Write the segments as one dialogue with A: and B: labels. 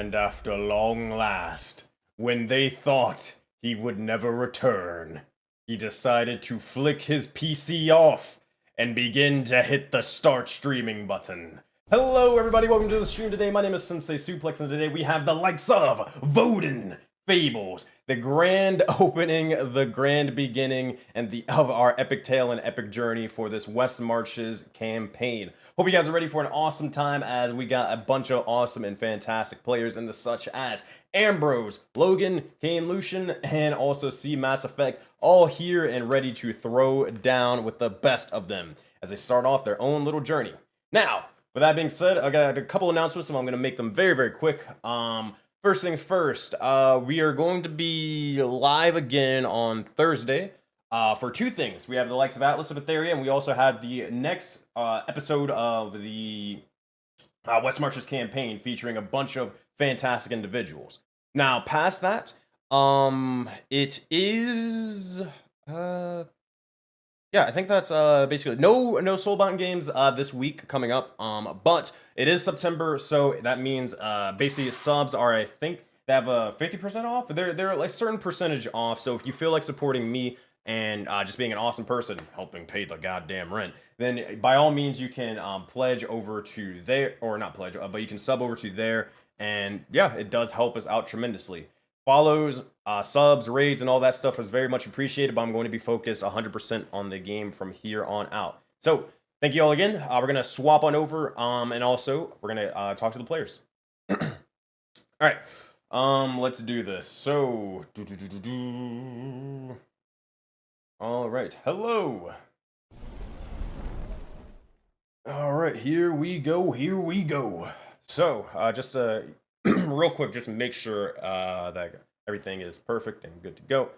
A: And after long last, when they thought he would never return, he decided to flick his PC off and begin to hit the start streaming button. Hello everybody, welcome to the stream today. My name is Sensei Suplex, and today we have the likes of Voden Fables, the grand opening, the grand beginning, and of our epic tale and epic journey for this West Marches campaign. Hope you guys are ready for an awesome time, as we got a bunch of awesome and fantastic players in this, such as Ambrose, Logan, Kane Lucian, and also C Mass Effect, all here and ready to throw down with the best of them as they start off their own little journey. Now, with that being said, I got a couple announcements, and I'm going to make them very, very quick. First things first, we are going to be live again on Thursday for two things. We have the likes of Atlas of Etheria, and we also have the next episode of the West Marches campaign featuring a bunch of fantastic individuals. Now, past that, it is... yeah, I think that's basically no Soulbound games this week coming up. But it is September, so that means basically subs are, I think they have a 50% off. They're like a certain percentage off. So if you feel like supporting me and just being an awesome person, helping pay the goddamn rent, then by all means you can pledge over to there, or not pledge, but you can sub over to there, and yeah, it does help us out tremendously. Follows, subs, raids, and all that stuff is very much appreciated, but I'm going to be focused 100% on the game from here on out. So, thank you all again. We're going to swap on over, and also, we're going to talk to the players. Alright, let's do this. So, alright, hello! Alright, here we go. So, just real quick, just make sure that everything is perfect and good to go.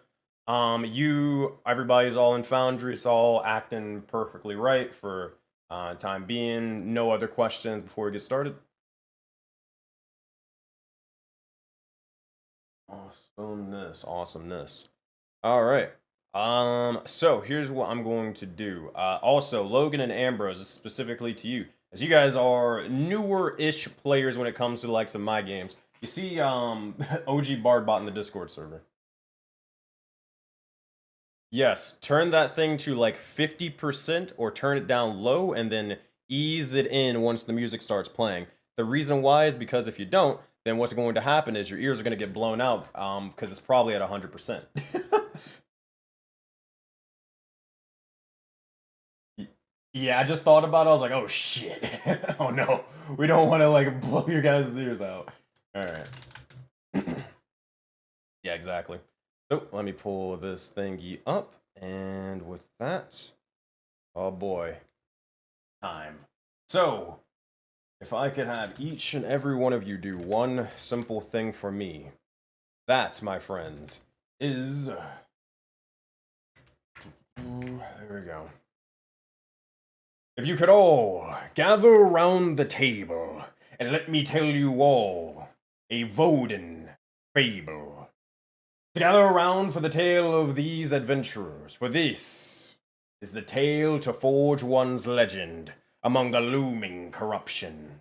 A: Everybody's all in Foundry. It's all acting perfectly right for time being. No other questions before we get started. Awesomeness. All right. So here's what I'm going to do. Also, Logan and Ambrose, this is specifically to you, as you guys are newer-ish players when it comes to the likes of my games. You see OG Bardbot in the Discord server. Yes, turn that thing to like 50% or turn it down low and then ease it in once the music starts playing. The reason why is because if you don't, then what's going to happen is your ears are going to get blown out because it's probably at 100%. Yeah, I just thought about it. I was like, oh shit. Oh no. We don't want to like blow your guys' ears out. Alright. Yeah, exactly. So, let me pull this thingy up. And with that, oh boy. Time. So, if I could have each and every one of you do one simple thing for me, that, my friends, is... There we go. If you could all gather around the table and let me tell you all a Voden Fable. To gather around for the tale of these adventurers, for this is the tale to forge one's legend among the looming corruption.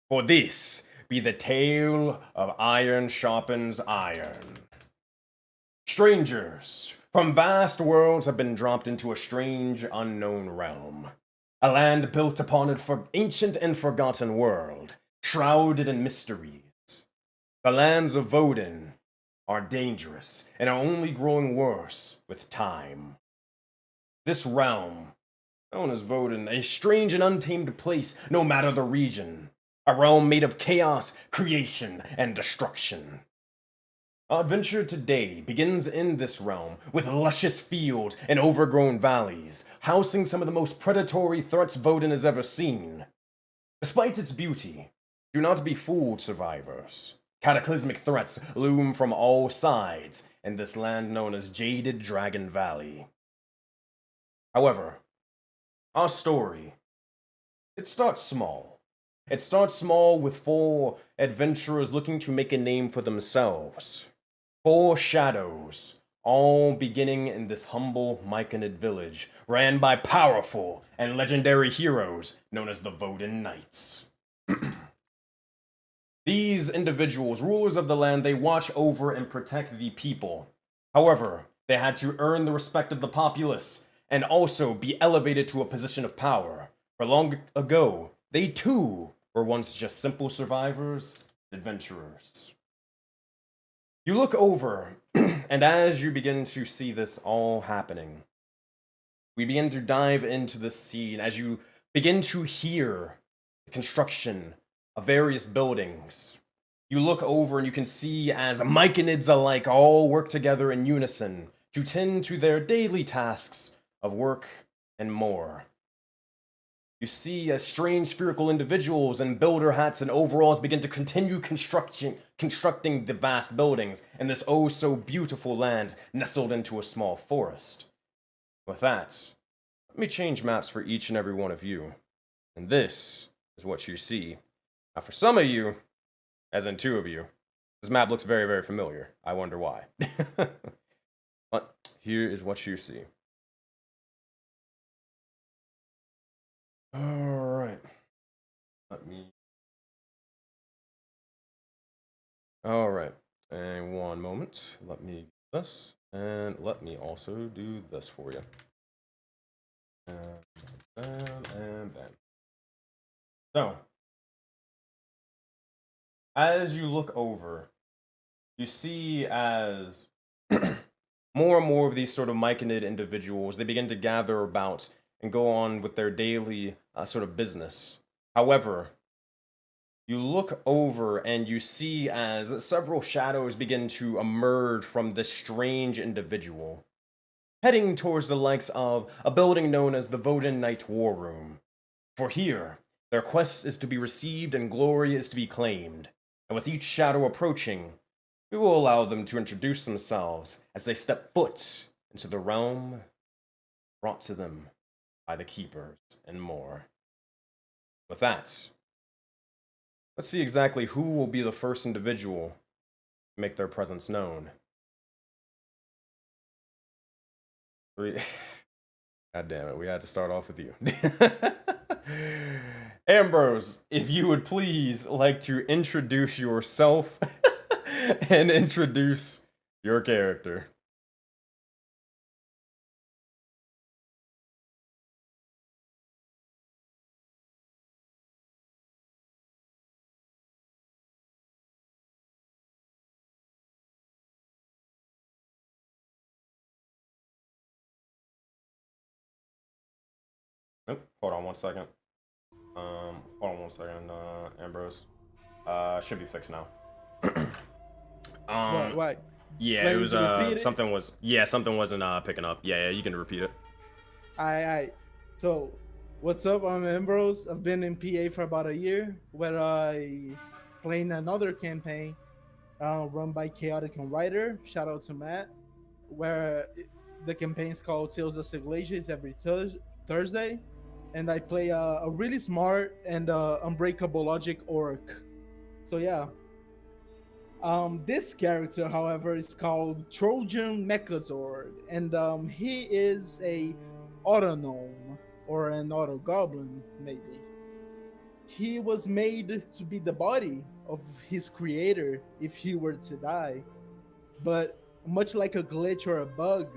A: For this be the tale of iron sharpens iron. Strangers from vast worlds have been dropped into a strange, unknown realm. A land built upon an ancient and forgotten world, shrouded in mysteries. The lands of Voden are dangerous and are only growing worse with time. This realm, known as Voden, a strange and untamed place no matter the region. A realm made of chaos, creation, and destruction. Our adventure today begins in this realm, with luscious fields and overgrown valleys, housing some of the most predatory threats Voden has ever seen. Despite its beauty, do not be fooled, survivors. Cataclysmic threats loom from all sides in this land known as Jaded Dragon Valley. However, our story, it starts small. It starts small with 4 adventurers looking to make a name for themselves. 4 shadows, all beginning in this humble Myconid village, ran by powerful and legendary heroes known as the Voden Knights. These individuals, rulers of the land, they watch over and protect the people. However, they had to earn the respect of the populace and also be elevated to a position of power. For long ago, they too were once just simple survivors, adventurers. You look over, and as you begin to see this all happening, we begin to dive into the scene as you begin to hear the construction of various buildings. You look over and you can see as myconids alike all work together in unison to tend to their daily tasks of work and more. You see as strange spherical individuals in builder hats and overalls begin to continue constructing the vast buildings in this oh so beautiful land nestled into a small forest. With that, let me change maps for each and every one of you. And this is what you see. Now for some of you, as in 2 of you, this map looks very, very familiar. I wonder why. But here is what you see. Alright. Alright. And one moment. Let me do this. And let me also do this for you. And then. So, as you look over, you see as more and more of these sort of myconid individuals, they begin to gather about and go on with their daily sort of business. However, you look over and you see as several shadows begin to emerge from this strange individual, heading towards the likes of a building known as the Voden Night War Room. For here, their quest is to be received and glory is to be claimed. And with each shadow approaching, we will allow them to introduce themselves as they step foot into the realm brought to them by the keepers and more. With that, let's see exactly who will be the first individual to make their presence known. God damn it, we had to start off with you. Ambrose, if you would please like to introduce yourself and introduce your character. Nope, hold on one second. Hold on one second, Ambrose. Should be fixed now.
B: What?
A: Yeah,
B: Like,
A: it was
B: something
A: something wasn't picking up. Yeah, you can repeat it.
B: I. So, what's up? I'm Ambrose. I've been in PA for about a year, where I playing another campaign run by Chaotic and Writer. Shout out to Matt. Where the campaign is called Tales of Seglages every Thursday, and I play a really smart and unbreakable logic orc. So yeah. This character, however, is called Trojan Mechazord, and he is a autognome or an autogoblin, maybe. He was made to be the body of his creator if he were to die, but much like a glitch or a bug,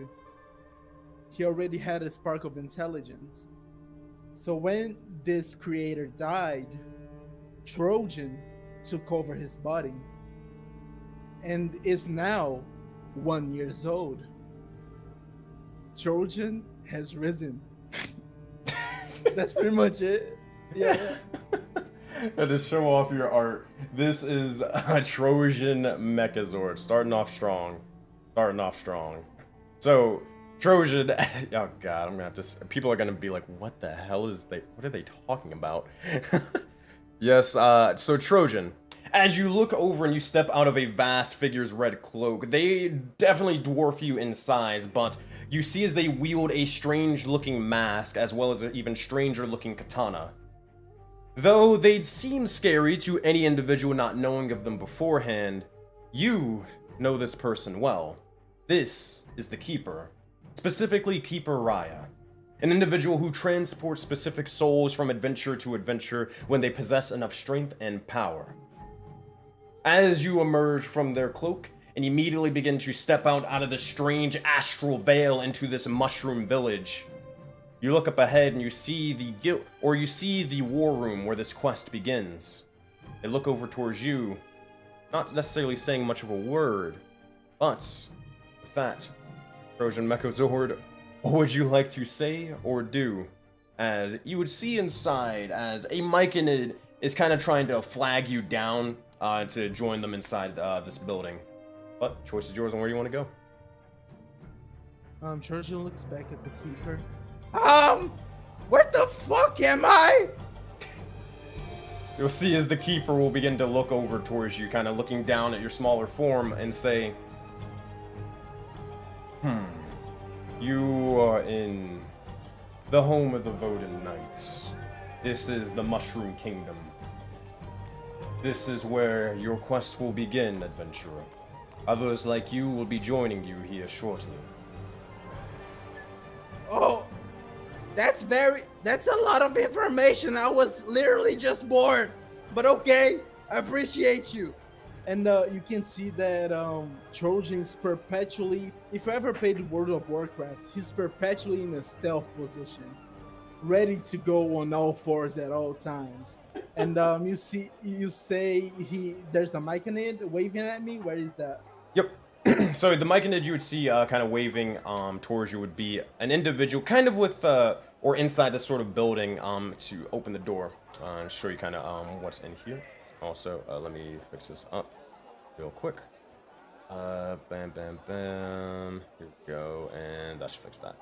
B: he already had a spark of intelligence. So when this creator died, Trojan took over his body and is now 1 year old. Trojan has risen. That's pretty much it. Yeah.
A: And to show off your art, this is a Trojan Mechazord. Starting off strong. So, Trojan, oh god, I'm gonna have to, people are gonna be like, what the hell what are they talking about? Yes, so Trojan, as you look over and you step out of a vast figure's red cloak, they definitely dwarf you in size, but you see as they wield a strange-looking mask, as well as an even stranger-looking katana. Though they'd seem scary to any individual not knowing of them beforehand, you know this person well. This is the Keeper, specifically Keeper Raya, an individual who transports specific souls from adventure to adventure when they possess enough strength and power. as you emerge from their cloak and immediately begin to step out of this strange astral veil into this mushroom village. You look up ahead and you see the war room where this quest begins. They look over towards you, not necessarily saying much of a word, but with that, Trojan Mechazord, what would you like to say or do? As you would see inside, as a Myconid is kind of trying to flag you down to join them inside this building. But choice is yours on where you want to
B: go. Trojan looks back at the keeper. Where the fuck am I?
A: You'll see as the keeper will begin to look over towards you, kind of looking down at your smaller form and say, you are in the home of the Voden Knights. This is the Mushroom Kingdom. This is where your quest will begin, adventurer. Others like you will be joining you here shortly.
B: Oh, that's a lot of information. I was literally just bored, but okay, I appreciate you. And you can see that Trojan's perpetually, if you ever played World of Warcraft, he's perpetually in a stealth position, ready to go on all fours at all times. And you say there's a Myconid waving at me. Where is that?
A: Yep. So the Myconid you would see kind of waving towards you would be an individual, kind of with or inside this sort of building to open the door and show you kind of what's in here. Also, let me fix this up real quick. Bam, bam, bam. Here we go, and that should fix that.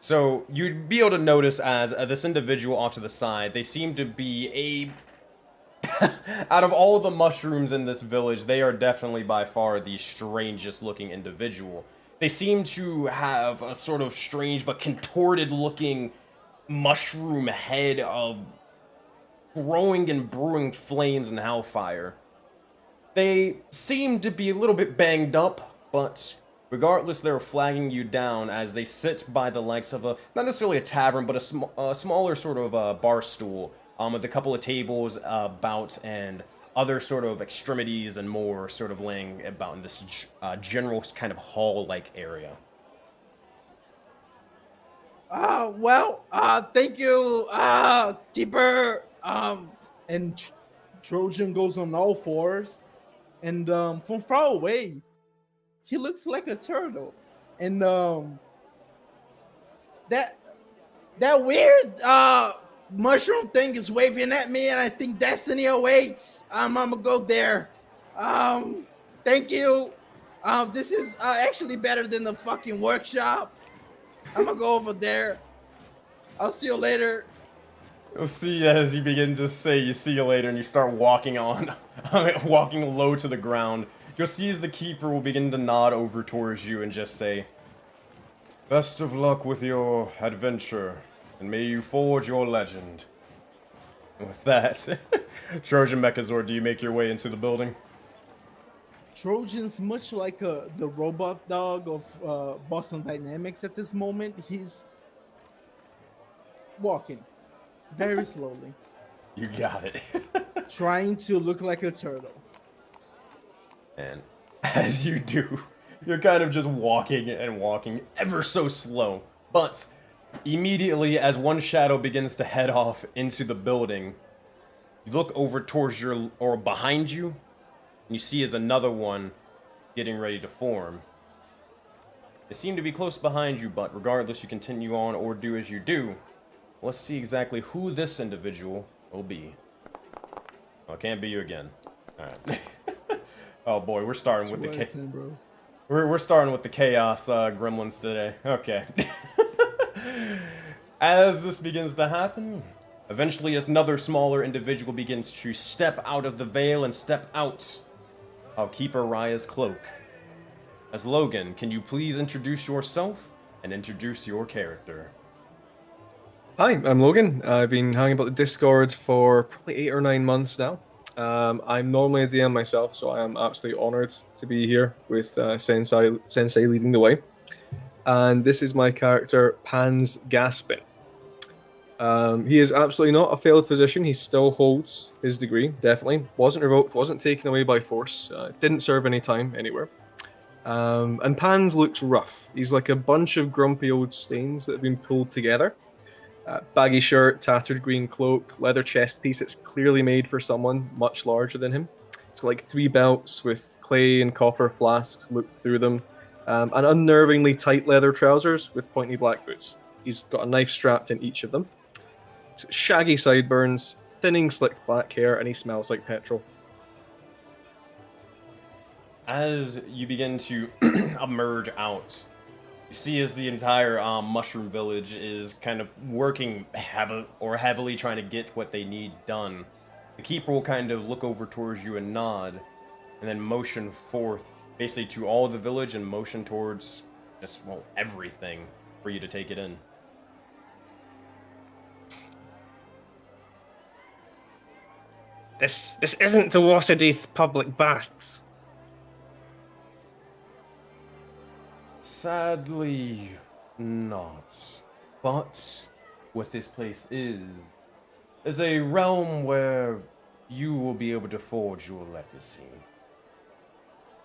A: So you'd be able to notice as this individual off to the side, they seem to be out of all the mushrooms in this village, they are definitely by far the strangest looking individual. They seem to have a sort of strange but contorted looking mushroom head of growing and brewing flames and hellfire. They seem to be a little bit banged up, but regardless, they're flagging you down as they sit by the likes of not necessarily a tavern, but a smaller sort of bar stool with a couple of tables about and other sort of extremities and more sort of laying about in this general kind of hall-like area.
B: Thank you, keeper. And Trojan goes on all fours, and from far away, he looks like a turtle. And that weird mushroom thing is waving at me, and I think destiny awaits. I'm gonna go there. Thank you. This is actually better than the fucking workshop. I'm gonna go over there. I'll see you later.
A: You'll see as you begin to say you see you later and you start walking on, walking low to the ground. You'll see as the keeper will begin to nod over towards you and just say, best of luck with your adventure, and may you forge your legend. And with that, Trojan Mechazord, do you make your way into the building?
B: Trojan's much like the robot dog of Boston Dynamics at this moment. He's walking very slowly.
A: You got it.
B: Trying to look like a turtle.
A: And as you do, you're kind of just walking and walking ever so slow. But immediately as one shadow begins to head off into the building, you look over towards or behind you, and you see as another one getting ready to form. They seem to be close behind you, but regardless, you continue on or do as you do. Let's see exactly who this individual will be. Oh, it can't be you again. Alright. Oh boy, we're starting with the we're starting with the chaos gremlins today. Okay. As this begins to happen, eventually another smaller individual begins to step out of the veil and step out of Keeper Raya's cloak. As Logan, can you please introduce yourself and introduce your character?
C: Hi, I'm Logan. I've been hanging about the Discord for probably 8 or 9 months now. I'm normally a DM myself, so I am absolutely honored to be here with Sensei leading the way. And this is my character, Pans Gaspin. He is absolutely not a failed physician. He still holds his degree, definitely. Wasn't revoked, wasn't taken away by force, didn't serve any time anywhere. And Pans looks rough. He's like a bunch of grumpy old stains that have been pulled together. Baggy shirt, tattered green cloak, leather chest piece that's clearly made for someone much larger than him. So like 3 belts with clay and copper flasks looped through them, and unnervingly tight leather trousers with pointy black boots. He's got a knife strapped in each of them. Shaggy sideburns, thinning slicked black hair, and he smells like petrol.
A: As you begin to emerge out, you see as the entire mushroom village is kind of working heavily trying to get what they need done. The keeper will kind of look over towards you and nod, and then motion forth, basically to all the village, and motion towards just, well, everything for you to take it in.
D: This isn't the Waterdeep public baths.
A: Sadly, not. But what this place is a realm where you will be able to forge your legacy.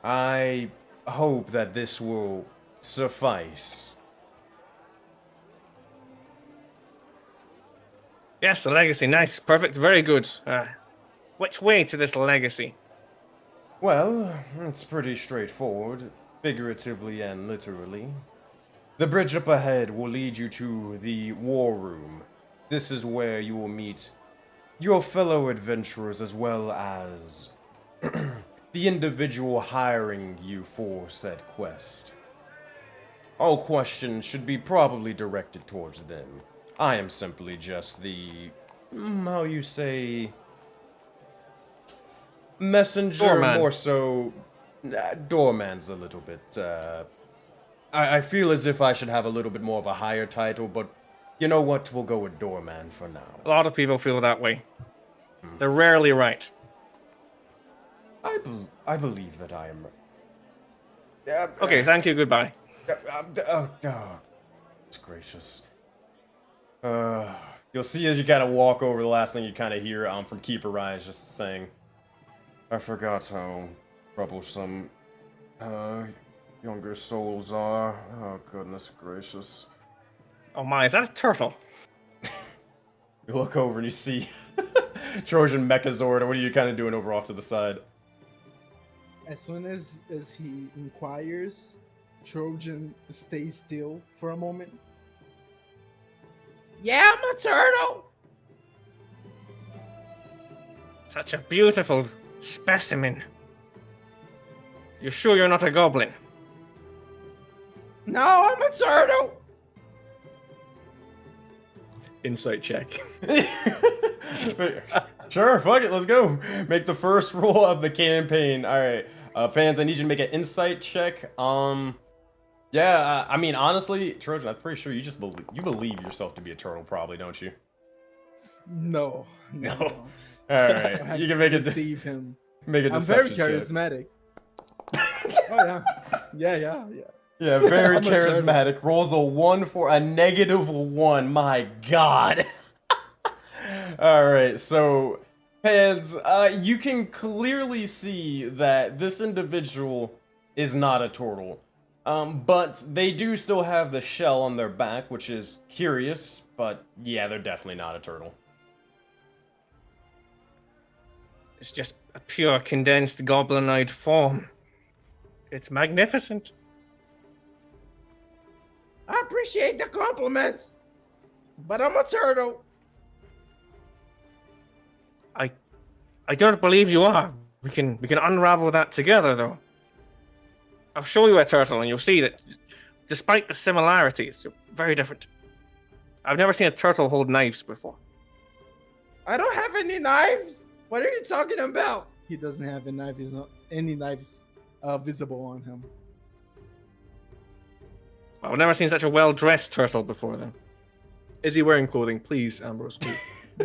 A: I hope that this will suffice.
D: Yes, the legacy. Nice. Perfect. Very good. Which way to this legacy?
A: Well, it's pretty straightforward, figuratively and literally. The bridge up ahead will lead you to the war room. This is where you will meet your fellow adventurers as well as the individual hiring you for said quest. All questions should be probably directed towards them. I am simply just the, how you say, messenger,
D: Doorman.
A: more so. Doorman's a little bit, I feel as if I should have a little bit more of a higher title, but you know what? We'll go with Doorman for now.
D: A lot of people feel that way. They're rarely right.
A: I believe that I am.
D: Okay, thank you. Goodbye.
A: It's gracious. You'll see as you kind of walk over, the last thing you kind of hear from Keeper Rise just saying, I forgot how troublesome younger souls are. Oh, goodness gracious.
D: Oh my, is that a turtle?
A: You look over and you see Trojan Mechazord, or what are you kind of doing over off to the side?
B: As soon as he inquires, Trojan stays still for a moment. Yeah, I'm a turtle!
D: Such a beautiful specimen. You sure you're not a goblin?
B: No, I'm a turtle!
C: Insight check.
A: Sure, fuck it, let's go. Make the first roll of the campaign. Alright, fans, I need you to make an insight check. Yeah, I mean, honestly, Trojan, I'm pretty sure you just believe yourself to be a turtle, probably, don't you?
B: No.
A: Alright, you can make it.
B: Deceive him.
A: Make a
B: I'm very
A: deception check.
B: charismatic. Oh yeah. Yeah.
A: Yeah, very
B: I'm a turtle.
A: charismatic. Rolls a 1 for a -1. My God. Alright, so, fans, you can clearly see that this individual is not a turtle. But they do still have the shell on their back, which is curious, but yeah, they're definitely not a turtle.
D: It's just a pure condensed goblinoid form. It's magnificent.
B: I appreciate the compliments, but I'm a turtle.
D: I don't believe you are. We can unravel that together, though. I'll show you a turtle, and you'll see that, despite the similarities, they're very different. I've never seen a turtle hold knives before.
B: I don't have any knives. What are you talking about? He doesn't have any knives visible on him.
D: I've never seen such a well-dressed turtle before, then.
C: Is he wearing clothing? Please, Ambrose, please.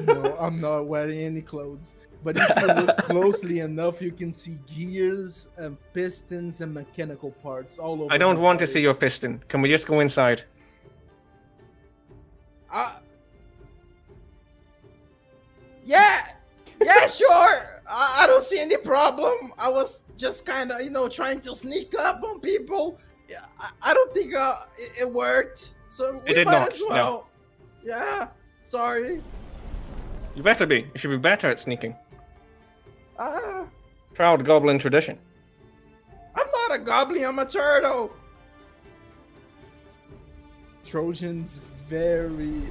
B: No, I'm not wearing any clothes. But if you look closely enough, you can see gears and pistons and mechanical parts all over.
D: I don't
B: his
D: want to
B: body.
D: see your piston. Can we just go inside?
B: Yeah, sure. I don't see any problem. I was just kind of, trying to sneak up on people. Yeah, I don't think it worked. So
D: It
B: we
D: did
B: might
D: not,
B: as
D: no.
B: well. Yeah, sorry.
D: You better be. You should be better at sneaking.
B: Uh,
D: Proud goblin tradition.
B: I'm not a goblin. I'm a turtle. Trojan's very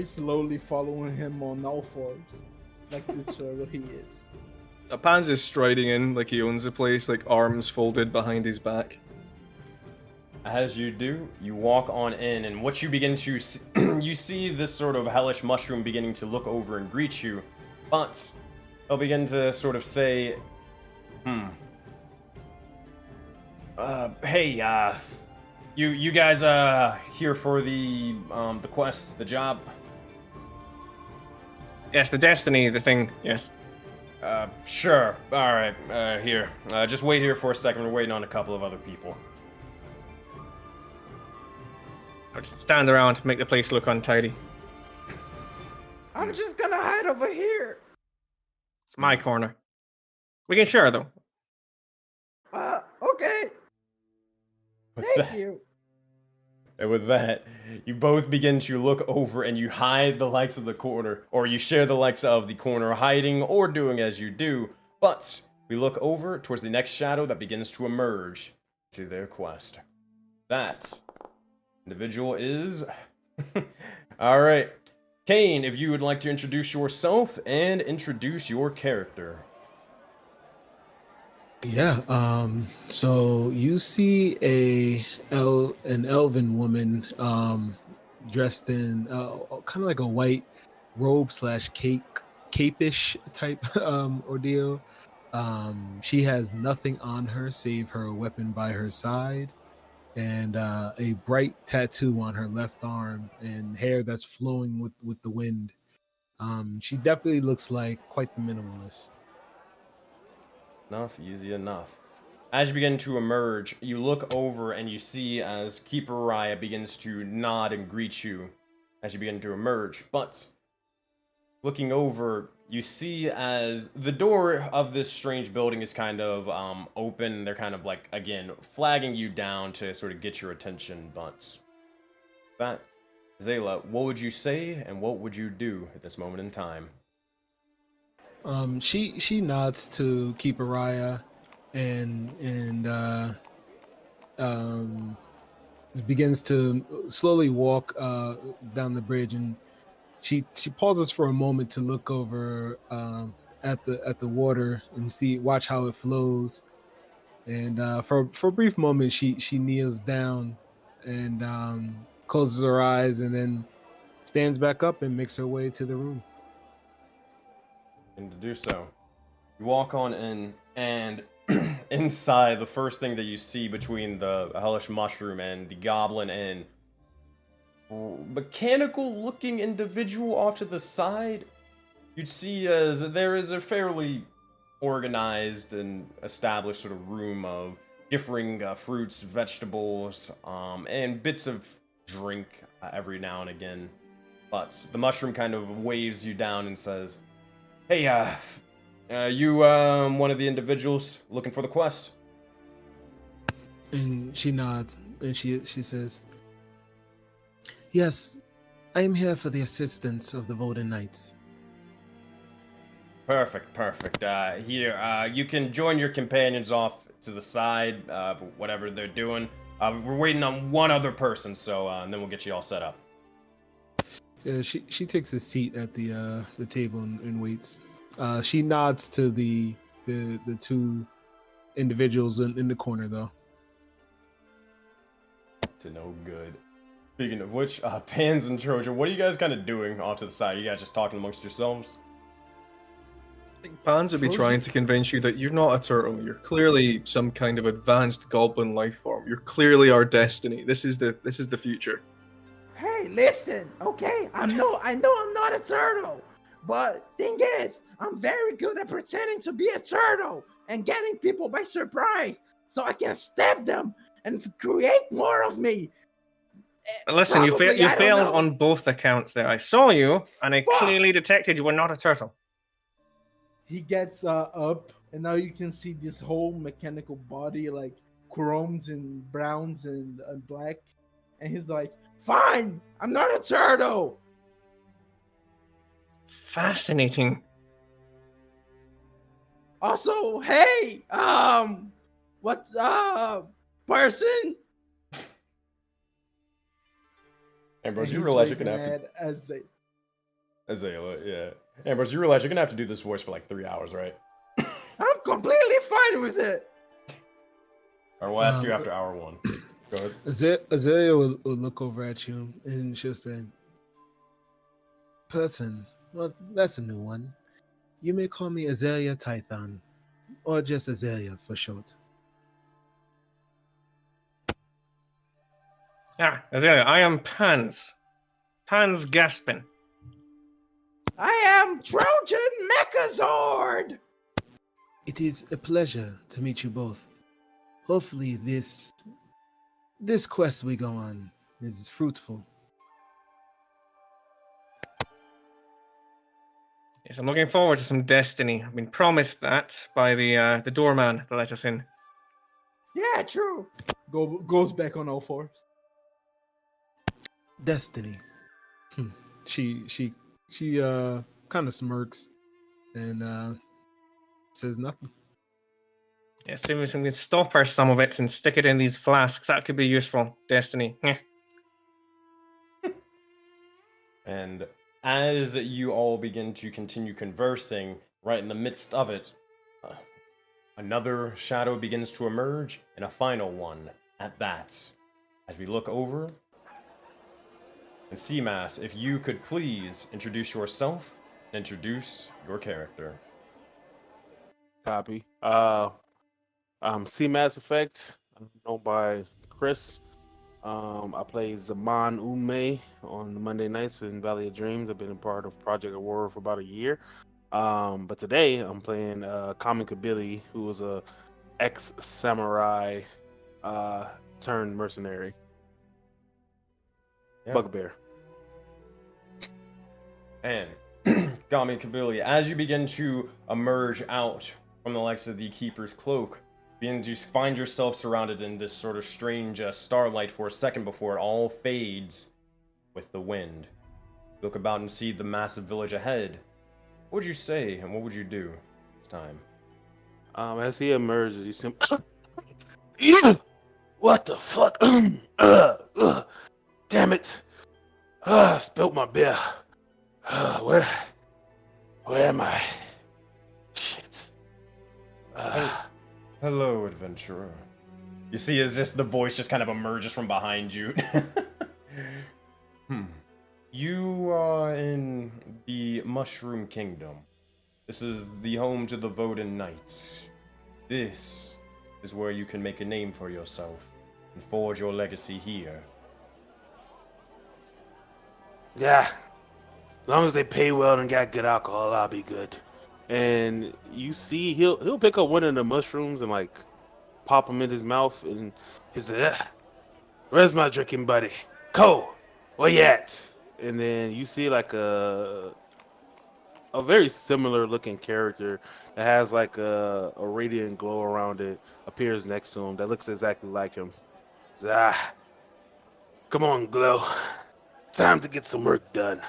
B: slowly following him on all fours, like the turtle he is.
C: Pan's is striding in like he owns the place, like arms folded behind his back.
A: As you do, you walk on in, and what you begin to see, you see this sort of hellish mushroom beginning to look over and greet you, but they'll begin to sort of say, hey, you guys here for the quest, the job?
D: Yes, the destiny, the thing, yes.
A: Sure. All right. Here. Just wait here for a second. We're waiting on a couple of other people.
D: I'll just stand around to make the place look untidy.
B: I'm just gonna hide over here.
D: It's my corner. We can share, though.
B: Okay. Thank you.
A: And with that, you both begin to look over and you hide the lights of the corner, or you share the lights of the corner, hiding or doing as you do. But we look over towards the next shadow that begins to emerge to their quest. That individual is... Alright. Kane, if you would like to introduce yourself and introduce your character.
E: Yeah, so you see an elven woman dressed in kind of like a white robe slash cape-ish type ordeal. She has nothing on her save her weapon by her side and a bright tattoo on her left arm and hair that's flowing with the wind. She definitely looks like quite the minimalist.
A: Enough, easy enough. As you begin to emerge, you look over and you see as Keeper Raya begins to nod and greet you as you begin to emerge. But looking over, you see as the door of this strange building is kind of open. They're kind of like, again, flagging you down to sort of get your attention. But that, Zayla, what would you say and what would you do at this moment in time?
E: She nods to Keeper Raya and begins to slowly walk down the bridge, and she pauses for a moment to look over at the water and watch how it flows, and for a brief moment she kneels down and closes her eyes and then stands back up and makes her way to the room.
A: And to do so, you walk on in, and inside, the first thing that you see between the hellish mushroom and the goblin and mechanical-looking individual off to the side, you'd see as there is a fairly organized and established sort of room of differing fruits, vegetables, and bits of drink every now and again. But the mushroom kind of waves you down and says, hey, you one of the individuals looking for the quest?
E: And she nods and she says, yes, I am here for the assistance of the Voden Knights.
A: Perfect. Here, you can join your companions off to the side, whatever they're doing. We're waiting on one other person, so and then we'll get you all set up.
E: Yeah, she takes a seat at the table and waits. She nods to the two individuals in the corner, though.
A: To no good. Speaking of which, Pans and Trojan, what are you guys kind of doing off to the side? You guys just talking amongst yourselves?
C: I think Pans would be trying to convince you that you're not a turtle. You're clearly some kind of advanced goblin life form. You're clearly our destiny. This is the future.
B: Hey, listen, okay? I know I'm not a turtle, but thing is, I'm very good at pretending to be a turtle and getting people by surprise, so I can stab them and create more of me.
D: Listen, you
B: Probably, I don't
D: failed
B: know.
D: on both accounts there. I saw you, and I
B: Fuck.
D: clearly detected you were not a turtle.
B: He gets up, and now you can see this whole mechanical body, like chromes and browns and black. And he's like, "Fine, I'm not a turtle."
D: Fascinating.
B: Also, hey, what's person?
A: Ambrose,
B: And
A: you
B: he's
A: realize you're gonna
B: waving
A: have to.
B: at
A: Azalea, yeah. Ambrose, you realize you're gonna have to do this voice for like 3 hours, right?
B: I'm completely fine with it.
A: Or we'll ask you after hour 1. Go ahead.
E: Azalea will look over at you and she'll say, "Person, well, that's a new one. You may call me Azalea Tython, or just Azalea for short."
D: Azalea, I am Pans. Pans Gaspin.
B: I am Trojan Mechazord.
E: It is a pleasure to meet you both. Hopefully this quest we go on is fruitful.
D: Yes, I'm looking forward to some destiny. I've been promised that by the doorman that let us in.
B: Yeah, true. Goes back on all fours.
E: Destiny. She kind of smirks and says nothing.
D: Yes, see if we can stopper some of it and stick it in these flasks. That could be useful. Destiny.
A: And as you all begin to continue conversing, right in the midst of it, another shadow begins to emerge, and a final one at that. As we look over, and Seamass, if you could please introduce yourself and introduce your character.
F: Copy. C Mass Effect. I'm known by Chris. I play Zaman Ume on Monday nights in Valley of Dreams. I've been a part of Project Aurora for about a year. But today I'm playing Kami Kabili, who was a ex-samurai turned mercenary.
A: Yeah.
F: Bugbear.
A: And Gami Kabili, as you begin to emerge out from the likes of the Keeper's Cloak, begin to find yourself surrounded in this sort of strange starlight for a second before it all fades with the wind. Look about and see the massive village ahead. What would you say and what would you do this time?
F: As he emerges, you see him. What the fuck? Damn it! I spilled my beer. Where am I? Shit.
A: Hello, adventurer. You see, as just the voice just kind of emerges from behind you. You are in the Mushroom Kingdom. This is the home to the Voden Knights. This is where you can make a name for yourself and forge your legacy here.
F: Yeah. As long as they pay well and got good alcohol, I'll be good. And you see, he'll pick up one of the mushrooms and like pop them in his mouth, and he's like, "Where's my drinking buddy? Cole, where you at?" And then you see like a very similar looking character that has like a radiant glow around it appears next to him that looks exactly like him. Come on, Glow. Time to get some work done.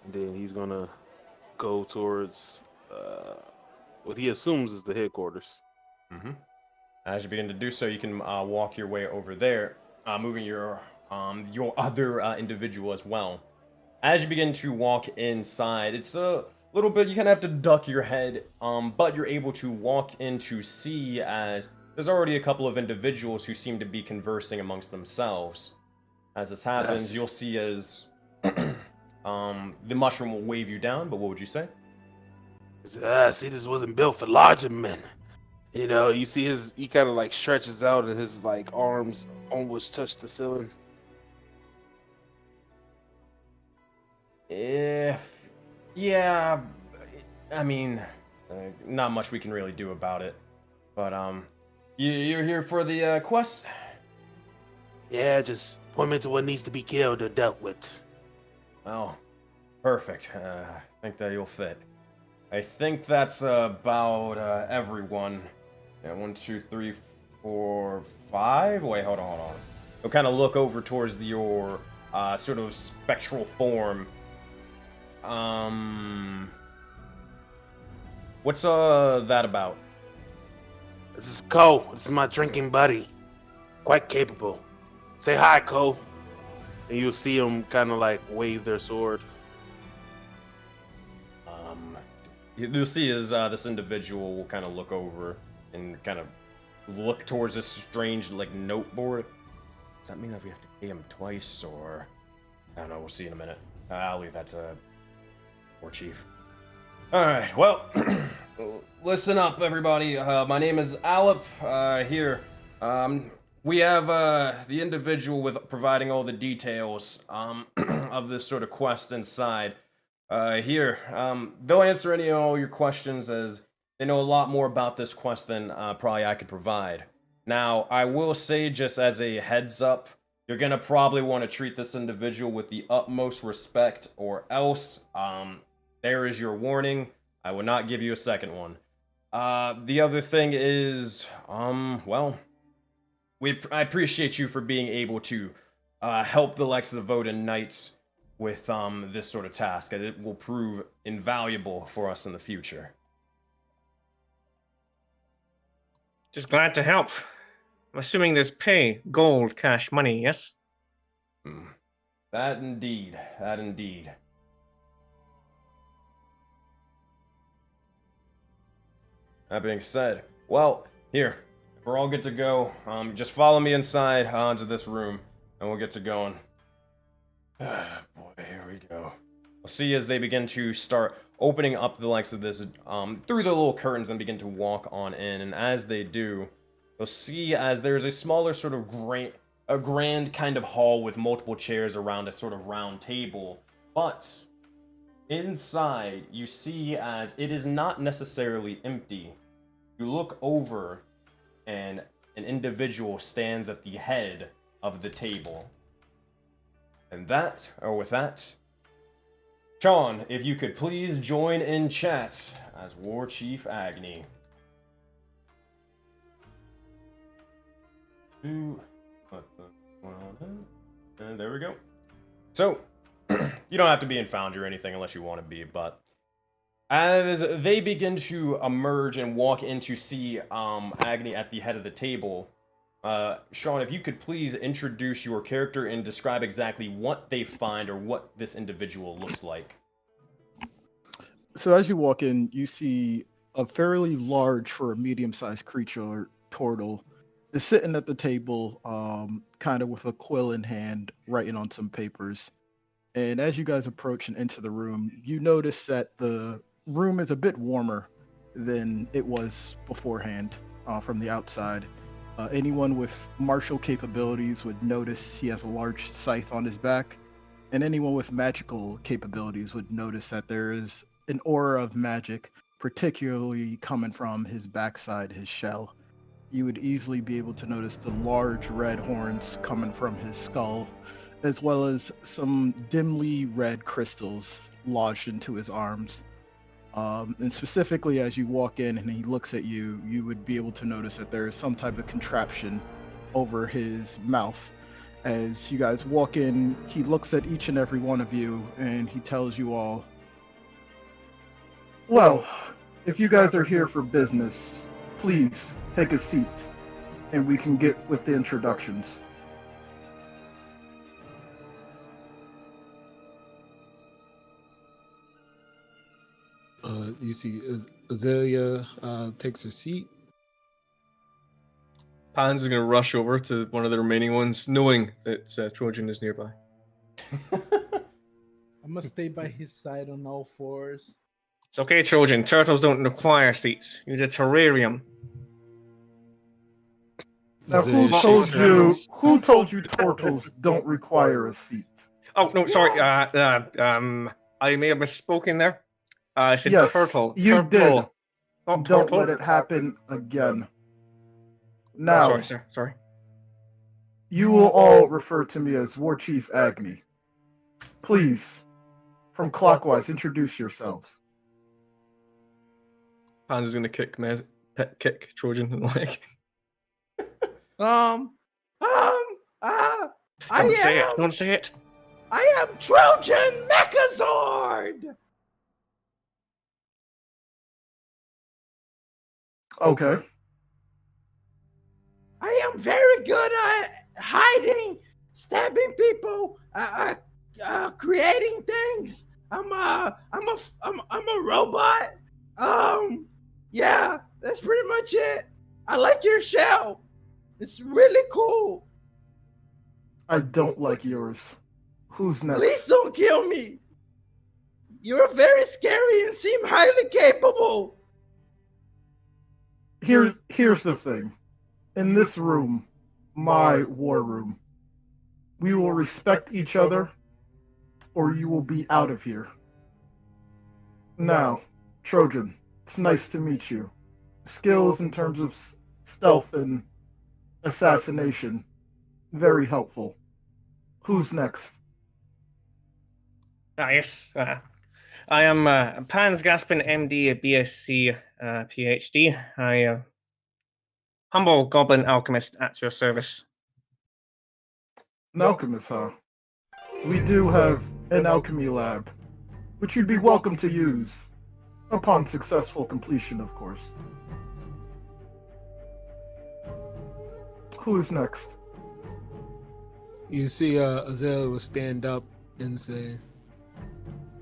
F: And then he's gonna go towards what he assumes is the headquarters.
A: As you begin to do so, you can walk your way over there, moving your other individual as well. As you begin to walk inside, it's a little bit, you kind of have to duck your head, but you're able to walk in to see as there's already a couple of individuals who seem to be conversing amongst themselves. As this happens,
F: Yes.
A: you'll see as the mushroom will wave you down, but what would you say?
F: See, this wasn't built for larger men. You know, you see he kind of like stretches out and his like arms almost touch the ceiling.
A: Yeah, I mean, not much we can really do about it. But, you're here for the quest?
F: Yeah, just Point me to what needs to be killed or dealt with.
A: Well, perfect. I think that you'll fit. I think that's about everyone. Yeah, 1, 2, 3, 4, 5. Wait, hold on. You'll kind of look over towards your sort of spectral form. What's that about?
F: This is Cole. This is my drinking buddy. Quite capable. Say hi, Cole. And you'll see them kind of like wave their sword.
A: You'll see is this individual will kind of look over and kind of look towards this strange like noteboard. Does that mean that we have to pay him twice, or I don't know? We'll see in a minute. I'll leave that to War Chief. All right. Well, listen up, everybody. My name is Alep. Here, we have the individual with providing all the details of this sort of quest inside. Here, they'll answer any and all your questions, as they know a lot more about this quest than probably I could provide. Now, I will say, just as a heads up, you're gonna probably want to treat this individual with the utmost respect, or else, there is your warning. I will not give you a second one. The other thing is, well, I appreciate you for being able to help the likes of the Voden Knights with this sort of task, and it will prove invaluable for us in the future.
D: Just glad to help. I'm assuming there's pay, gold, cash, money, yes?
A: That indeed. That being said, well, here, we're all good to go. Just follow me inside onto this room, and we'll get to going. Boy, here we go. We'll see as they begin to start opening up the likes of this through the little curtains and begin to walk on in. And as they do, you'll see as there's a smaller sort of grand kind of hall with multiple chairs around a sort of round table. But inside, you see as it is not necessarily empty. You look over, and an individual stands at the head of the table. And with that, Sean, if you could please join in chat as War Chief Agni. And there we go. So, you don't have to be in Foundry or anything unless you want to be, but as they begin to emerge and walk in to see Agni at the head of the table, Sean, if you could please introduce your character and describe exactly what they find or what this individual looks like.
G: So as you walk in, you see a fairly large, for a medium-sized creature, turtle is sitting at the table, kind of with a quill in hand, writing on some papers. And as you guys approach and enter the room, you notice that the room is a bit warmer than it was beforehand from the outside. Anyone with martial capabilities would notice he has a large scythe on his back, and anyone with magical capabilities would notice that there is an aura of magic, particularly coming from his backside, his shell. You would easily be able to notice the large red horns coming from his skull, as well as some dimly red crystals lodged into his arms. And specifically, as you walk in and he looks at you, you would be able to notice that there is some type of contraption over his mouth. As you guys walk in, he looks at each and every one of you and he tells you all, well, if you guys are here for business, please take a seat and we can get with the introductions.
E: You see Azalea takes her seat.
C: Pans is going to rush over to one of the remaining ones, knowing that Trojan is nearby.
B: I must stay by his side on all fours.
D: It's okay, Trojan. Turtles don't require seats. Use a terrarium.
G: Now, who told you turtles don't require a seat?
D: Oh, no, sorry. I may have misspoken there. I said
G: Yes,
D: turtle.
G: you
D: turtle.
G: did.
D: Not
G: Don't
D: turtle.
G: let it happen again.
D: Oh,
G: Now,
D: sorry, sir. Sorry.
G: You will all refer to me as War Chief Agni. Please, from clockwise, introduce yourselves.
C: Hans is gonna kick Trojan in the leg.
D: Don't say it. Don't say it.
B: I am Trojan Mechazord.
G: Okay.
B: I am very good at hiding, stabbing people, creating things. I'm a robot. Yeah, that's pretty much it. I like your shell. It's really cool.
G: I don't like yours. Who's next?
B: Please don't kill me. You're very scary and seem highly capable.
G: Here's the thing. In this room, my war room, we will respect each other, or you will be out of here. Now, Trojan, it's nice to meet you. Skills in terms of stealth and assassination, very helpful. Who's next?
D: Yes. I am Pans Gaspin, MD, BSc, PhD. I humble goblin alchemist at your service.
G: An alchemist, huh? We do have an alchemy lab, which you'd be welcome to use, upon successful completion, of course. Who is next?
E: You see, Azalea will stand up and say,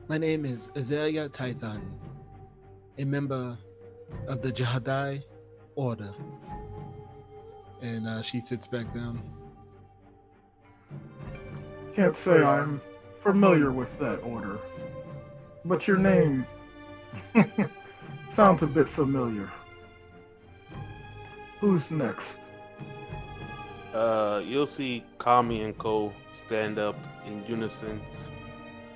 E: "My name is Azalea Tython, a member of the Jahadai Order." And she sits back down.
G: Can't say I'm familiar with that order, but your name sounds a bit familiar. Who's next?
F: You'll see Kami and Ko stand up in unison.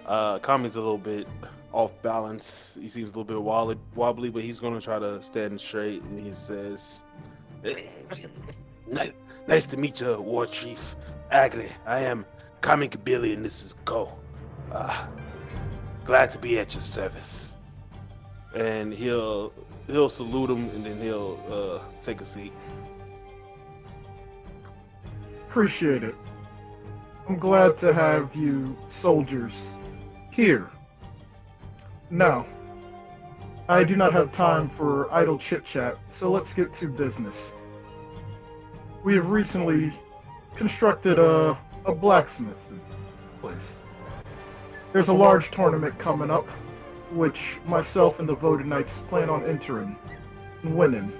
F: Kami's a little bit off balance. He seems a little bit wobbly, but he's gonna try to stand straight. And he says, "Nice to meet you, War Chief Agni. I am Kami Kabili, and this is Ko. Glad to be at your service." And he'll salute him, and then he'll take a seat.
G: Appreciate it. I'm glad to have you soldiers here. Now, I do not have time for idle chit-chat, so let's get to business. We have recently constructed a blacksmith place. There's a large tournament coming up, which myself and the Voden Knights plan on entering and winning.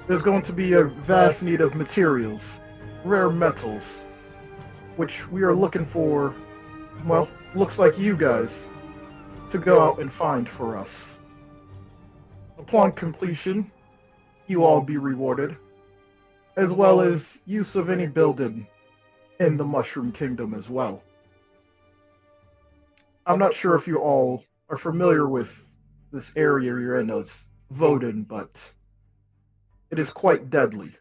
G: There's going to be a vast need of materials, rare metals, which we are looking for, well, looks like you guys, to go out and find for us. Upon completion, you all be rewarded, as well as use of any building in the Mushroom Kingdom as well. I'm not sure if you all are familiar with this area you're in as Voden, but it is quite deadly.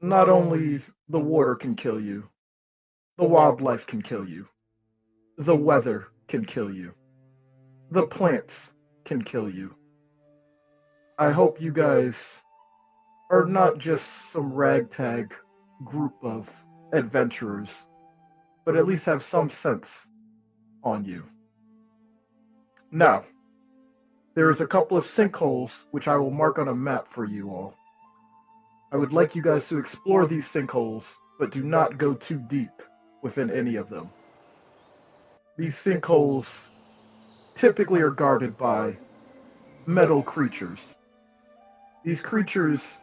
G: Not only the water can kill you, the wildlife can kill you, the weather can kill you, the plants can kill you. I hope you guys are not just some ragtag group of adventurers, but at least have some sense on you. Now, there is a couple of sinkholes which I will mark on a map for you all. I would like you guys to explore these sinkholes, but do not go too deep within any of them. These sinkholes typically are guarded by metal creatures. These creatures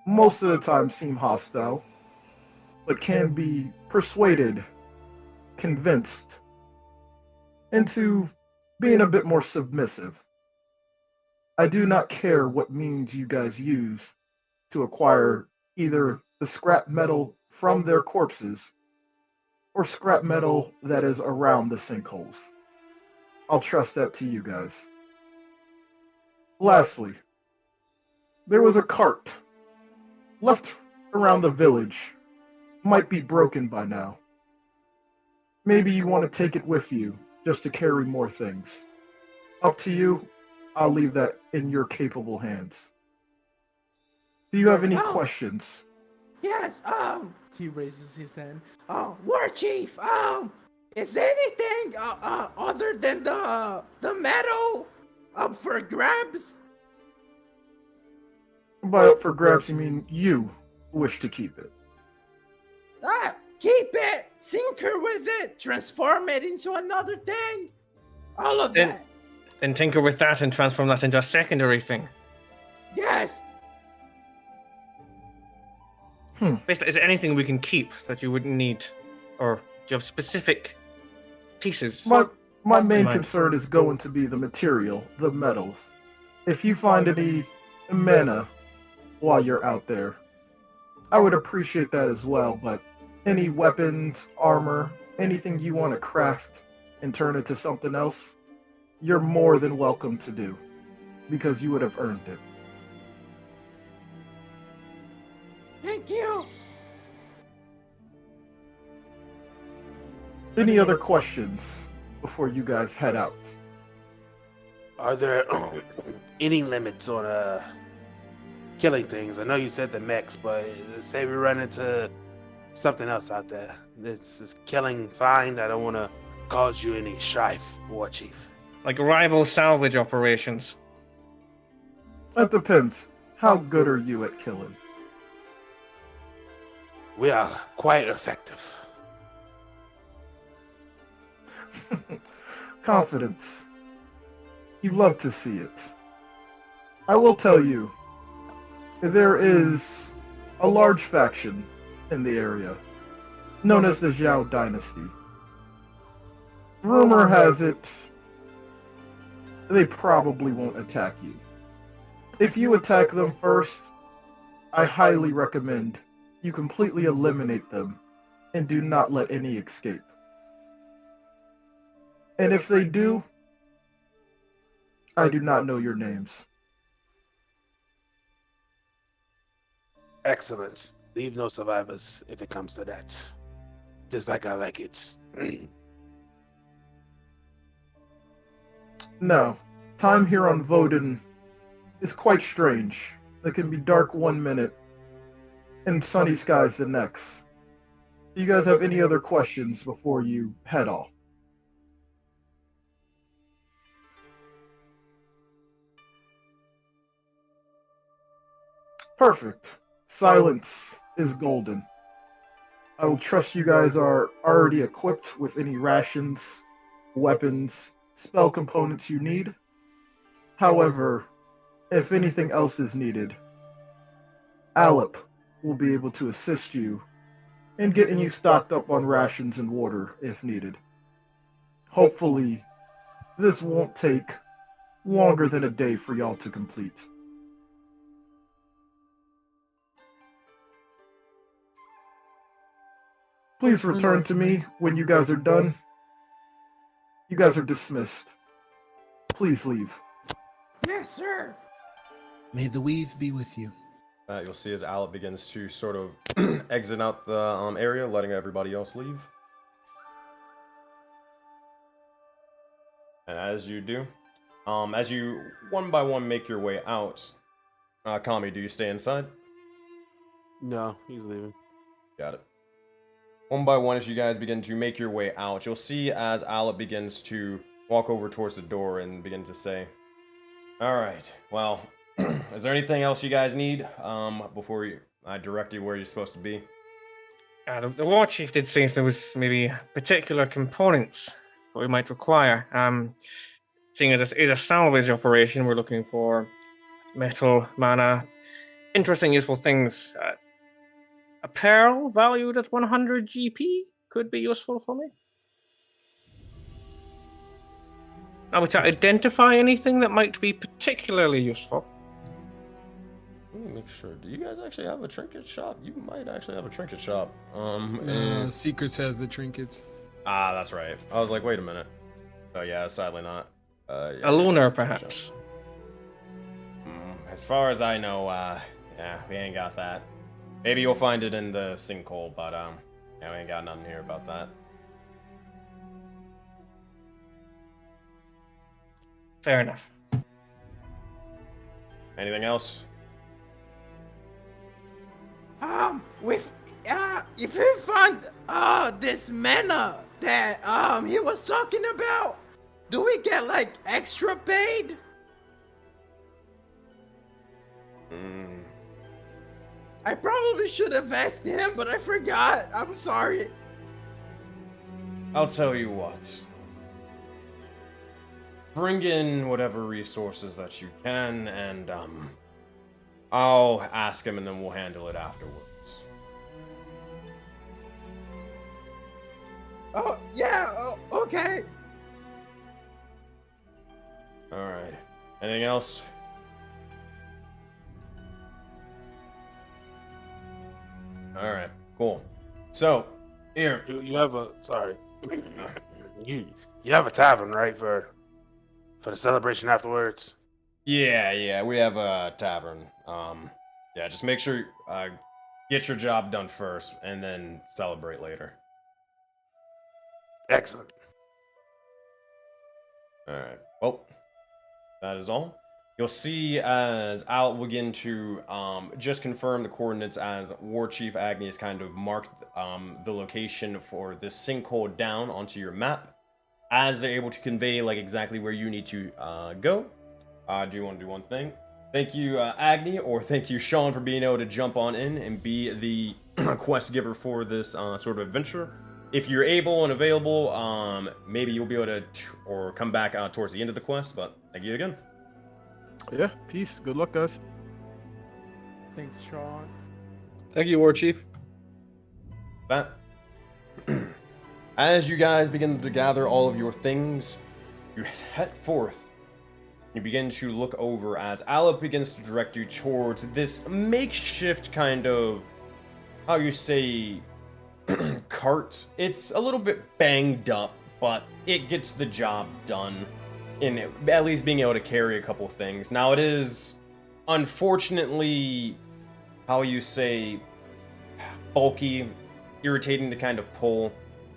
G: most of the time seem hostile, but can be persuaded, convinced, into being a bit more submissive. I do not care what means you guys use to acquire either the scrap metal from their corpses or scrap metal that is around the sinkholes. I'll trust that to you guys. Lastly, there was a cart left around the village might be broken by now. Maybe you want to take it with you, just to carry more things. Up to you. I'll leave that in your capable hands. Do you have any questions?
B: Yes, he raises his hand. War Chief, is anything, other than the metal up for grabs?
G: By up for grabs, you mean you wish to keep it.
B: Keep it, tinker with it, transform it into another thing. All of that.
D: Then tinker with that and transform that into a secondary thing.
B: Yes.
D: Basically, is there anything we can keep that you wouldn't need? Or do you have specific pieces?
G: My main concern is going to be the material, the metals. If you find any mana while you're out there, I would appreciate that as well, but any weapons, armor, anything you want to craft and turn into something else, you're more than welcome to do, because you would have earned it.
B: Thank you.
G: Any other questions before you guys head out?
F: Are there any limits on killing things? I know you said the mechs, but say we run into something else out there. This is killing fine. I don't want to cause you any strife, War Chief.
D: Like rival salvage operations.
G: That depends. How good are you at killing?
F: We are quite effective.
G: Confidence. You love to see it. I will tell you, there is a large faction in the area, known as the Zhao Dynasty. Rumor has it, they probably won't attack you. If you attack them first, I highly recommend you completely eliminate them and do not let any escape. And if they do, I do not know your names.
F: Excellent. Leave no survivors if it comes to that. Just like I like it.
G: No. Time here on Voden is quite strange. It can be dark 1 minute and sunny skies the next. Do you guys have any other questions before you head off? Perfect. Silence is golden. I will trust you guys are already equipped with any rations, weapons, spell components you need. However, if anything else is needed, Alep will be able to assist you in getting you stocked up on rations and water if needed. Hopefully, this won't take longer than a day for y'all to complete. Please return to me when you guys are done. You guys are dismissed. Please leave.
B: Yes, sir.
E: May the weave be with you.
A: You'll see as Alec begins to sort of exit out the area, letting everybody else leave. And as you do, as you one by one make your way out, Kami, do you stay inside?
F: No, he's leaving.
A: Got it. One by one, as you guys begin to make your way out, you'll see as Alec begins to walk over towards the door and begin to say, "Alright, well, is there anything else you guys need before I direct you where you're supposed to be?"
D: The War Chief did say if there was maybe particular components that we might require. Seeing as this is a salvage operation, we're looking for metal, mana, interesting, useful things. A pearl valued at 100 GP could be useful for me. Are we to identify anything that might be particularly useful?
A: Let me make sure. Do you guys actually have a trinket shop? You might actually have a trinket shop.
E: Secrets has the trinkets.
A: Ah, that's right. I was like, wait a minute. Oh yeah, sadly not. Yeah,
D: A lunar, perhaps.
A: As far as I know, yeah, we ain't got that. Maybe you'll find it in the sinkhole, but yeah, we ain't got nothing here about that.
D: Fair enough.
A: Anything else?
B: If you find this mana that he was talking about, do we get like extra paid? I probably should have asked him, but I forgot. I'm sorry.
A: I'll tell you what. Bring in whatever resources that you can, and I'll ask him, and then we'll handle it afterwards.
B: Oh, yeah, okay.
A: Alright. Anything else? Alright, cool. So, here.
F: You have a you have a tavern, right, for the celebration afterwards?
A: Yeah, we have a tavern. Yeah, just make sure get your job done first, and then celebrate later.
F: Excellent.
A: Alright, well, that is all. You'll see as I'll begin to just confirm the coordinates as War Chief Agni has kind of marked the location for this sinkhole down onto your map, as they're able to convey like exactly where you need to go. Do you want to do one thing? Thank you, Agni, or thank you, Sean, for being able to jump on in and be the quest giver for this sort of adventure. If you're able and available, maybe you'll be able to or come back towards the end of the quest, but thank you again.
G: Yeah, peace. Good luck, guys.
B: Thanks, Sean.
C: Thank you, War Chief.
A: That. As you guys begin to gather all of your things, you head forth. You begin to look over as Alep begins to direct you towards this makeshift kind of, how you say, cart. It's a little bit banged up, but it gets the job done in at least being able to carry a couple things. Now it is, unfortunately, how you say, bulky, irritating to kind of pull,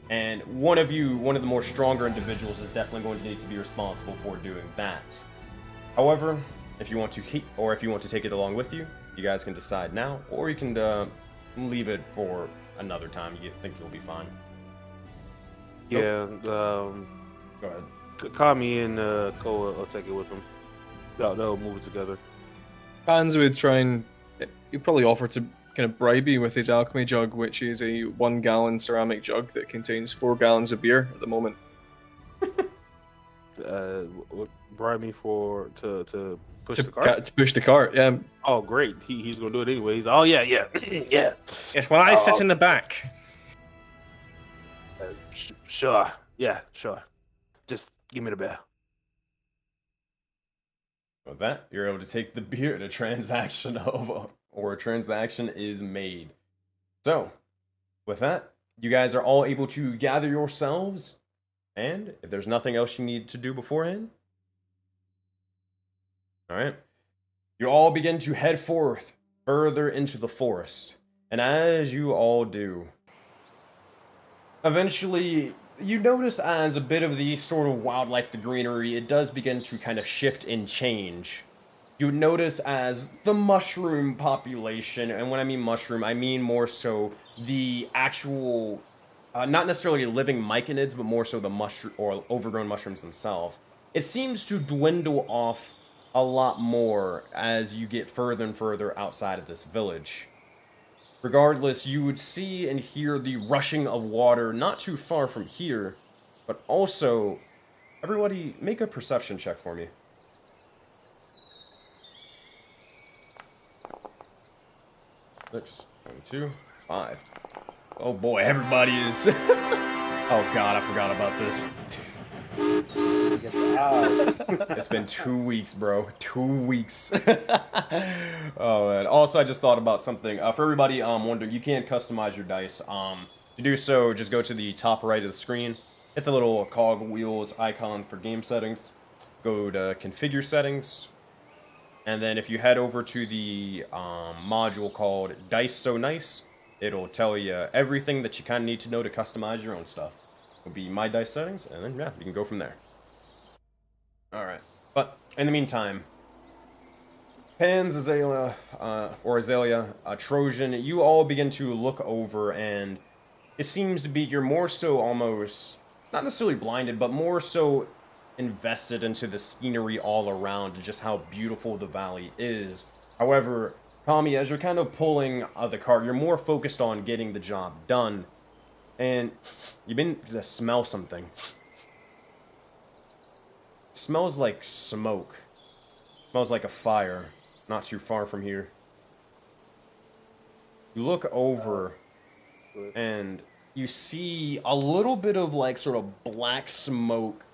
A: and one of the more stronger individuals is definitely going to need to be responsible for doing that. However, if you want to take it along with you, you guys can decide now, or you can leave it for another time. You think you'll be fine.
F: Yeah.
A: Go ahead.
F: Call me and Koa will take it with him. They'll move it together.
C: Hans would try and he'd probably offer to kind of bribe you with his alchemy jug, which is a 1 gallon ceramic jug that contains 4 gallons of beer at the moment.
F: Bribe me to push the cart?
C: To push the cart, yeah.
F: Oh, great. He's going to do it anyways. Oh, yeah. Yeah.
D: Yes, well, I sit in the back.
F: Sure. Yeah, sure. Just give me the bell.
A: With that, you're able to take the beer and a transaction is made. So, with that, you guys are all able to gather yourselves, and if there's nothing else you need to do beforehand, alright, you all begin to head forth further into the forest, and as you all do, eventually you notice as a bit of the sort of wildlife, the greenery, it does begin to kind of shift and change. You notice as the mushroom population, and when I mean mushroom, I mean more so the actual, not necessarily living myconids, but more so the mushroom or overgrown mushrooms themselves. It seems to dwindle off a lot more as you get further and further outside of this village. Regardless, you would see and hear the rushing of water not too far from here, but also, everybody make a perception check for me. 6, 2, 5. Oh boy, everybody is... Oh god, I forgot about this. It's been 2 weeks, bro. 2 weeks. Oh man. Also, I just thought about something. For everybody wondering, you can customize your dice. To do so, just go to the top right of the screen, hit the little cog wheels icon for game settings, go to configure settings, And then if you head over to the module called Dice So Nice, it'll tell you everything that you kind of need to know to customize your own stuff. It'll be My Dice Settings, and then, yeah, you can go from there. Alright. But, in the meantime, Pans, Azalea, Trojan, you all begin to look over, and it seems to be you're more so almost, not necessarily blinded, but more so invested into the scenery all around and just how beautiful the valley is. However, Kami, as you're kind of pulling the cart, you're more focused on getting the job done, and you begin to smell something. It smells like smoke. It smells like a fire. Not too far from here. You look over, and you see a little bit of like sort of black smoke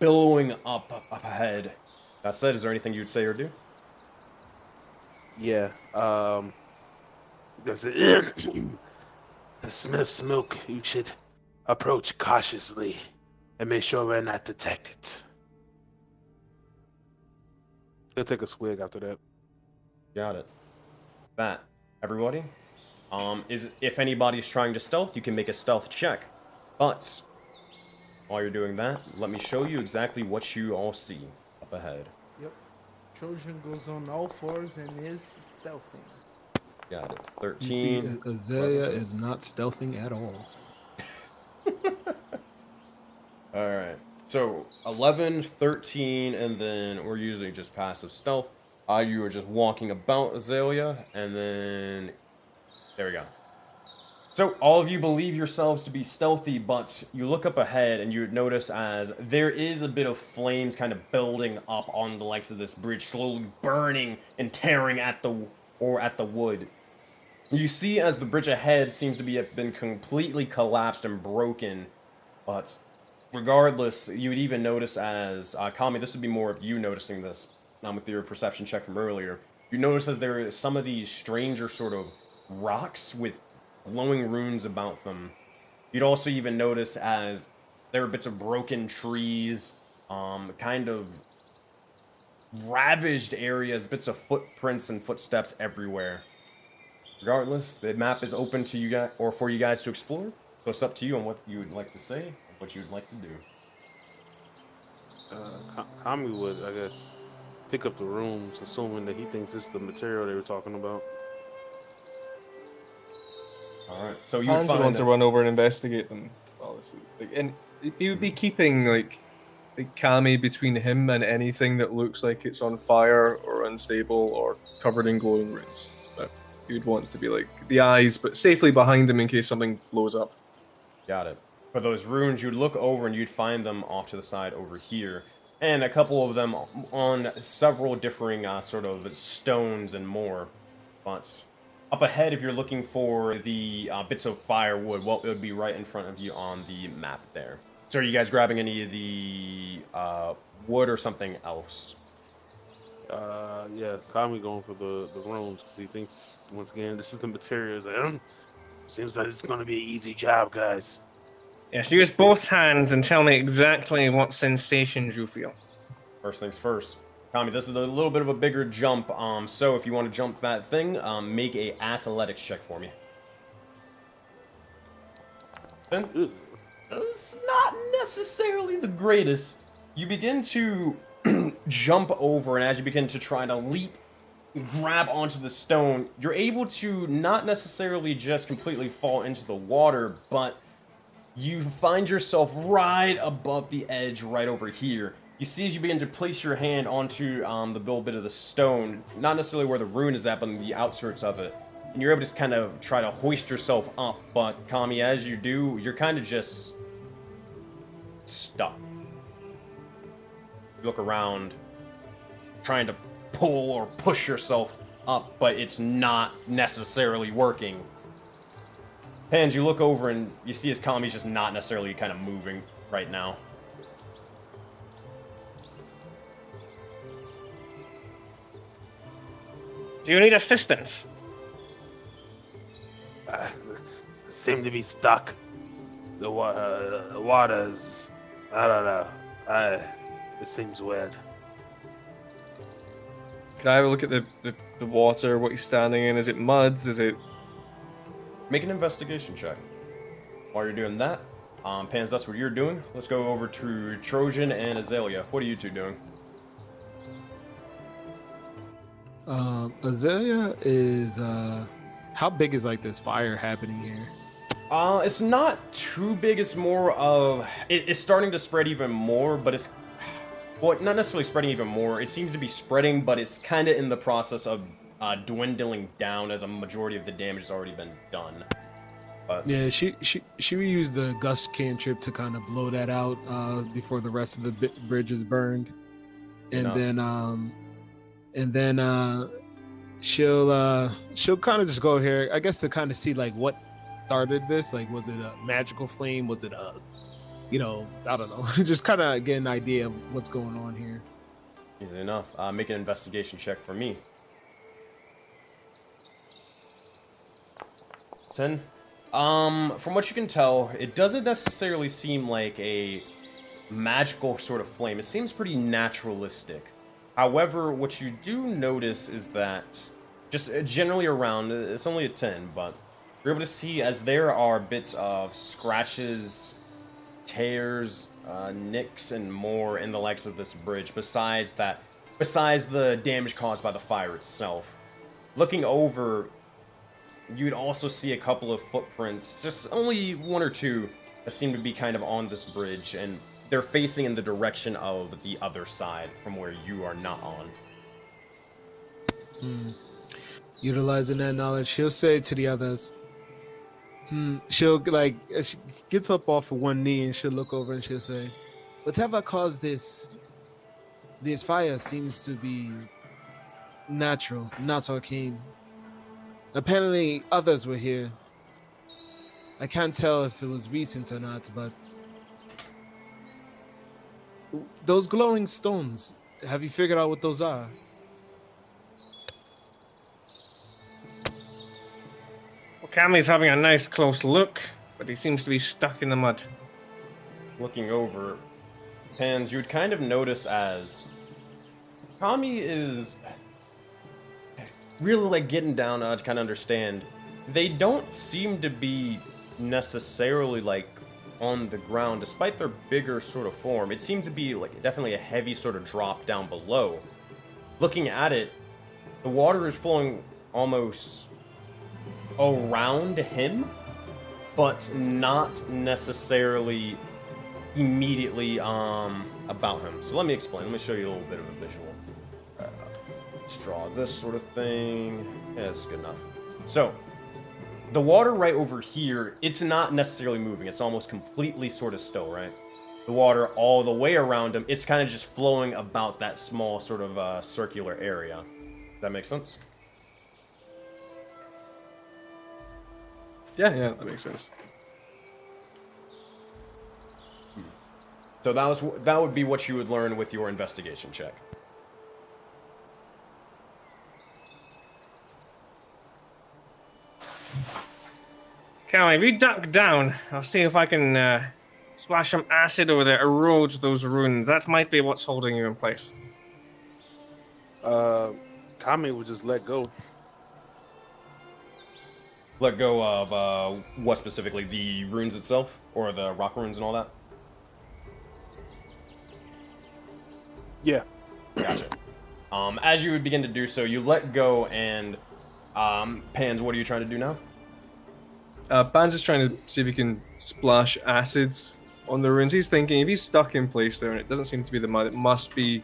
A: billowing up ahead. That said, is there anything you'd say or do?
F: Yeah. There's a the smell of smoke. You should approach cautiously and make sure we're not detected. He'll take a swig after that.
A: Got it. That, everybody. If anybody's trying to stealth, you can make a stealth check. But while you're doing that, let me show you exactly what you all see up ahead.
B: Yep. Trojan goes on all fours and is stealthing.
A: Got it.
E: You see,
A: 13.
E: Azalea is not stealthing at all.
A: Alright. So, 11, 13, and then we're usually just passive stealth. You are just walking about Azalea, and then there we go. So, all of you believe yourselves to be stealthy, but you look up ahead and you notice as there is a bit of flames kind of building up on the likes of this bridge, slowly burning and tearing at the wood. You see as the bridge ahead seems to have been completely collapsed and broken, but regardless, you would even notice as Kami, this would be more of you noticing this, with your perception check from earlier. You notice as there is some of these stranger sort of rocks with glowing runes about them. You'd also even notice as there are bits of broken trees, kind of ravaged areas, bits of footprints and footsteps everywhere. Regardless, the map is open to you guys, or for you guys to explore. So it's up to you on what you would like to say, what you would like to do.
F: Kami would, I guess, pick up the rooms, assuming that he thinks this is the material they were talking about.
A: All right. So you would
C: Hans would
A: find
C: want to run over and investigate them. Honestly, and he would be keeping like Kami between him and anything that looks like it's on fire or unstable or covered in glowing runes. But he would want to be like the eyes, but safely behind him in case something blows up.
A: Got it. For those runes, you'd look over and you'd find them off to the side over here, and a couple of them on several differing sort of stones and more. But up ahead, if you're looking for the bits of firewood, well, it would be right in front of you on the map there. So are you guys grabbing any of the wood or something else?
F: Yeah, Kami going for the rooms because he thinks, once again, this is the materials. Seems like it's going to be an easy job, guys.
D: Yes, use both hands and tell me exactly what sensations you feel.
A: First things first. Kami, this is a little bit of a bigger jump, so if you want to jump that thing, make a athletics check for me. Then, it's not necessarily the greatest. You begin to jump over, and as you begin to try to leap, grab onto the stone, you're able to not necessarily just completely fall into the water, but you find yourself right above the edge right over here. You see as you begin to place your hand onto the little bit of the stone, not necessarily where the rune is at, but on the outskirts of it. And you're able to kind of try to hoist yourself up, but Kami, as you do, you're kind of just stuck. You look around, trying to pull or push yourself up, but it's not necessarily working. Pans, you look over and you see as Kami's just not necessarily kind of moving right now.
D: Do you need assistance?
F: Seem to be stuck. The water's, I don't know. It seems weird.
C: Can I have a look at the water? What he's standing in? Is it muds? Is it?
A: Make an investigation check. While you're doing that, Pans, that's what you're doing. Let's go over to Trojan and Azalea. What are you two doing?
E: Azalea is how big is like this fire happening here?
A: It's not too big. It's more of it's starting to spread even more, but it's well, not necessarily spreading even more. It seems to be spreading, but it's kind of in the process of dwindling down as a majority of the damage has already been done. But
E: Yeah, she would use the gust cantrip to kind of blow that out before the rest of the bridge is burned, and
A: Enough.
E: then she'll kind of just go here, I guess, to kind of see like what started this. Like, was it a magical flame? Was it a, I don't know, just kind of get an idea of what's going on here.
A: easy enough. Make an investigation check for me. 10. From what you can tell, it doesn't necessarily seem like a magical sort of flame. It seems pretty naturalistic. However, what you do notice is that just generally around, it's only a 10, but you're able to see as there are bits of scratches, tears, nicks, and more in the legs of this bridge, besides the damage caused by the fire itself. Looking over, you'd also see a couple of footprints, just only one or two, that seem to be kind of on this bridge, and they're facing in the direction of the other side from where you are not on.
E: Utilizing that knowledge, she'll say to the others, she'll like, she gets up off of one knee and she'll look over and she'll say, whatever caused this fire seems to be natural, not arcane. Apparently others were here. I can't tell if it was recent or not, but those glowing stones, have you figured out what those are?
D: Well, Cammy's having a nice close look, but he seems to be stuck in the mud.
A: Looking over, Pans, you would kind of notice as Kami is really like getting down to kind of understand. They don't seem to be necessarily like on the ground, despite their bigger sort of form. It seems to be like definitely a heavy sort of drop down below. Looking at it, the water is flowing almost around him, but not necessarily immediately about him. So let me explain. Let me show you a little bit of a visual. Let's draw this sort of thing. Yeah, that's good enough. So the water right over here, it's not necessarily moving. It's almost completely sort of still, right? The water all the way around him, it's kind of just flowing about that small sort of circular area. Does that make sense?
C: Yeah, that makes sense.
A: So that would be what you would learn with your investigation check.
D: Cammy, if you duck down, I'll see if I can splash some acid over there, erode those runes. That might be what's holding you in place.
F: Kami would just let go.
A: Let go of what specifically? The runes itself? Or the rock runes and all that?
F: Yeah.
A: Gotcha. As you would begin to do so, you let go and Pans, what are you trying to do now?
C: Pans is trying to see if he can splash acids on the runes. He's thinking if he's stuck in place there and it doesn't seem to be the mud, it must be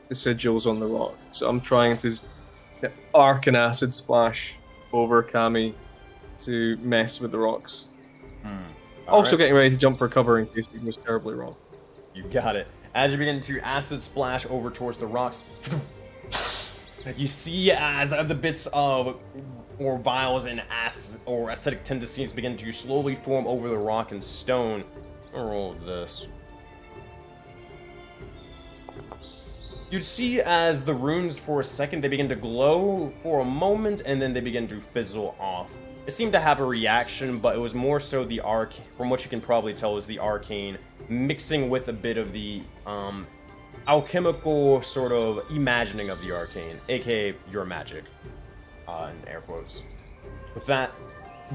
C: the sigils on the rock. So I'm trying to arc an acid splash over Kami to mess with the rocks. Also getting ready to jump for cover in case he goes terribly wrong.
A: You got it. As you begin to acid splash over towards the rocks, you see as the bits of or vials and acid or acidic tendencies begin to slowly form over the rock and stone. I'll roll this. You'd see as the runes for a second, they begin to glow for a moment and then they begin to fizzle off. It seemed to have a reaction, but it was more so the arcane, from what you can probably tell is the arcane, mixing with a bit of the alchemical sort of imagining of the arcane, aka your magic, in air quotes. With that,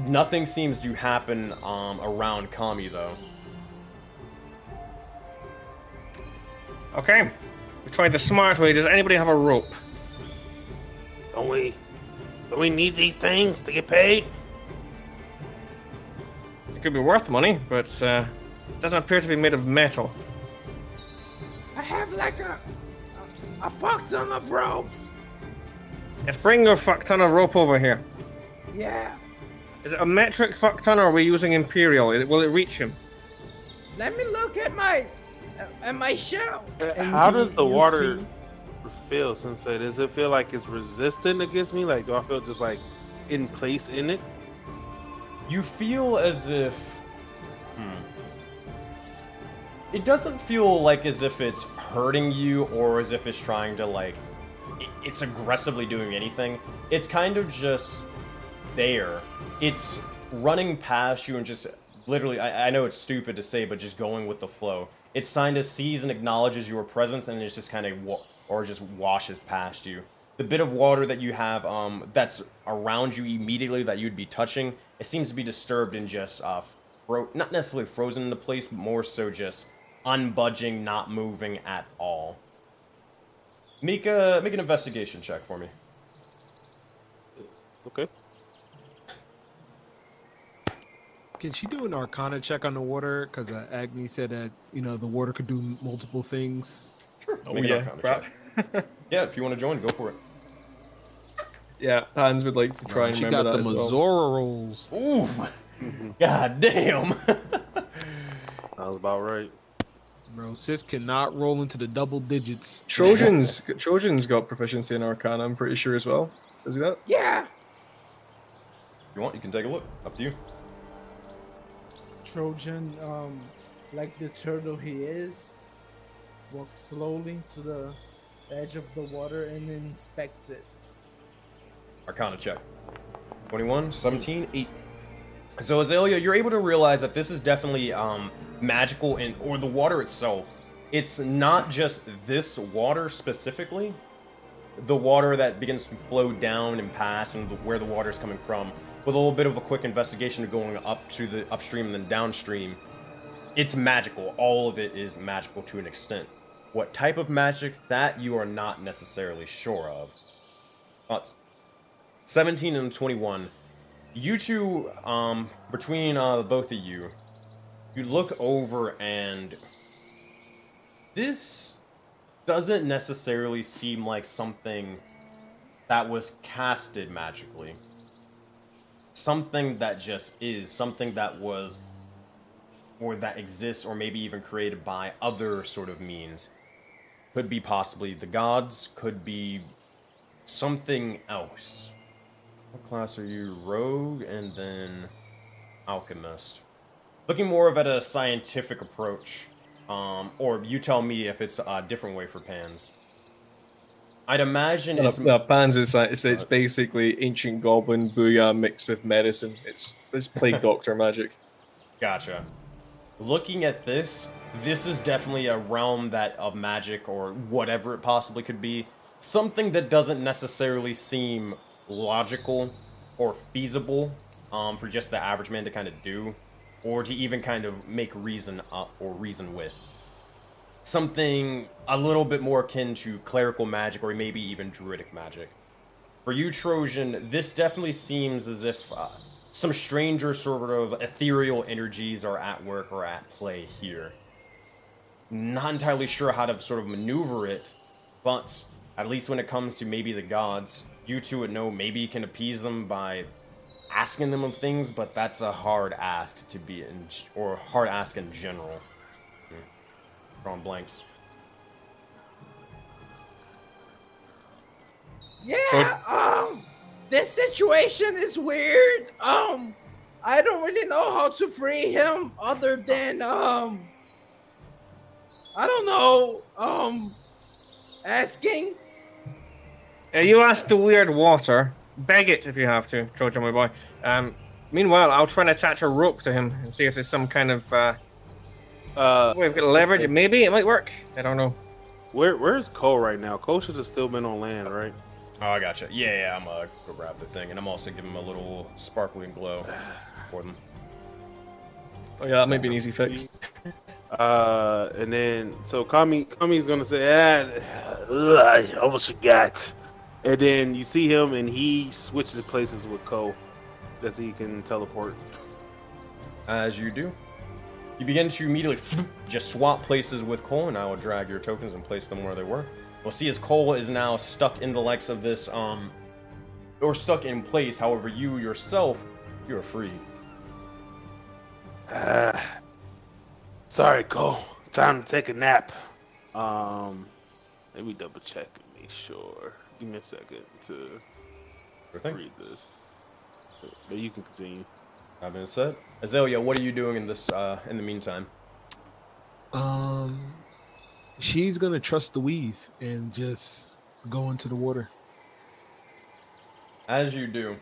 A: nothing seems to happen around Kami though.
D: Okay, we tried the smart way. Does anybody have a rope?
F: Don't we need these things to get paid?
D: It could be worth money, but it doesn't appear to be made of metal.
B: I have like a fuck ton of rope.
D: Let's bring your fuck ton of rope over here.
B: Yeah.
D: Is it a metric fuck ton, or are we using imperial? Will it reach him?
B: Let me look at my shell. And
F: How
B: you-
F: does the
B: you
F: water
B: see-
F: feel, Sensei? Does it feel like it's resistant against me? Like, do I feel just like in place in it?
A: You feel as if... It doesn't feel like as if it's hurting you or as if it's trying to, like... It's aggressively doing anything. It's kind of just there. It's running past you and just literally... I know it's stupid to say, but just going with the flow. It's kind of sees and acknowledges your presence and it's just kind of... or just washes past you. The bit of water that you have that's around you immediately that you'd be touching, it seems to be disturbed and just not necessarily frozen into place, but more so just unbudging, not moving at all. Make an investigation check for me.
F: Okay.
E: Can she do an Arcana check on the water? Because Agni said that the water could do multiple things.
A: Sure.
C: Oh,
A: Make an
C: yeah,
A: Arcana
C: crap.
A: check. Yeah, if you want to join, go for it.
C: Yeah, Hans would like to try and
E: She
C: remember
E: got
C: that
E: the
C: as well.
E: Mazora rolls.
A: Ooh, god damn.
F: That was about right.
E: Bro, sis cannot roll into the double digits.
C: Trojan's got proficiency in Arcana, I'm pretty sure as well. Does he that?
B: Yeah.
A: If you want, you can take a look. Up to you.
B: Trojan, like the turtle he is, walks slowly to the edge of the water and inspects it.
A: Arcana check. 21, 17, 8. So Azalea, you're able to realize that this is definitely magical or the water itself. It's not just this water specifically. The water that begins to flow down and pass and where the water is coming from. With a little bit of a quick investigation of going up to the upstream and then downstream, it's magical. All of it is magical to an extent. What type of magic, that you are not necessarily sure of. 17 and 21. You two, between both of you, you look over and this doesn't necessarily seem like something that was casted magically. Something that just is, something that was, or that exists, or maybe even created by other sort of means. Could be possibly the gods, could be something else. What class are you? Rogue and then Alchemist. Looking more of at a scientific approach. Or you tell me if it's a different way for Pans. I'd imagine it's...
C: No, Pans is like, it's basically ancient goblin booyah mixed with medicine. It's plague doctor magic.
A: Gotcha. Looking at this is definitely a realm that of magic or whatever it possibly could be. Something that doesn't necessarily seem logical or feasible for just the average man to kind of do, or to even kind of make reason up or reason with. Something a little bit more akin to clerical magic or maybe even druidic magic. For you, Trojan, this definitely seems as if some stranger sort of ethereal energies are at work or at play here. Not entirely sure how to sort of maneuver it, but at least when it comes to maybe the gods, you two would know maybe you can appease them by asking them of things, but that's a hard ask to be in, or hard ask in general. Drawing blanks.
B: Yeah, this situation is weird. I don't really know how to free him other than I don't know, asking.
D: You ask the weird water. Beg it if you have to, Trojan, my boy. Meanwhile, I'll try and attach a rope to him and see if there's some kind of we've got leverage. Maybe it might work. I don't know.
F: Where's Cole right now? Cole should have still been on land, right?
A: Oh, I gotcha. Yeah, I'm gonna go grab the thing, and I'm also giving him a little sparkling glow for them.
C: Oh yeah, that might be an easy fix.
F: And then so Kami's gonna say, I almost forgot. And then you see him, and he switches places with Cole, as he can teleport.
A: As you do, you begin to immediately just swap places with Cole, and I will drag your tokens and place them where they were. We'll see as Cole is now stuck in the likes of this, or stuck in place. However, you yourself, you're free.
F: Sorry, Cole. Time to take a nap. Let me double check and make sure. Give me a second to
A: Sure thing.
F: read this. But you can continue.
A: That being said, Azalea, what are you doing in this, in the meantime?
E: She's gonna trust the weave and just go into the water.
A: As you do,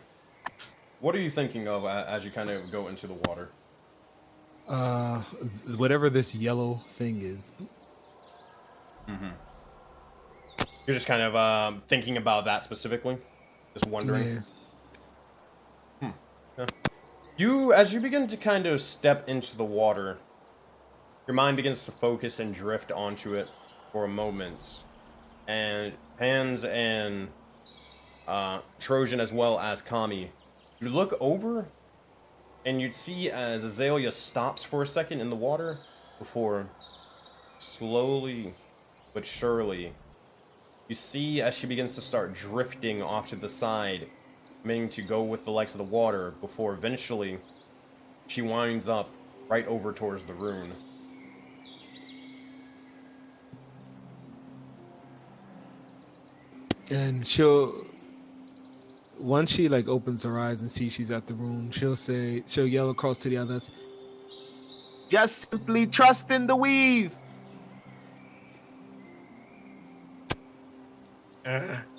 A: what are you thinking of as you kind of go into the water?
E: Whatever this yellow thing is.
A: Mm-hmm. You're just kind of thinking about that specifically, just wondering.
E: Yeah.
A: You, as you begin to kind of step into the water, your mind begins to focus and drift onto it for a moment, and Pans and Trojan as well as Kami, you look over, and you'd see as Azalea stops for a second in the water before slowly but surely you see as she begins to start drifting off to the side, meaning to go with the likes of the water before eventually she winds up right over towards the rune.
E: And once she like opens her eyes and sees she's at the room, she'll yell across to the others, just simply trust in the weave.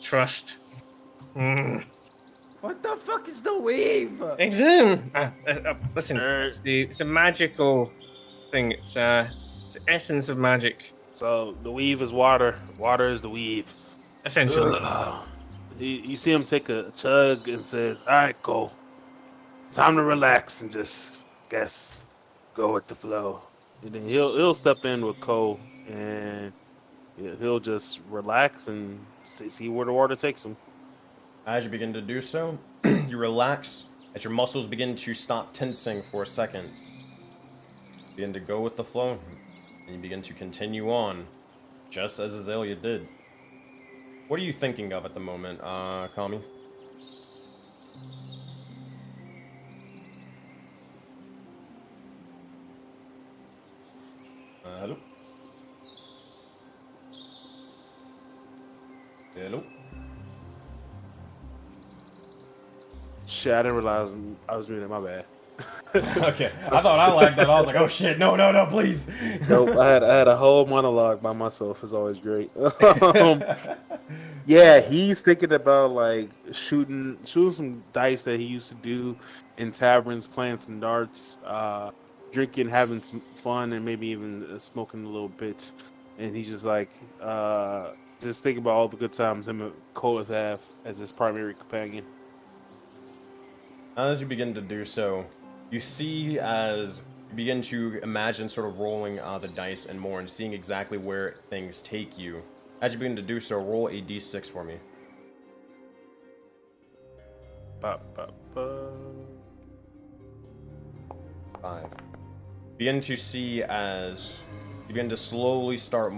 D: Trust.
B: What the fuck is the wave?
D: Listen, it's a magical thing. It's the essence of magic,
F: So the weave is water. Water is the weave.
D: essentially.
F: You see him take a chug and says, "All right, Cole. Time to relax and just go with the flow." And then he'll step in with Cole and he'll just relax and see where the water takes him.
A: As you begin to do so, you relax as your muscles begin to stop tensing for a second. Begin to go with the flow, and you begin to continue on, just as Azalea did. What are you thinking of at the moment, Kami? Hello? Hello?
F: Shit, I didn't realize I was doing it. My bad.
A: Okay, I thought I liked that. I was like, oh shit, no, please.
F: Nope, I had a whole monologue by myself. It's always great. Yeah, he's thinking about like shooting some dice that he used to do in taverns, playing some darts, drinking, having some fun, and maybe even smoking a little bit. And he's just like, just thinking about all the good times him and Cole have as his primary companion.
A: As you begin to do so, you see as you begin to imagine sort of rolling the dice and more and seeing exactly where things take you. As you begin to do so, roll a d6 for me.
F: Ba, ba, ba.
A: 5. Begin to see as you begin to slowly start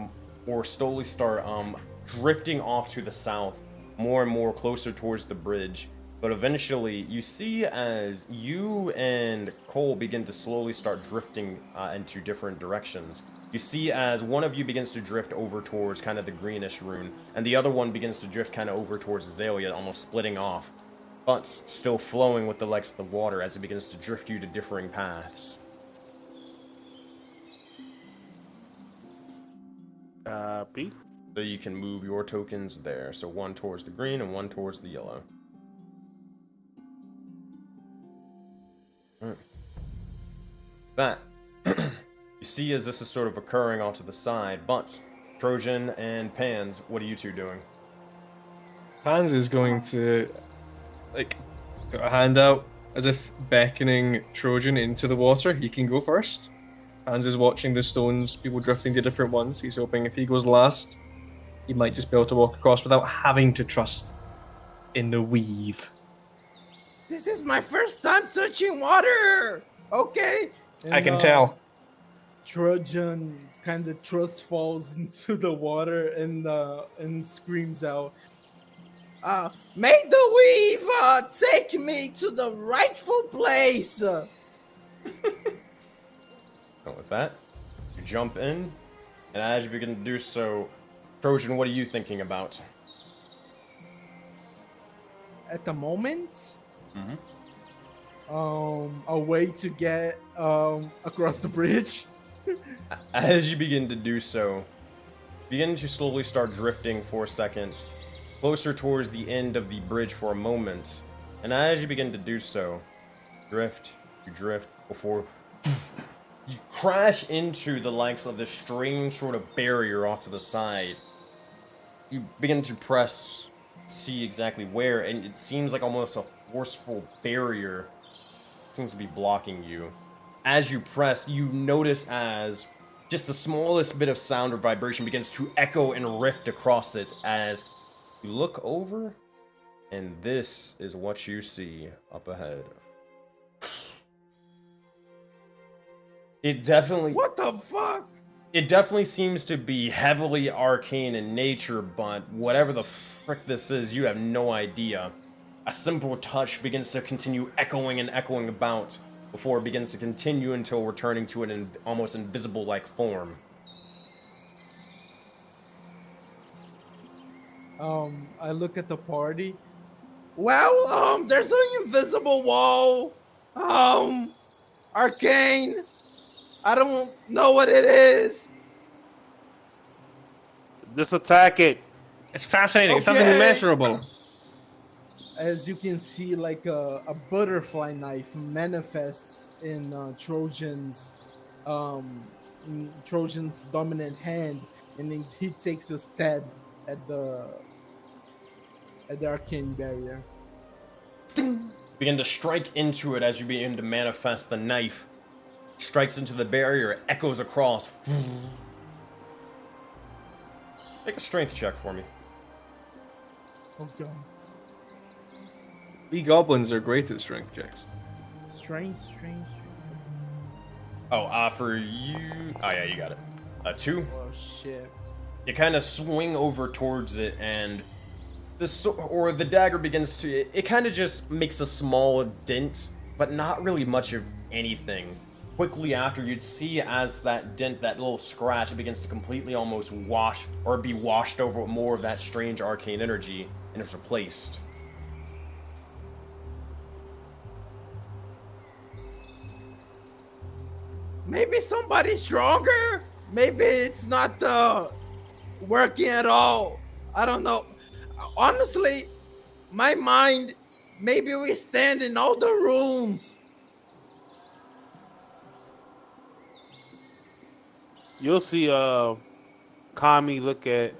A: drifting off to the south, more and more closer towards the bridge. But eventually, you see as you and Cole begin to slowly start drifting into different directions. You see as one of you begins to drift over towards kind of the greenish rune, and the other one begins to drift kind of over towards Azalea, almost splitting off, but still flowing with the likes of the water as it begins to drift you to differing paths.
F: Copy.
A: So you can move your tokens there. So one towards the green and one towards the yellow. Alright. That you see as this is sort of occurring off to the side, but Trojan and Pans, what are you two doing?
C: Hans is going to, like, put a hand out as if beckoning Trojan into the water. He can go first. Hans is watching the stones, people drifting to different ones. He's hoping if he goes last, he might just be able to walk across without having to trust in the weave.
B: This is my first time touching water. Okay.
D: I can tell.
B: Trojan kind of trust falls into the water and screams out, "May the weave take me to the rightful place."
A: And with that, you jump in, and as you begin to do so, Trojan, what are you thinking about?
B: At the moment,
A: Mm-hmm.
B: a way to get across the bridge.
A: As you begin to do so, begin to slowly start drifting for a second, closer towards the end of the bridge for a moment. And as you begin to do so, you drift before you crash into the likes of this strange sort of barrier off to the side. You begin to press, see exactly where, and it seems like almost a forceful barrier seems to be blocking you. As you press, you notice as just the smallest bit of sound or vibration begins to echo and rift across it as you look over, and this is what you see up ahead. It definitely...
B: What the fuck?
A: It definitely seems to be heavily arcane in nature, but whatever the frick this is, you have no idea. A simple touch begins to continue echoing and echoing about before it begins to continue until returning to an almost invisible-like form.
B: I look at the party. Well, there's an invisible wall. Arcane. I don't know what it is.
F: Just attack it.
D: It's fascinating. It's something
B: Okay.
D: immeasurable.
B: As you can see, like a butterfly knife manifests in Trojan's dominant hand, and then he takes a stab at the arcane barrier.
A: Begin to strike into it as you begin to manifest the knife. Strikes into the barrier, echoes across. Make a strength check for me.
B: Okay.
C: We goblins are great at strength checks.
B: Strength.
A: Oh, for you... Oh, yeah, you got it. 2.
B: Oh shit.
A: You kind of swing over towards it, and the dagger begins to... It kind of just makes a small dent, but not really much of anything. Quickly after, you'd see as that dent, that little scratch, it begins to completely almost wash, or be washed over with more of that strange arcane energy, and it's replaced.
B: Maybe somebody stronger? Maybe it's not working at all. I don't know. Honestly, my mind, maybe we stand in all the rooms.
F: You'll see Kami look at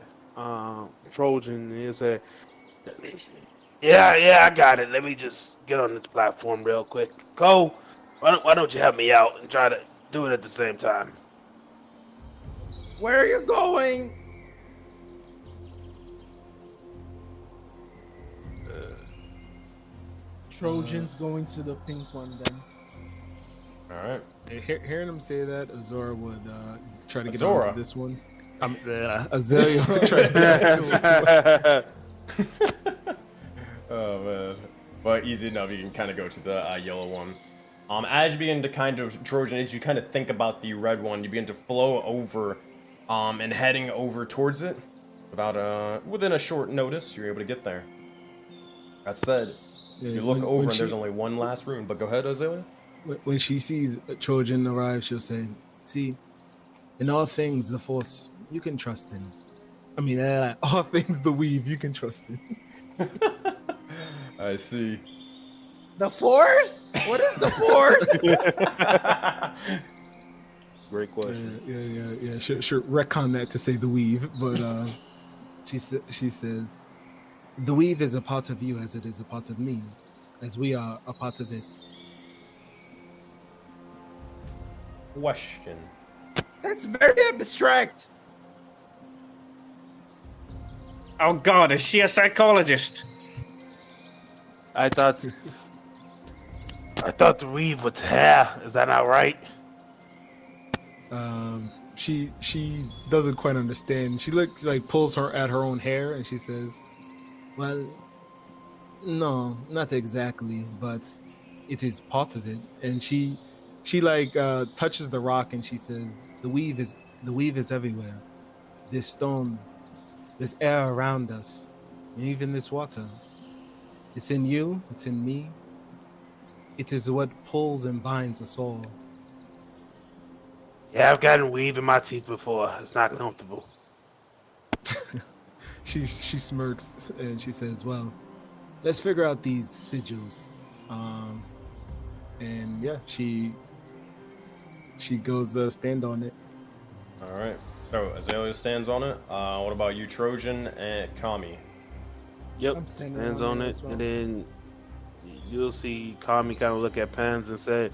F: Trojan and he'll say, Yeah, I got it. Let me just get on this platform real quick. Go. Why don't you help me out and try to do it at the same time?
B: Where are you going? Trojan's going to the pink one then.
A: Alright.
E: Hearing him say that, Azora would try to get
A: Azora?
E: onto this one. Azalea would try to get onto this one.
A: Oh man. But easy enough, you can kind of go to the yellow one. As you begin to kind of, Trojan, as you kind of think about the red one, you begin to flow over, and heading over towards it. Within a short notice, you're able to get there. That said,
E: Yeah,
A: you look over and
E: she,
A: there's only one last rune, but go ahead, Azalea.
E: when she sees Trojan arrive, she'll say, "See, in all things, the Force, you can trust in. I mean, all things, the Weave, you can trust in."
A: I see.
B: The Force? What is the Force?
F: Great question.
E: Yeah. Sure. Retcon that to say the weave, but she says, the weave is a part of you as it is a part of me, as we are a part of it.
A: Question.
B: That's very abstract.
D: Oh God, is she a psychologist?
F: I thought the weave was hair. Is that not right?
E: She doesn't quite understand. She pulls her at her own hair and she says, well, no, not exactly, but it is part of it. And she touches the rock and she says, the weave is everywhere. This stone, this air around us, and even this water. It's in you, it's in me. It is what pulls and binds us all.
F: Yeah, I've gotten weave in my teeth before. It's not comfortable.
E: She smirks and she says, well, let's figure out these sigils. And yeah, she goes stand on it.
A: All right. So Azalea stands on it. What about you, Trojan and Kami?
F: Yep,
B: I'm standing
F: stands
B: on
F: on
B: it
F: it,
B: as well.
F: and then you'll see Kami kind of look at Pans and say,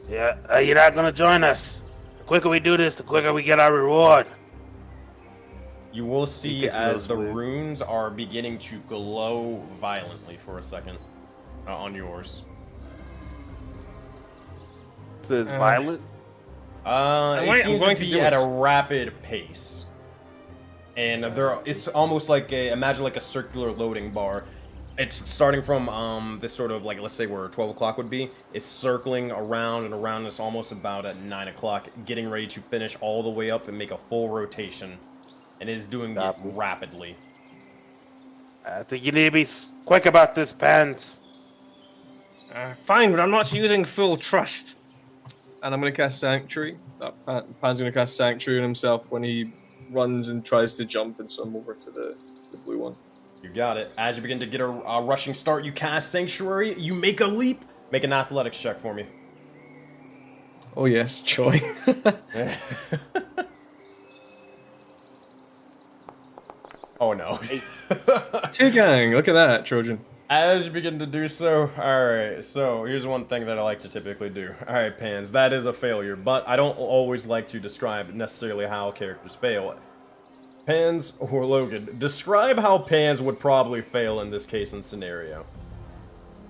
F: "Yeah, you're not gonna join us. The quicker we do this, the quicker we get our reward."
A: You will see
F: gets
A: as the
F: those weird.
A: runes are beginning to glow violently for a second on yours.
F: It says violet.
A: It
D: I'm
A: seems
D: going
A: to
D: to
A: be
D: do
A: at
D: it.
A: a rapid pace. And it's almost like imagine like a circular loading bar. It's starting from this sort of like, let's say where 12 o'clock would be. It's circling around and around. It's almost about at 9 o'clock, getting ready to finish all the way up and make a full rotation. And it is doing it
F: Copy.
A: rapidly.
F: I think you need to be quick about this, Pans.
D: Fine, but I'm not using full trust.
C: And I'm going to cast Sanctuary. Pan's going to cast Sanctuary on himself when he runs and tries to jump and swim over to the blue one.
A: You got it. As you begin to get a rushing start, you cast Sanctuary. You make a leap. Make an athletics check for me.
C: Oh yes, joy.
A: Oh no.
C: 2 gang, look at that, Trojan.
A: As you begin to do so, alright, so here's one thing that I like to typically do. Alright, Pans, that is a failure, but I don't always like to describe necessarily how characters fail. Pans or Logan, describe how Pans would probably fail in this case and scenario.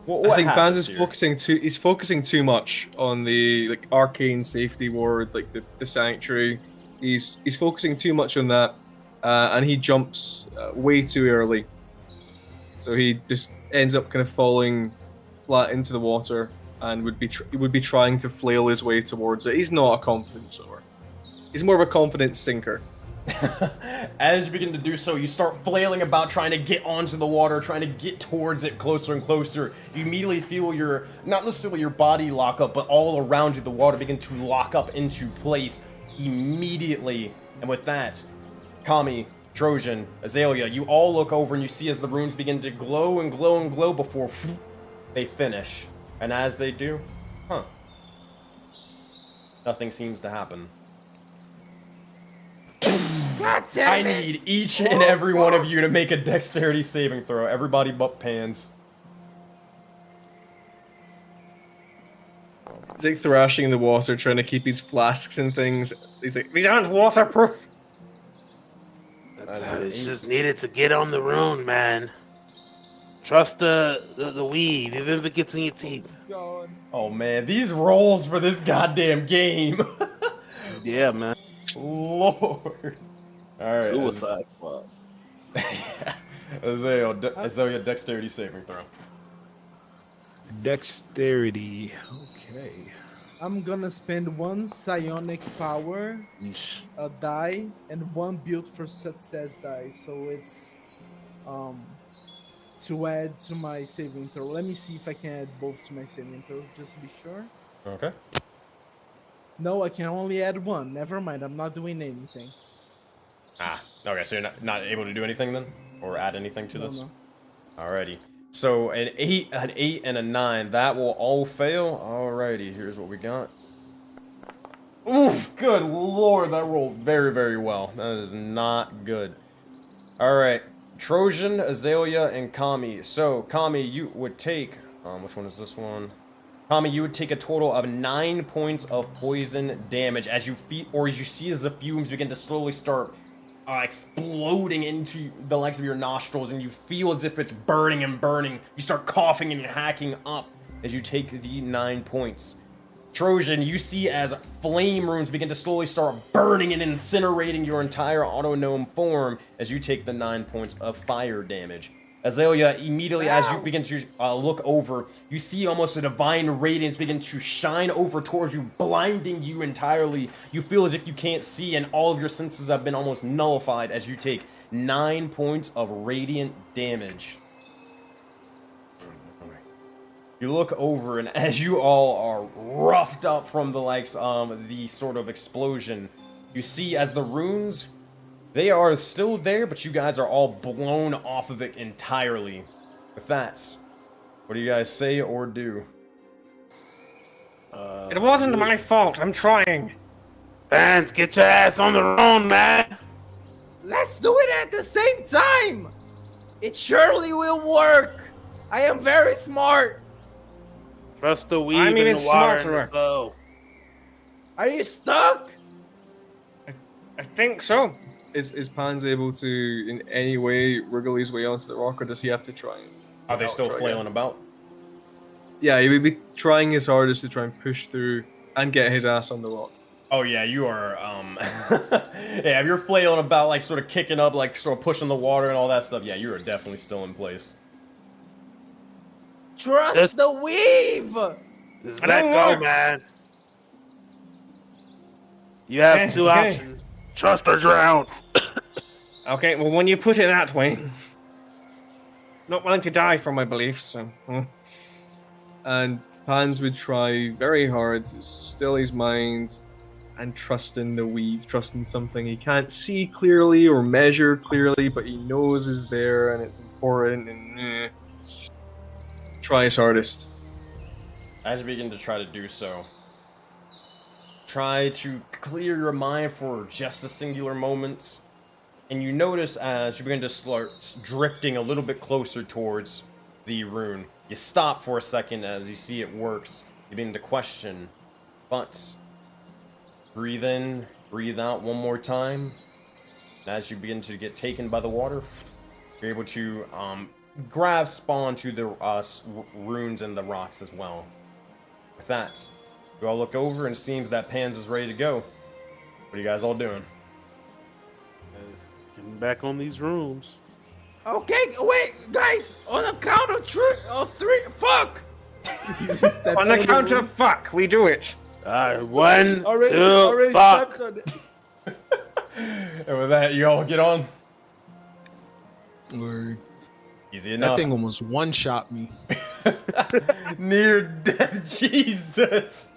A: What
C: I think Pans is
A: here?
C: focusing too much on the arcane safety ward, the sanctuary. He's focusing too much on that, and he jumps way too early. So he just ends up kind of falling flat into the water and would be trying to flail his way towards it. He's not a confident swimmer. He's more of a confident sinker.
A: As you begin to do so, you start flailing about, trying to get onto the water, trying to get towards it closer and closer. You immediately feel not necessarily your body lock up, but all around you, the water begin to lock up into place immediately. And with that, Kami, Trojan, Azalea, you all look over and you see as the runes begin to glow and glow and glow before they finish. And as they do, nothing seems to happen. I need each and every one of you to make a dexterity saving throw. Everybody but Pans.
C: He's like thrashing in the water, trying to keep his flasks and things. He's like,
D: These aren't waterproof.
F: It's just needed to get on the rune, man. Trust the weave, even if it gets in your teeth.
B: God.
A: Oh man, these rolls for this goddamn game.
F: Yeah, man.
A: Lord. Alright.
F: Suicide squad.
A: Yeah. Azalea, dexterity saving throw.
E: Dexterity. Okay.
B: I'm gonna spend 1 psionic power,
F: Yeesh.
B: a die, and 1 build for success die. So it's to add to my saving throw. Let me see if I can add both to my saving throw, just to be sure.
A: Okay.
B: No, I can only add 1. Never mind, I'm not doing anything.
A: Okay, so you're not able to do anything then? Or add anything to this?
B: No.
A: Alrighty. So an 8, and a 9, that will all fail. Alrighty, here's what we got. Oof, good lord, that rolled very, very well. That is not good. Alright, Trojan, Azalea, and Kami. So, Kami, you would take, which one is this one? Kami, you would take a total of 9 points of poison damage as you see as the fumes begin to slowly start exploding into the legs of your nostrils, and you feel as if it's burning and burning. You start coughing and hacking up as you take the 9 points. Trojan, you see as flame runes begin to slowly start burning and incinerating your entire auto-gnome form as you take the 9 points of fire damage. Azalea, immediately as you begin to look over, you see almost a divine radiance begin to shine over towards you, blinding you entirely. You feel as if you can't see, and all of your senses have been almost nullified as you take 9 points of radiant damage. You look over, and as you all are roughed up from the likes of the sort of explosion, you see as the runes, they are still there, but you guys are all blown off of it entirely. With that, what do you guys say or do?
D: It wasn't my fault. I'm trying.
F: Fans, get your ass on the run, man.
B: Let's do it at the same time. It surely will work. I am very smart.
F: Trust the weave
D: I'm
F: in
D: even
F: the water and
D: smarter.
F: the flow.
B: Are you stuck?
D: I think so.
C: Is Pans able to in any way wriggle his way onto the rock, or does he have to try?
A: Are they still
C: try
A: flailing
C: again?
A: about?
C: Yeah, he would be trying his hardest to try and push through and get his ass on the rock.
A: Oh yeah, you are, yeah, if you're flailing about, like, sort of kicking up, like, sort of pushing the water and all that stuff, yeah, you are definitely still in place.
B: Trust the weave.
F: Just
D: I
F: let
D: don't
F: go,
D: work.
F: man. You have two
D: Okay.
F: options. Trust or drown.
D: Okay, well, when you put it that way, not willing to die for my beliefs. So.
C: And Pans would try very hard to still his mind and trust in the weave, trust in something he can't see clearly or measure clearly, but he knows is there and it's important, and try his hardest.
A: As you begin to try to do so, try to clear your mind for just a singular moment, and you notice as you begin to start drifting a little bit closer towards the rune, you stop for a second as you see it works. You begin to question, but breathe in, breathe out one more time. And as you begin to get taken by the water, you're able to grasp onto the runes and the rocks as well. With that, you all look over, and it seems that Pans is ready to go. What are you guys all doing?
F: Getting back on these rooms.
B: Okay, wait, guys. On a count of three. Fuck.
D: On the count of fuck, we do it.
F: One,
B: Already
F: two, fuck.
B: stepped on it.
A: And with that, you all get on.
E: Word.
A: Easy
E: That
A: enough.
E: thing almost one-shot me.
A: Near death, Jesus.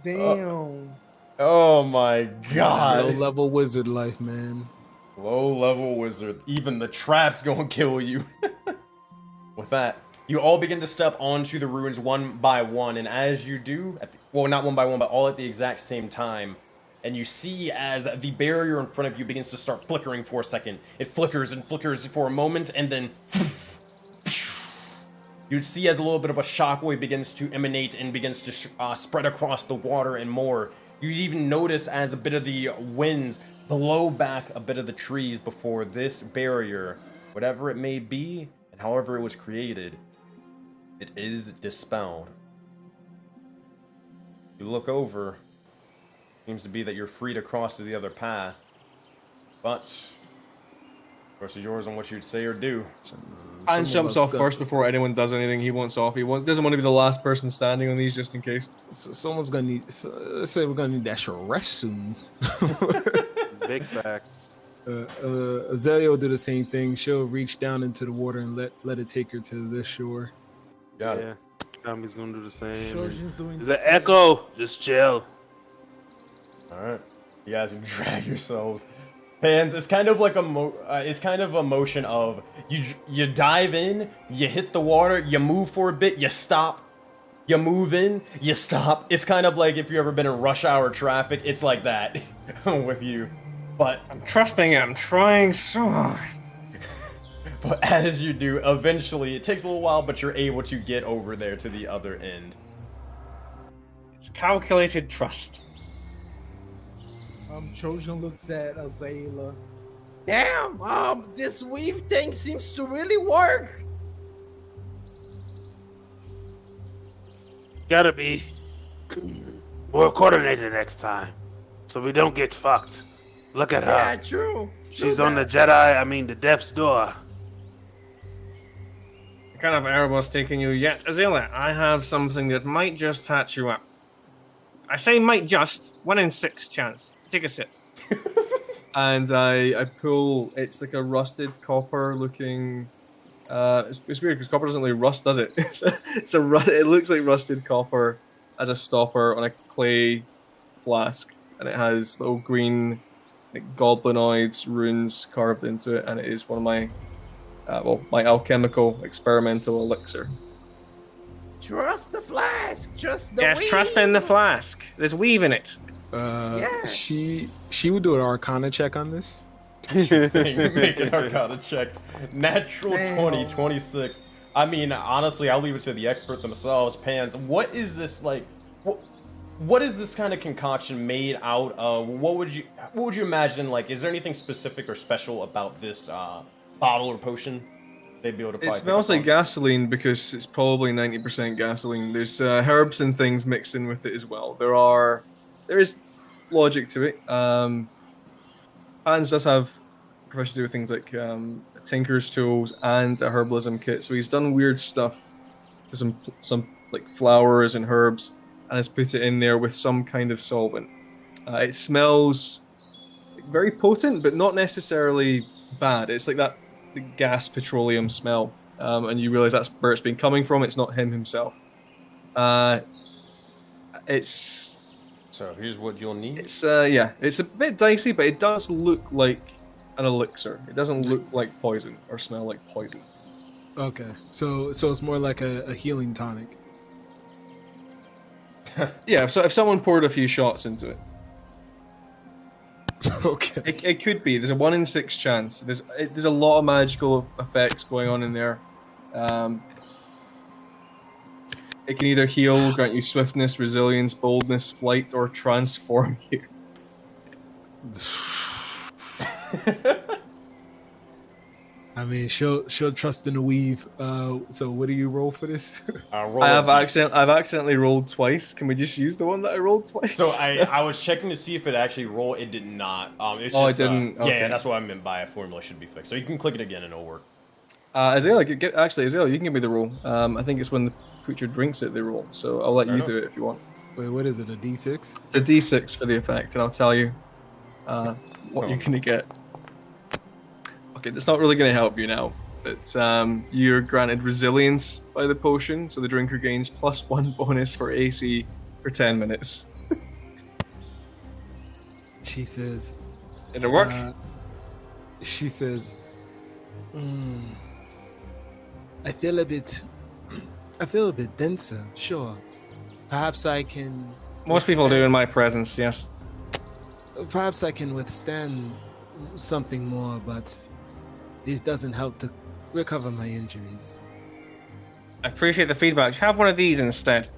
B: Damn.
A: Oh my God.
E: Low-level wizard life, man.
A: Low level wizard. Even the trap's gonna kill you. With that, you all begin to step onto the ruins one by one, and as you do, well, not one by one, but all at the exact same time, and you see as the barrier in front of you begins to start flickering for a second. It flickers and flickers for a moment, and then you'd see as a little bit of a shockwave begins to emanate and begins to spread across the water and more. You'd even notice as a bit of the winds blow back a bit of the trees before this barrier, whatever it may be, and however it was created, it is dispelled. You look over, seems to be that you're free to cross to the other path, but of course it's yours on what you'd say or do.
C: Pans jumps off first before anyone does anything. He wants off. Doesn't want to be the last person standing on these just in case.
E: So someone's gonna need. Let's say we're gonna need that rest soon.
F: Big facts.
E: Azalea will do the same thing. She'll reach down into the water and let it take her to the shore.
A: Got it.
F: Yeah. Tommy's gonna do the same.
B: Trojan's doing
F: There's
B: the
F: an
B: same.
F: echo. Just chill.
A: Alright. You guys can drag yourselves. Pans, it's kind of like a motion of you dive in, you hit the water, you move for a bit, you stop, You move in, you stop. It's kind of like if you've ever been in rush hour traffic, it's like that with you. But
D: I'm trusting it. I'm trying so hard.
A: But as you do, eventually, it takes a little while, but you're able to get over there to the other end.
D: It's calculated trust.
B: Trojan looks at Azalea. Damn, this weave thing seems to really work.
F: Gotta be more coordinated next time, so we don't get fucked. Look at her.
B: Yeah, true.
F: She's on the the Death's Door.
D: What kind of error was taking you yet? Azalea, I have something that might just patch you up. I say might just. 1 in 6 chance. Take a sip.
C: And I pull. It's like a rusted copper looking. It's weird because copper doesn't really rust, does it? It looks like rusted copper as a stopper on a clay flask, and it has little green like goblinoids runes carved into it, and it is one of my my alchemical experimental elixir.
B: Trust the flask. Trust the
D: Yes,
B: weave.
D: trust in the flask. There's weave in it.
B: Yeah.
E: She would do an Arcana check on this.
A: Make an Arcana check. Natural
B: Damn.
A: 20, 26. I mean, honestly, I'll leave it to the expert themselves. Pans, what is this like? What is this kind of concoction made out of? What would you imagine? Like, is there anything specific or special about this bottle or potion? They'd be able to.
C: It
A: probably
C: smells
A: pick
C: like
A: up
C: gasoline because it's probably 90% gasoline. There's herbs and things mixed in with it as well. There is logic to it. Hans does have proficiency with things like tinker's tools and a herbalism kit, so he's done weird stuff to some like flowers and herbs, and has put it in there with some kind of solvent. It smells very potent, but not necessarily bad. It's like that gas petroleum smell, and you realize that's where it's been coming from. It's not him himself. It's
A: So here's what you'll need.
C: it's it's a bit dicey, but it does look like an elixir. It doesn't look like poison or smell like poison.
E: Okay, so it's more like a healing tonic.
C: Yeah, so if someone poured a few shots into it,
E: Okay.
C: it could be. There's a 1 in 6 chance. There's a lot of magical effects going on in there. It can either heal, grant you swiftness, resilience, boldness, flight, or transform you.
E: I mean, she'll trust in the weave. So what do you roll for this?
A: Roll
C: I've
A: a D6.
C: accidentally rolled twice. Can we just use the one that I rolled twice?
A: So I was checking to see if it actually rolled. It did not. It's
C: Oh, it
A: just,
C: didn't?
A: Yeah,
C: Okay.
A: that's what I meant by a formula should be fixed. So you can click it again and it'll work.
C: Azalea, Azalea, you can give me the roll. I think it's when the creature drinks it, they roll. So I'll let you do it if you want.
E: Wait, what is it? A D6?
C: It's a D6 for the effect, and I'll tell you what you're gonna get. Okay, that's not really gonna help you now. But you're granted resilience by the potion, so the drinker gains +1 bonus for AC for 10 minutes.
E: She says.
D: Did it work?
E: She says, I feel a bit denser. Sure, perhaps I can.
D: Most people do in my presence, yes.
E: Perhaps I can withstand something more, but this doesn't help to recover my injuries.
D: I appreciate the feedback. Have one of these instead.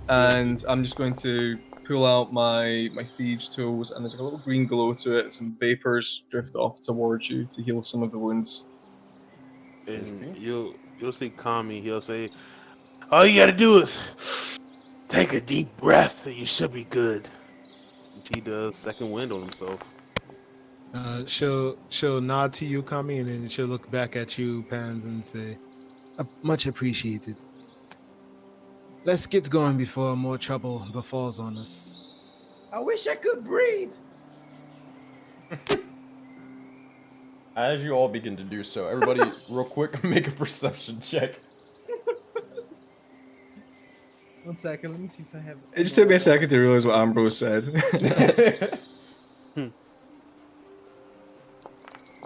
C: And I'm just going to pull out my thieves' tools, and there's like a little green glow to it. Some vapors drift off towards you to heal some of the wounds.
F: And you'll see Kami. He'll say, "All you gotta do is take a deep breath, and you should be good." He does second wind on himself.
E: She'll nod to you, Kami, and then she'll look back at you, Pans, and say, "Much appreciated. Let's get going before more trouble befalls on us."
B: I wish I could breathe.
A: As you all begin to do so, everybody, real quick, make a perception check.
B: 1 second, let me see if I have.
C: It just took me a second to realize what Ambrose said.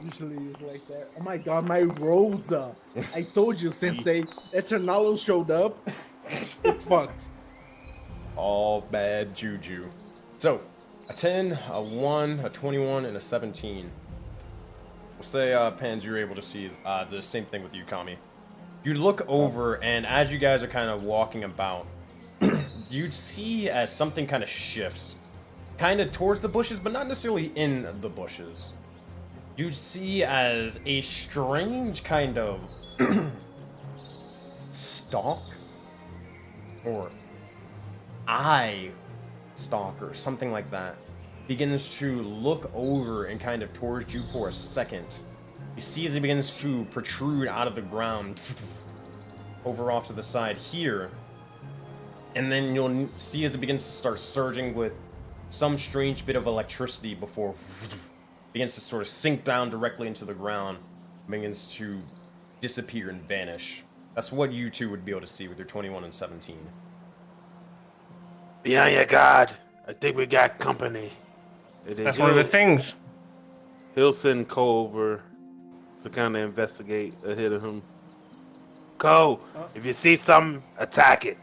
B: Usually it's like that. Oh my god, my Rosa. I told you, Sensei. Eternalo showed up. It's fucked.
A: All bad juju. So, a 10, a 1, a 21, and a 17. We'll say, Pans, you're able to see the same thing with you, Kami. You look over, and as you guys are kind of walking about, you'd see as something kind of shifts. Kind of towards the bushes, but not necessarily in the bushes. You'd see as a strange kind of stalk or eye stalk or something like that begins to look over and kind of towards you for a second. You see as it begins to protrude out of the ground over off to the side here, and then you'll see as it begins to start surging with some strange bit of electricity before begins to sort of sink down directly into the ground, begins to disappear and vanish. That's what you two would be able to see with your 21 and 17.
F: Behind your guard. I think we got company.
D: That's one of the things.
F: He'll send Cole over to kind of investigate ahead of him. Cole, if you see something, attack it.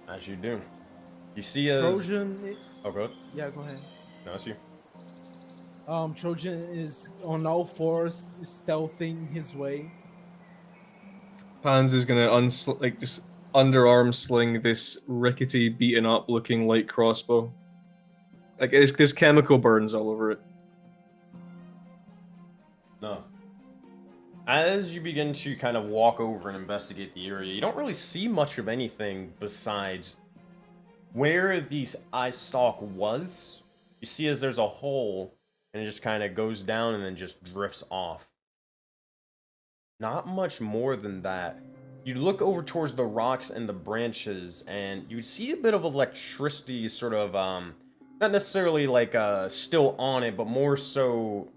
A: As you do. You see as...
B: Trojan.
A: Oh, go ahead.
B: Yeah, go ahead.
A: No, that's you.
B: Trojan is on all fours, stealthing his way.
C: Pans is gonna just underarm sling this rickety, beaten up looking light crossbow. Like there's chemical burns all over it.
A: No. As you begin to kind of walk over and investigate the area, you don't really see much of anything besides where the eye stalk was. You see as there's a hole, and it just kind of goes down and then just drifts off. Not much more than that. You look over towards the rocks and the branches, and you see a bit of electricity sort of, not necessarily like still on it, but more so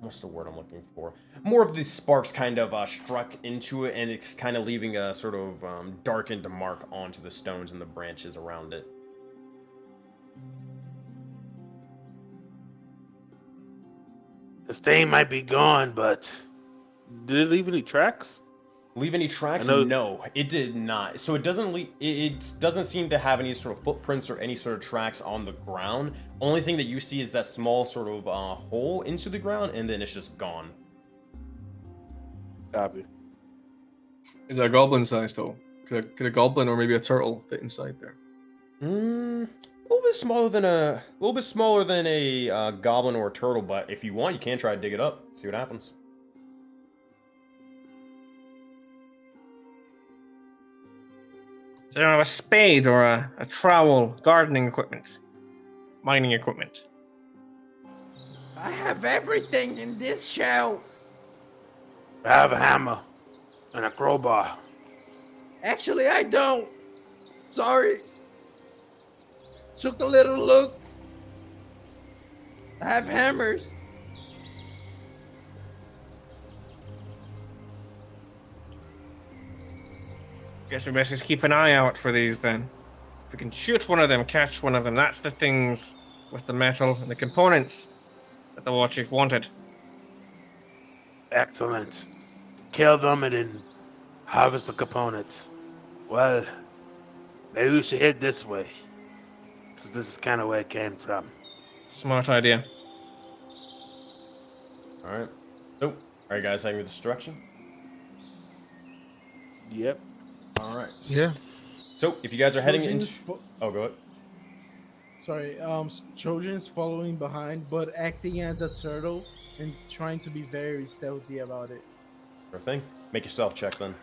A: what's the word I'm looking for? More of the sparks kind of struck into it, and it's kind of leaving a sort of darkened mark onto the stones and the branches around it.
F: The stain might be gone, but did it leave any tracks?
A: Leave any tracks? No, it did not. So it doesn't it doesn't seem to have any sort of footprints or any sort of tracks on the ground. Only thing that you see is that small sort of hole into the ground, and then it's just gone.
F: Copy.
C: Is that a goblin-sized hole? Could a goblin or maybe a turtle fit inside there?
A: A little bit smaller than a goblin or a turtle. But if you want, you can try to dig it up. See what happens.
D: So I don't have a spade or a trowel, gardening equipment, mining equipment.
H: I have everything in this shell.
F: I have a hammer and a crowbar.
H: Actually, I don't. Sorry. Took a little look. I have hammers.
D: Guess we best just keep an eye out for these then. If we can shoot one of them, catch one of them, that's the things with the metal and the components that the war chief wanted.
F: Excellent. Kill them and then harvest the components. Well, maybe we should head this way. So this is kind of where it came from.
D: Smart idea.
A: Alright. So, are you guys happy with this direction?
F: Yep.
A: Alright.
E: Yeah.
A: So, if you guys are heading
B: Trojan's
A: into... Oh, go ahead.
B: Sorry, Trojan's following behind, but acting as a turtle and trying to be very stealthy about it.
A: Sure thing. Make your stealth check then.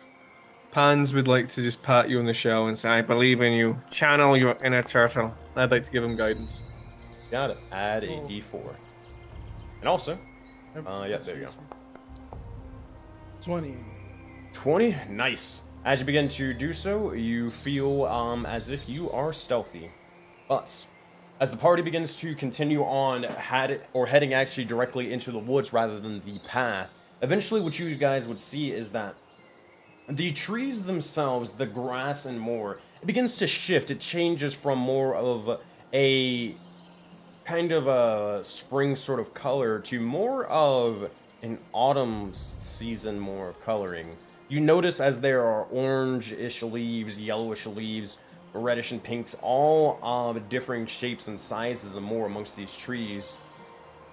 C: Pans would like to just pat you on the shell and say,
D: I believe in you. Channel your inner turtle.
C: I'd like to give him guidance.
A: Got it. Add a d4. And also... yeah, there you go.
B: 20.
A: 20? Nice. As you begin to do so, you feel as if you are stealthy. But as the party begins to continue on heading actually directly into the woods rather than the path, eventually what you guys would see is that the trees themselves, the grass and more, it begins to shift. It changes from more of a kind of a spring sort of color to more of an autumn season more of coloring. You notice as there are orange-ish leaves, yellowish leaves, reddish and pinks, all differing shapes and sizes and more amongst these trees.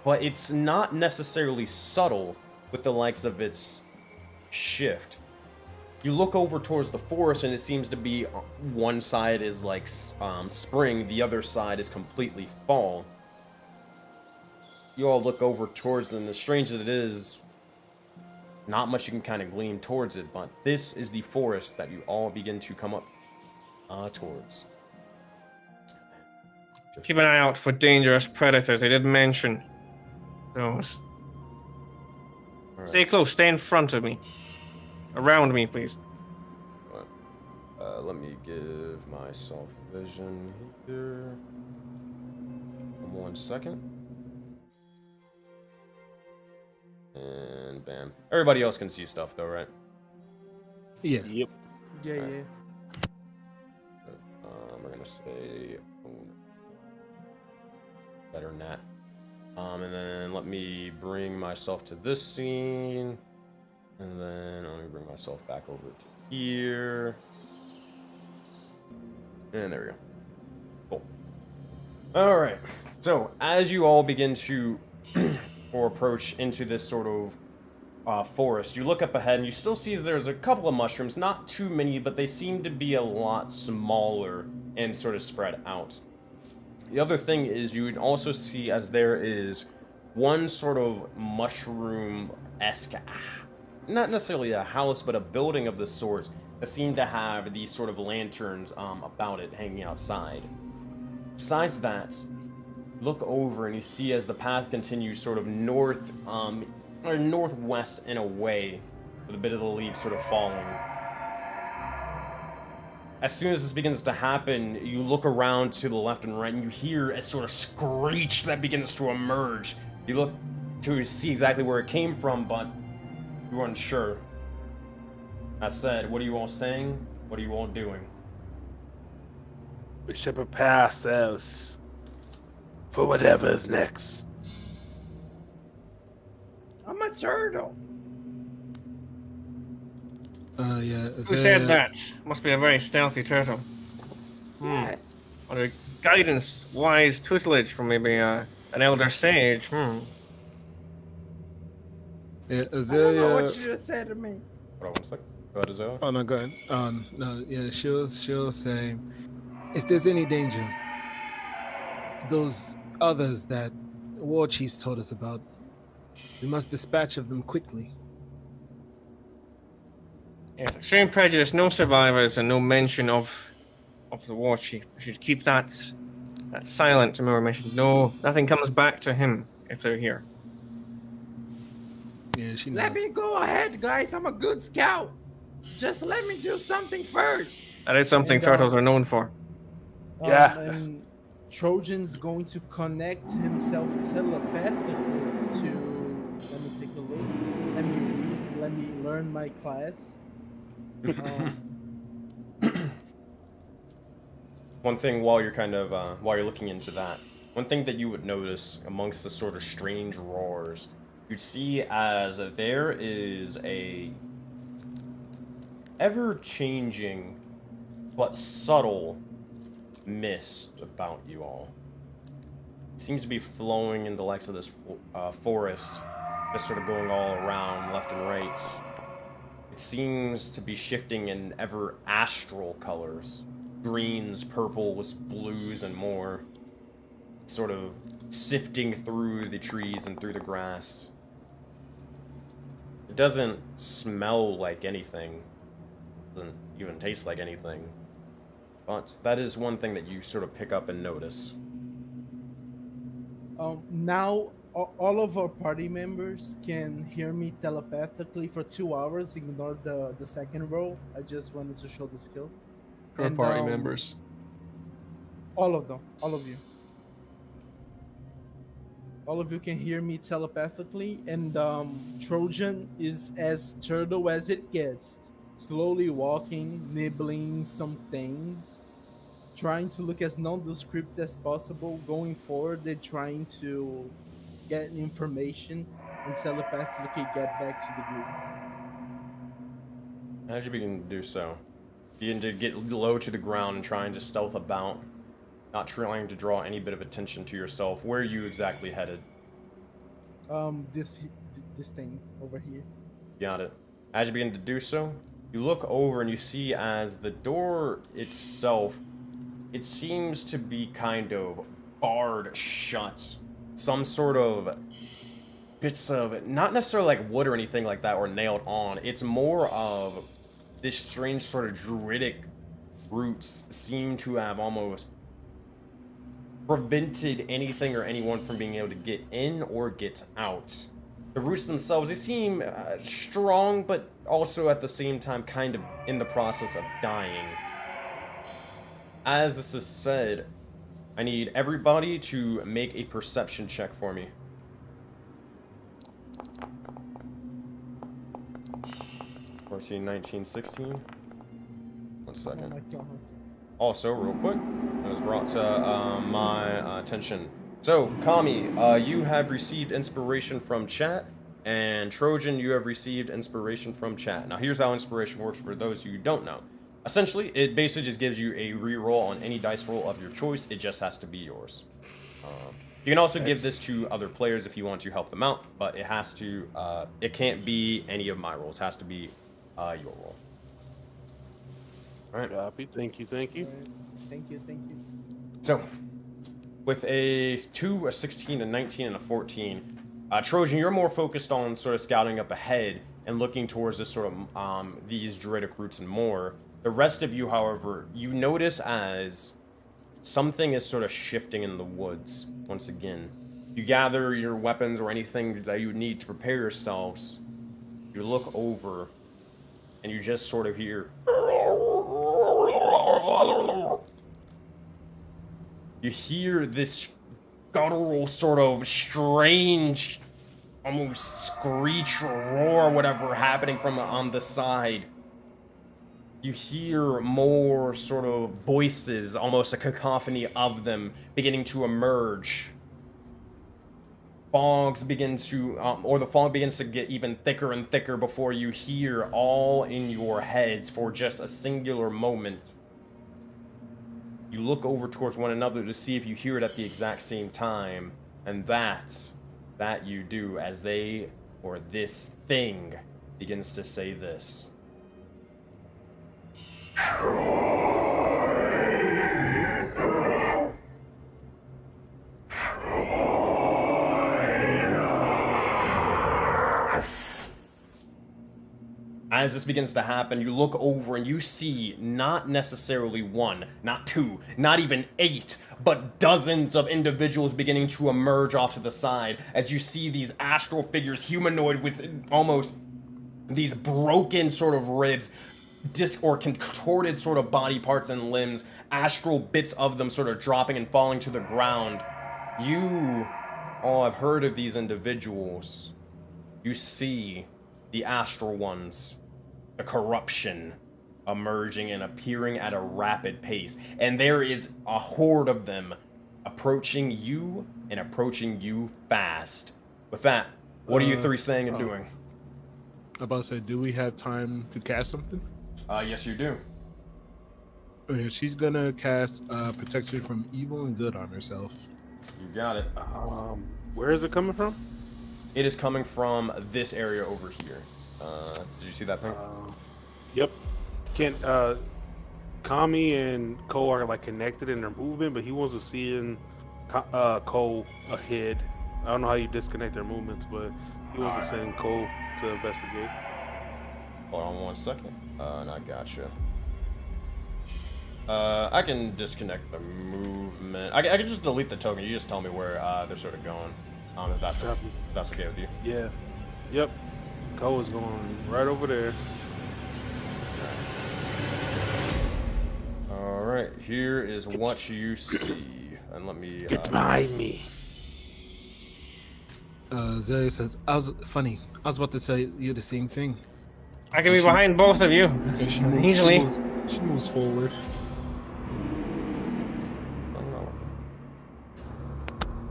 A: But it's not necessarily subtle with the likes of its shift. You look over towards the forest and it seems to be one side is like spring, the other side is completely fall. You all look over towards them, as strange as it is, not much you can kind of glean towards it, but this is the forest that you all begin to come up towards.
D: Keep an eye out for dangerous predators. I did mention those.
A: All
D: Stay close. Stay in front of me. Around me, please.
A: Let me give myself vision here. 1 second. And bam. Everybody else can see stuff though, right?
E: Yeah.
F: Yep.
B: Yeah,
A: Alright.
B: yeah.
A: We're gonna say better than that. And then let me bring myself to this scene. And then let me bring myself back over to here. And there we go. Cool. Alright. So, as you all begin to or approach into this sort of forest, you look up ahead and you still see there's a couple of mushrooms, not too many, but they seem to be a lot smaller and sort of spread out. The other thing is you would also see as there is one sort of mushroom-esque, not necessarily a house, but a building of the sort that seem to have these sort of lanterns about it hanging outside. Besides that, look over and you see as the path continues sort of north, or northwest in a way, with a bit of the leaves sort of falling. As soon as this begins to happen, you look around to the left and right and you hear a sort of screech that begins to emerge. You look to see exactly where it came from, but you're unsure. That said, what are you all saying? What are you all doing?
F: We should prepare ourselves for whatever's next.
H: I'm a turtle.
E: Yeah.
D: Who said that? Must be a very stealthy turtle.
H: Yes.
D: Under guidance, wise tutelage from maybe an elder sage.
E: Yeah,
H: I don't know
E: Azalea.
H: what you just said to me.
A: Hold on 1 second. Go ahead, Azalea.
E: Oh no, go ahead. No, yeah, she'll say, if there's any danger, those others that war chiefs told us about, we must dispatch of them quickly.
D: Yes, extreme prejudice, no survivors, and no mention of the war chief. We should keep that silent. Remember, mentioned nothing comes back to him if they're here.
E: Yeah, she knows.
H: Let me go ahead, guys. I'm a good scout. Just let me do something first.
D: That is something
B: And,
D: turtles are known for.
F: Yeah.
B: And Trojan's going to connect himself telepathically to. Let me take a look. Let me learn my class.
A: One thing while you're kind of while you're looking into that, one thing that you would notice amongst the sort of strange roars, you'd see as there is a ever-changing but subtle mist about you all. It seems to be flowing in the likes of this forest, just sort of going all around left and right. It seems to be shifting in ever astral colors. Greens, purples, blues, and more. Sort of sifting through the trees and through the grass. It doesn't smell like anything. It doesn't even taste like anything. But that is one thing that you sort of pick up and notice.
B: Now, all of our party members can hear me telepathically for 2 hours. Ignore the second roll. I just wanted to show the skill.
C: Our
B: And,
C: party members.
B: All of them. All of you. All of you can hear me telepathically, and Trojan is as turtle as it gets. Slowly walking, nibbling some things, trying to look as nondescript as possible. Going forward, they're trying to get information and telepathically get back to the group.
A: As you begin to do so, you begin to get low to the ground and trying to stealth about, not trying to draw any bit of attention to yourself. Where are you exactly headed?
B: This thing over here.
A: Got it. As you begin to do so, you look over and you see as the door itself, it seems to be kind of barred shut. Some sort of bits of, not necessarily like wood or anything like that or nailed on. It's more of this strange sort of druidic roots seem to have almost prevented anything or anyone from being able to get in or get out. The roots themselves, they seem strong, but also at the same time kind of in the process of dying. As this is said, I need everybody to make a perception check for me. 14, 19, 16. 1 second.
B: Oh my God.
A: Also, real quick, it was brought to my attention. So, Kami, you have received inspiration from chat, and Trojan, you have received inspiration from chat. Now, here's how inspiration works for those who don't know. Essentially, it basically just gives you a reroll on any dice roll of your choice. It just has to be yours. You can also give this to other players if you want to help them out, but it has to, it can't be any of my rolls. It has to be your roll. All right.
F: Copy. Thank you. Thank you.
B: Thank you.
A: So, with a 2, a 16, a 19, and a 14, Trojan, you're more focused on sort of scouting up ahead and looking towards this sort of these druidic roots and more. The rest of you, however, you notice as something is sort of shifting in the woods once again. You gather your weapons or anything that you need to prepare yourselves. You look over, and you just sort of hear. You hear this guttural sort of strange, almost screech or roar, whatever, happening from on the side. You hear more sort of voices, almost a cacophony of them, beginning to emerge. Fogs begin to, or the fog begins to get even thicker and thicker before you hear all in your heads for just a singular moment. You look over towards one another to see if you hear it at the exact same time, and that you do as they, or this thing, begins to say this. As this begins to happen, you look over and you see not necessarily 1, not 2, not even 8, but dozens of individuals beginning to emerge off to the side as you see these astral figures, humanoid with almost these broken sort of ribs, or contorted sort of body parts and limbs, astral bits of them sort of dropping and falling to the ground. You all have heard of these individuals. You see the astral ones, the corruption emerging and appearing at a rapid pace. And there is a horde of them approaching you and approaching you fast. With that, what are you three saying and doing?
E: About to say, do we have time to cast something?
A: Yes, you do.
E: Okay, she's gonna cast protection from evil and good on herself.
A: You got it.
F: Where is it coming from?
A: It is coming from this area over here. Did you see that thing?
F: Yep. Can't Kami and Cole are like connected in their movement, but he wants to see in Cole ahead. I don't know how you disconnect their movements, but he wants to send Cole to investigate.
A: Hold on 1 second. And I gotcha. I can disconnect the movement. I can just delete the token. You just tell me where they're sort of going. If that's okay with you.
F: Yeah. Yep. Cole is going right over there.
A: Alright, here is what you see. And let me...
F: Get behind me.
E: Zelia says, I was about to tell you the same thing.
D: I can be behind both of you.
E: Okay,
D: Easily.
E: She moves forward.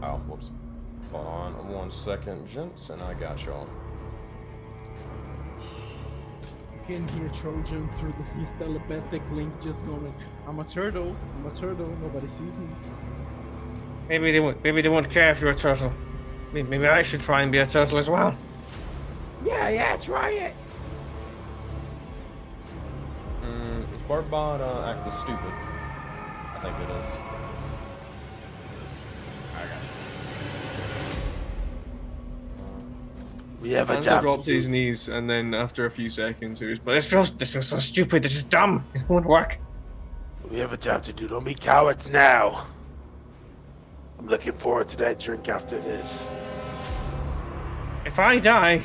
A: Oh, whoops. Hold on 1 second, gents, and I got y'all.
B: can hear Trojan through his telepathic link just going, I'm a turtle, nobody sees me.
D: Maybe they won't care if you're a turtle. Maybe I should try and be a turtle as well.
H: Yeah, try it.
A: Is Barbot acting stupid? I think it is. I got you.
F: We have a
C: Hansel
F: job to
C: dropped to his
F: do.
C: knees, and then after a few seconds, he was.
D: But this feels so stupid. This is dumb. It won't work.
F: We have a job to do. Don't be cowards now. I'm looking forward to that drink after this.
D: If I die,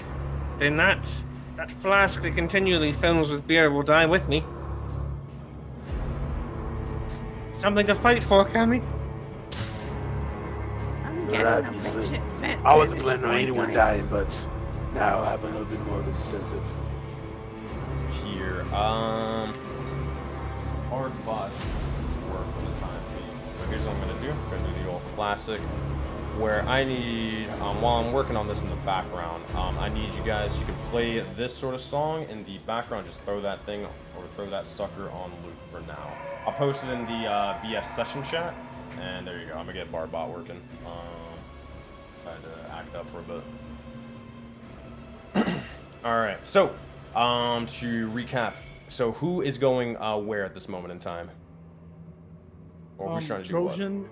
D: then that flask that continually fills with beer will die with me. Something to fight for, Cammy.
H: I'm
F: You're
H: getting
F: right,
H: a
F: usually.
H: vent
F: I wasn't
H: finish
F: planning on
H: point,
F: anyone
H: guys.
F: dying, but now I have a little bit more of an incentive.
A: Here, Barbot work for the time being. So here's what I'm gonna do. I'm gonna do the old classic, where I need, while I'm working on this in the background, I need you guys, you can play this sort of song in the background, just throw that thing, or throw that sucker on loop for now. I'll post it in the VF session chat, and there you go, I'm gonna get Barbot working. Had to act up for a bit. Alright, so, to recap, so who is going where at this moment in time? Or who's trying to do what?
B: Trojan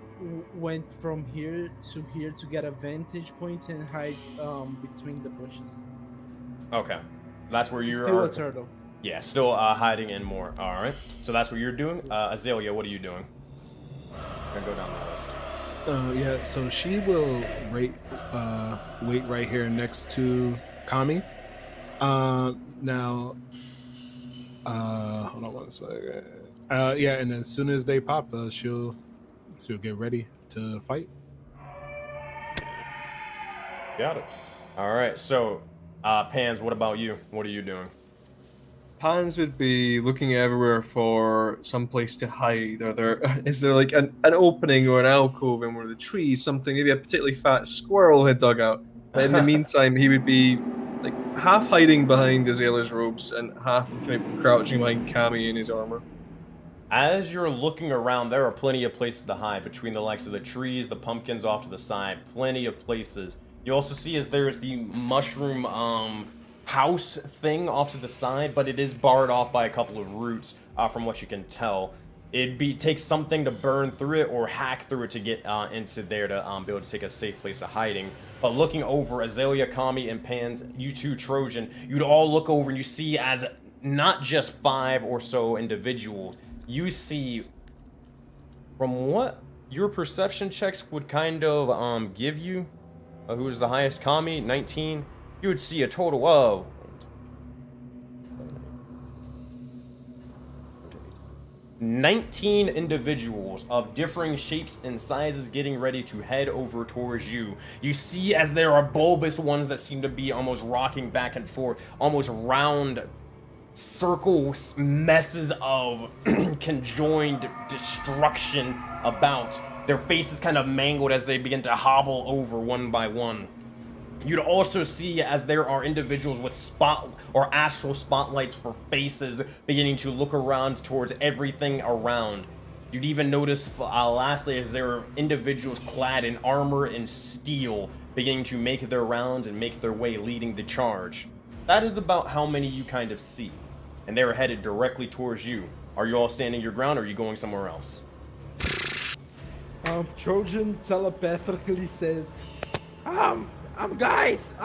B: went from here to get a vantage point and hide between the bushes.
A: Okay, that's where you're.
B: Still a turtle.
A: Yeah, still hiding in more. All right, so that's what you're doing. Azalea, what are you doing? I'm gonna go down the list.
E: Yeah, so she will wait right here next to Kami. Now, hold on one second. Yeah, and as soon as they pop, she'll get ready to fight.
A: Got it. All right, so Pans, what about you? What are you doing?
C: Pans would be looking everywhere for some place to hide. Is there like an opening or an alcove in one of the trees? Something, maybe a particularly fat squirrel had dug out. But in the meantime, he would be like half hiding behind Azalea's robes and half kind of crouching behind Cammy in his armor.
A: As you're looking around, there are plenty of places to hide between the likes of the trees, the pumpkins off to the side, plenty of places. You also see as there's the mushroom house thing off to the side, but it is barred off by a couple of roots from what you can tell. It'd take something to burn through it or hack through it to get into there to be able to take a safe place of hiding. But looking over, Azalea, Kami, and Pans, you two Trojan, you'd all look over and you see as not just 5 or so individuals, you see, from what your perception checks would kind of give you, who was the highest, Kami, 19, you would see a total of 19 individuals of differing shapes and sizes getting ready to head over towards you. You see as there are bulbous ones that seem to be almost rocking back and forth, almost round circle messes of conjoined destruction about. Their faces kind of mangled as they begin to hobble over one by one. You'd also see as there are individuals with spot or astral spotlights for faces beginning to look around towards everything around. You'd even notice lastly as there are individuals clad in armor and steel beginning to make their rounds and make their way leading the charge. That is about how many you kind of see. And they're headed directly towards you. Are you all standing your ground or are you going somewhere else?
B: Trojan telepathically says,
H: Guys,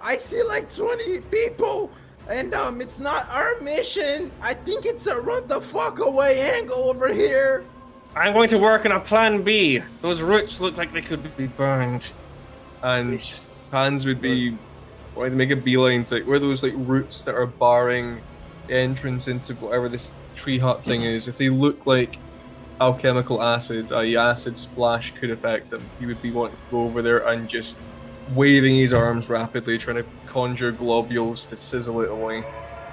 H: I see like 20 people, and it's not our mission. I think it's a run the fuck away angle over here.
D: I'm going to work on a plan B. Those roots look like they could be burned.
C: And Pans would be wanting to make a beeline to like, where those like roots that are barring the entrance into whatever this tree hut thing is. If they look like alchemical acid, i.e. acid splash could affect them, he would be wanting to go over there and just waving his arms rapidly, trying to conjure globules to sizzle it away.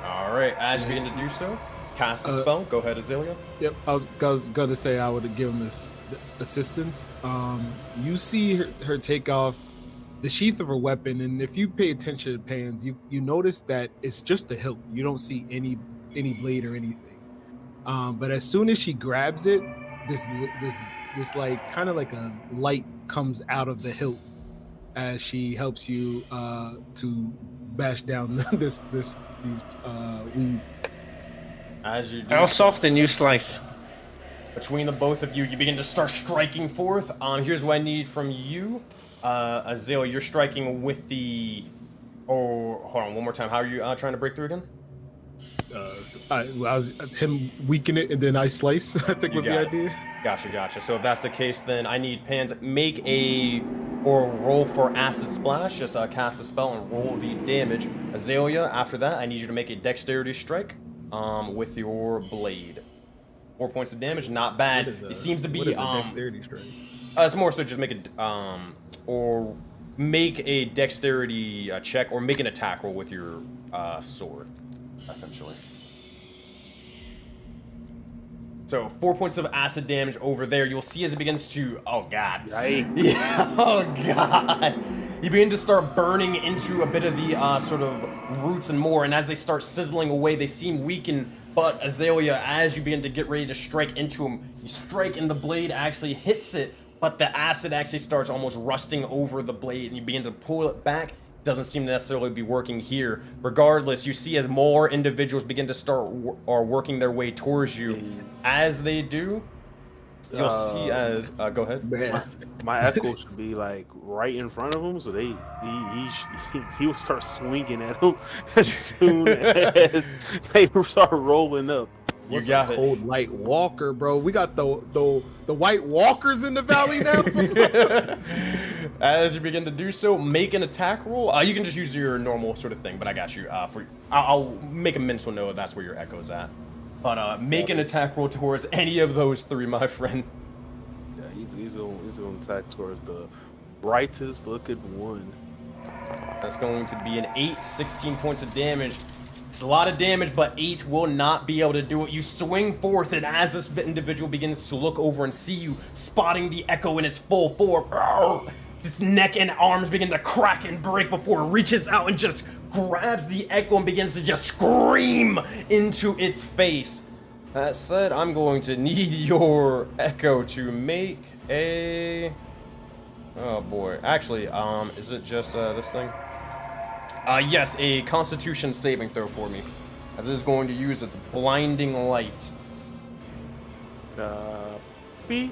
A: Alright, as you begin to do so, cast a spell. Go ahead, Azalea.
E: Yep, I was gonna say I would give him assistance. You see her take off the sheath of her weapon, and if you pay attention to pans, you notice that it's just the hilt. You don't see any blade or anything. But as soon as she grabs it, this like kind of like a light comes out of the hilt as she helps you to bash down these weeds.
A: As you do
D: How
A: so,
D: soft and you slice?
A: between the both of you, you begin to start striking forth. Here's what I need from you. Azale, you're striking with the... Oh, hold on, one more time. How are you trying to break through again?
E: I was him weaken it and then I slice. I think was the
A: got it.
E: idea.
A: Gotcha. So if that's the case, then I need Pans make a or roll for acid splash. Just cast a spell and roll the damage. Azalea, after that, I need you to make a dexterity strike with your blade. 4 points of damage, not bad. It seems to be
E: dexterity strike.
A: it's more so just make a dexterity check or make an attack roll with your sword, essentially. So 4 points of acid damage over there. You'll see as it begins to, oh god,
F: Right.
A: yeah, oh god, you begin to start burning into a bit of the sort of roots and more. And as they start sizzling away, they seem weakened. But Azalea, as you begin to get ready to strike into them, you strike and the blade actually hits it, but the acid actually starts almost rusting over the blade, and you begin to pull it back. Doesn't seem to necessarily be working here. Regardless, you see as more individuals begin to start working their way towards you. As they do, you'll see as go ahead.
F: My echo should be like right in front of him, so he would start swinging at him as soon as they start rolling up.
A: You got it.
E: Cold light walker, bro. We got the white walkers in the valley now.
A: As you begin to do so, make an attack roll. You can just use your normal sort of thing, but I got you. I'll make a mental note that's where your echo's at. But make an attack roll towards any of those three, my friend.
F: Yeah, he's gonna attack towards the brightest looking one.
A: That's going to be an 8, 16 points of damage. It's a lot of damage, but 8 will not be able to do it. You swing forth, and as this individual begins to look over and see you, spotting the echo in its full form, its neck and arms begin to crack and break before it reaches out and just grabs the echo and begins to just scream into its face. That said, I'm going to need your echo to make a... Oh boy. Actually, is it just this thing? Yes, a Constitution saving throw for me, as it is going to use its blinding light.
F: It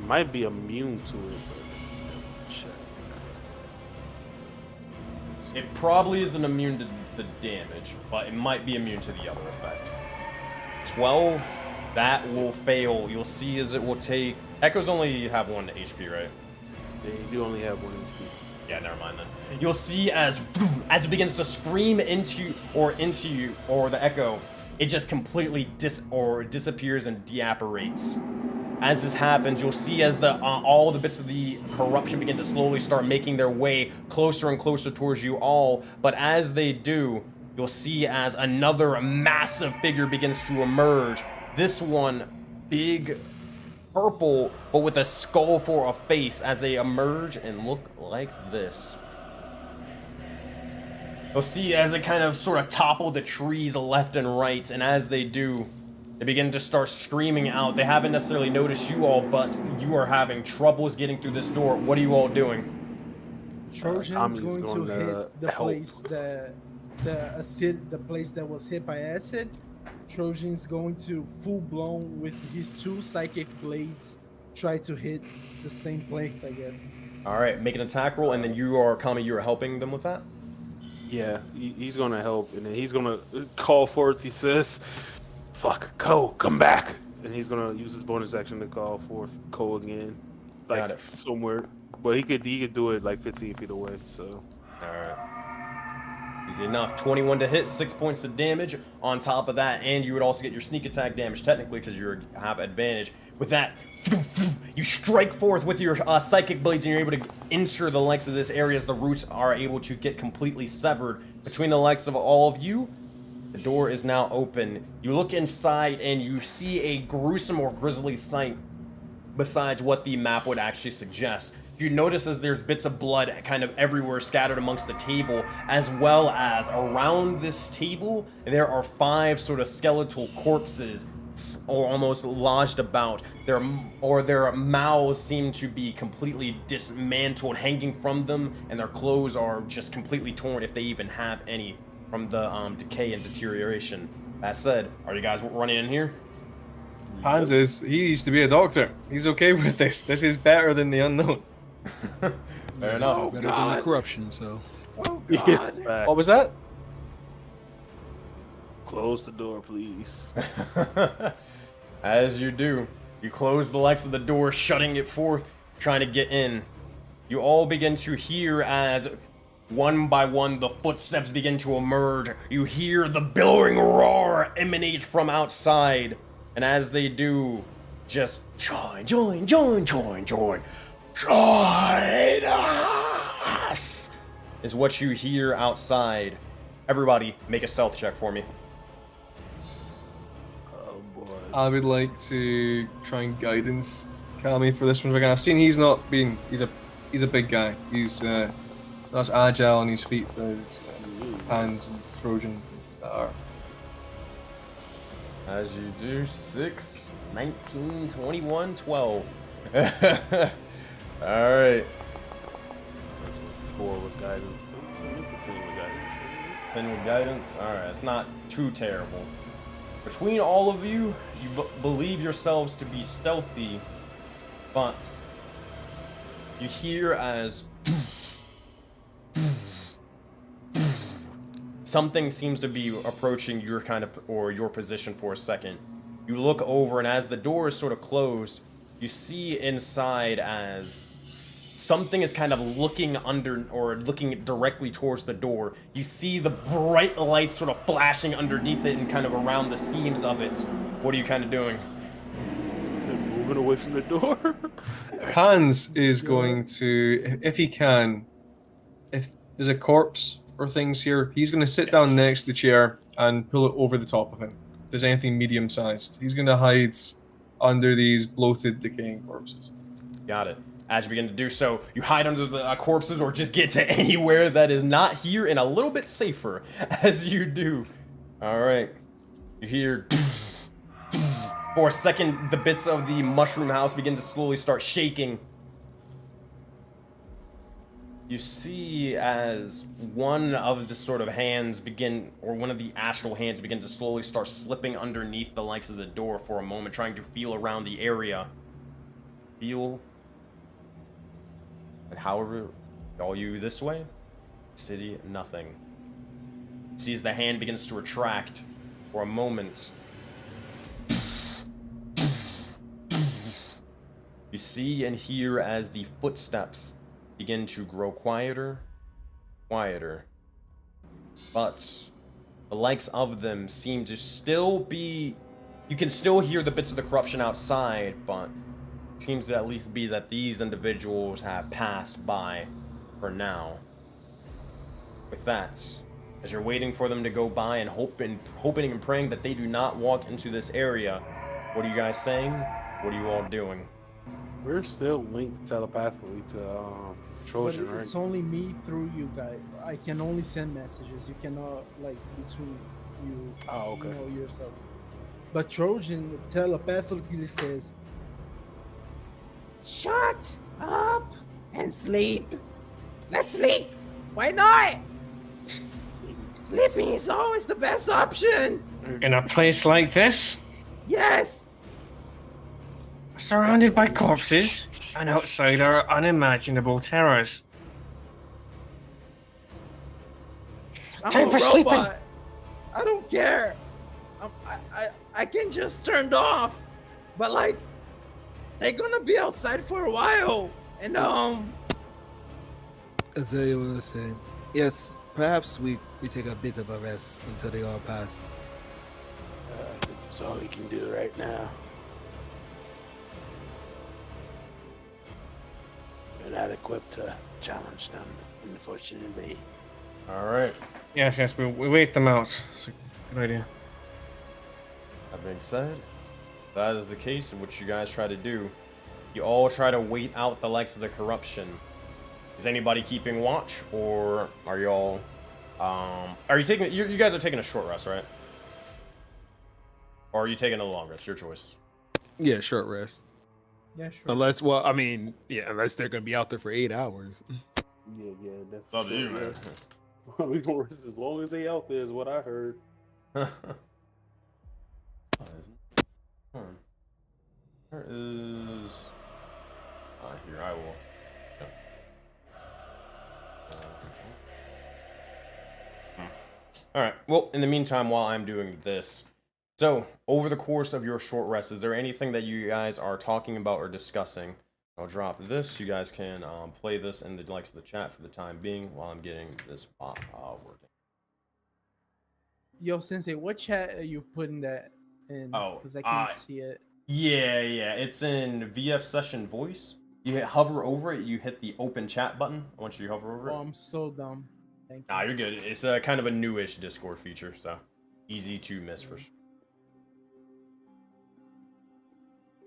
F: might be immune to it, but check.
A: It probably isn't immune to the damage, but it might be immune to the other effect. 12, that will fail. You'll see as it will take... Echoes only have 1 HP, right?
F: They do only have 1 HP.
A: Yeah, never mind then. You'll see as it begins to scream into you, or the echo, it just completely disappears and deapparates. As this happens, you'll see as all the bits of the corruption begin to slowly start making their way closer and closer towards you all. But as they do, you'll see as another massive figure begins to emerge. This one, big, purple, but with a skull for a face, as they emerge and look like this. You'll see as they kind of sort of topple the trees left and right, and as they do, they begin to start screaming out. They haven't necessarily noticed you all, but you are having troubles getting through this door. What are you all doing?
B: Trojan's going to hit the
F: help.
B: place the place that was hit by acid. Trojan's going to full blown with his 2 psychic blades try to hit the same place, I guess.
A: All right, make an attack roll, and then you are helping them with that.
F: Yeah, he's gonna help, and then he's gonna call forth. He says, "Fuck, Ko, come back!" And he's gonna use his bonus action to call forth Ko again,
A: Got
F: like
A: it.
F: somewhere. But he could do it like 15 feet away. So.
A: All right. Easy enough. 21 to hit, 6 points of damage. On top of that, and you would also get your sneak attack damage technically because you have advantage. With that, you strike forth with your psychic blades, and you're able to enter the legs of this area as the roots are able to get completely severed between the legs of all of you. The door is now open. You look inside, and you see a gruesome or grisly sight besides what the map would actually suggest. You notice as there's bits of blood kind of everywhere scattered amongst the table, as well as around this table, there are 5 sort of skeletal corpses or almost lodged about. Their mouths seem to be completely dismantled, hanging from them, and their clothes are just completely torn, if they even have any, from the decay and deterioration. That said, are you guys running in here?
C: Hans he used to be a doctor. He's okay with this. This is better than the unknown.
A: Fair enough.
H: Oh,
E: Better than
H: God.
E: the corruption, so.
H: Oh God.
F: Back.
C: What was that?
F: Close the door, please.
A: As you do, you close the lights of the door, shutting it forth, trying to get in. You all begin to hear as, one by one, the footsteps begin to emerge. You hear the billowing roar emanate from outside. And as they do, just join us, is what you hear outside. Everybody, make a stealth check for me.
F: Oh boy.
C: I would like to try and guidance Kami for this one again. I've seen he's not been. He's a big guy. He's not as agile on his feet as Hans and Trojan are.
A: As you do, 6, 19, 21, 12. Alright.
F: 4 with guidance. It's a 10 with guidance.
A: 10 with guidance. Alright, it's not too terrible. Between all of you, you believe yourselves to be stealthy, but you hear as something seems to be approaching your your position for a second. You look over, and as the door is sort of closed, you see inside as something is kind of looking under or looking directly towards the door. You see the bright lights sort of flashing underneath it and kind of around the seams of it. What are you kind of doing?
F: They're moving away from the door.
C: Hans is going to, if he can, if there's a corpse or things here, he's going to sit down next to the chair and pull it over the top of him. If there's anything medium-sized, he's going to hide under these bloated, decaying corpses.
A: Got it. As you begin to do so, you hide under the corpses or just get to anywhere that is not here and a little bit safer as you do. Alright. You hear... For a second, the bits of the mushroom house begin to slowly start shaking. You see as one of the sort of hands begin, or one of the astral hands begin to slowly start slipping underneath the likes of the door for a moment, trying to feel around the area. Feel. And however, all you this way, city, nothing. See as the hand begins to retract for a moment. You see and hear as the footsteps begin to grow quieter, quieter. But the likes of them seem to still be... You can still hear the bits of the corruption outside, but it seems to at least be that these individuals have passed by for now. With that, as you're waiting for them to go by and hoping and praying that they do not walk into this area, what are you guys saying? What are you all doing?
F: We're still linked telepathically to Trojan,
B: But
F: right?
B: it's only me through you guys. I can only send messages. You cannot, like, between you,
F: Oh, okay.
B: you know, yourselves. But Trojan telepathically says, "Shut up and sleep. Let's sleep. Why not? Sleeping is always the best option.
D: In a place like this,
B: Yes.
D: surrounded by corpses, and outside are unimaginable terrors.
H: I'm
D: Time
H: a
D: for sleeping.
H: robot. I don't care. I can just turn it off. But like, they're gonna be outside for a while, and
E: Azalea will say, yes, perhaps we take a bit of a rest until they all pass.
F: I think that's all we can do right now. We're not equipped to challenge them, unfortunately.
A: Alright.
D: Yes, we wait them out. It's a good idea.
A: That being said, if that is the case of what you guys try to do, You all try to wait out the likes of the corruption. Is anybody keeping watch, or are y'all? Are you taking? You guys are taking a short rest, right? Or are you taking a long rest? Your choice.
E: Yeah, short rest.
B: Yeah, sure.
E: Unless, well, I mean, yeah, unless they're gonna be out there for 8 hours.
F: Yeah, that's
A: Up to you,
F: true,
A: man.
F: yeah. We gonna rest as long as they out there is what I heard.
A: There is. Here I will. All right. Well, in the meantime, while I'm doing this, so over the course of your short rest, is there anything that you guys are talking about or discussing? I'll drop this. You guys can play this in the likes of the chat for the time being while I'm getting this working.
B: Yo, Sensei, what chat are you putting that in?
A: Oh,
B: Because I can't see it.
A: Yeah, it's in VF Session Voice. You hover over it, you hit the open chat button. Once you hover over it.
B: Oh, I'm so dumb. Thank you.
A: Nah, you're good. It's a kind of a newish Discord feature, so easy to miss for sure.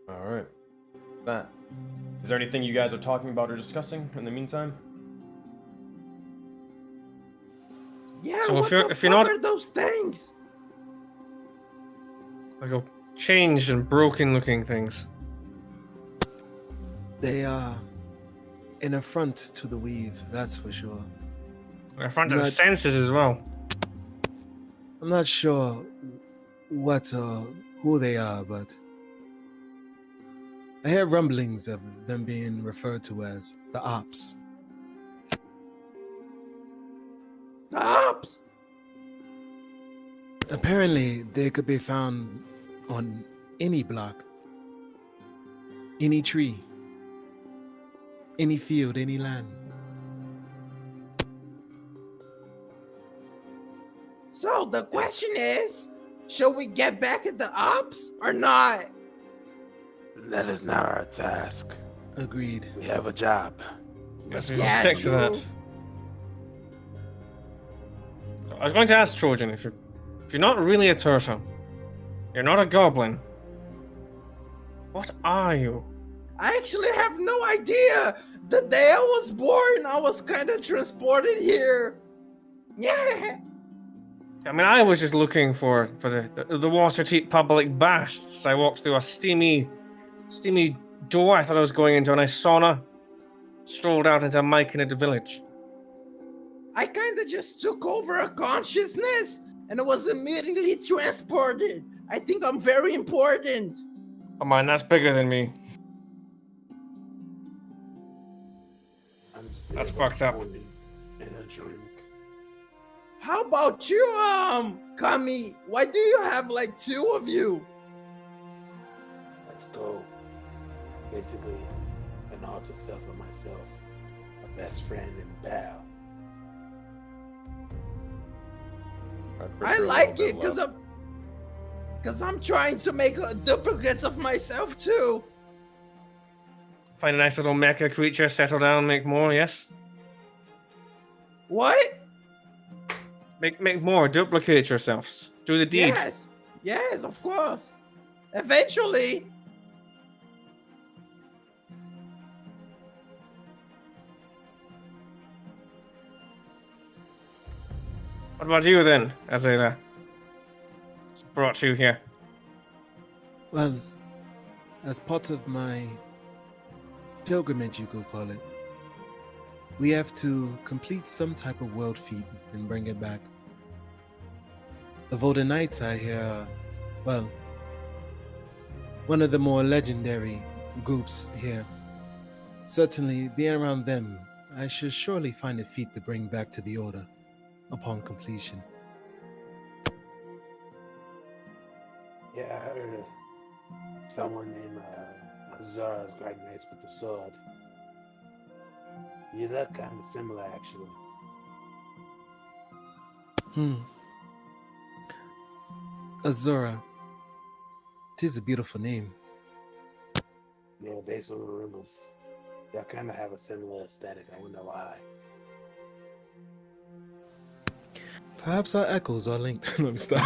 A: All right. That. Is there anything you guys are talking about or discussing in the meantime?
H: Yeah,
D: So
H: what
D: if you're not
H: are those things?
D: like a changed and broken looking things.
E: They are an affront to the weave, that's for sure.
D: In front of the
E: Not-
D: senses as well.
E: I'm not sure what who they are, but I hear rumblings of them being referred to as the Ops.
H: The ops.
E: Apparently, they could be found on any block, any tree, any field, any land.
H: So the question is, shall we get back at the ops or not?
F: That is not our task.
E: Agreed.
F: We have a job.
D: Yes, we
H: Yeah,
D: stick to that.
H: true.
D: I was going to ask Trojan if you're not really a turtle, you're not a goblin. What are you?
H: I actually have no idea. The day I was born, I was kind of transported here. Yeah.
D: I mean, I was just looking for the Waterdeep public baths. I walked through a steamy door. I thought I was going into a nice sauna. Strolled out into Myconid village.
H: I kind of just took over a consciousness and I was immediately transported. I think I'm very important.
D: Oh man, that's bigger than me.
F: I'm
D: That's fucked up.
F: And a drink.
H: How about you, Kami? Why do you have like two of you?
F: Let's go. Basically, an alter self of myself, a best friend and pal.
H: I like it because I'm trying to make duplicates of myself too.
D: Find a nice little mecha creature, settle down, make more. Yes.
H: What?
D: Make more. Duplicate yourselves. Do the deed.
H: Yes, of course. Eventually.
D: What about you then, Azela? What's brought you here?
E: Well, as part of my pilgrimage, you could call it, we have to complete some type of world feat and bring it back. The Voden Knights, I hear, well, one of the more legendary groups here. Certainly, being around them, I should surely find a feat to bring back to the Order upon completion.
F: Yeah, I heard of someone named Azara's guiding knights with the sword. You look kind of similar, actually.
E: Azura. 'Tis a beautiful name.
F: Yeah, based on the rumors, y'all kind of have a similar aesthetic. I wonder why.
E: Perhaps our echoes are linked. Let me stop.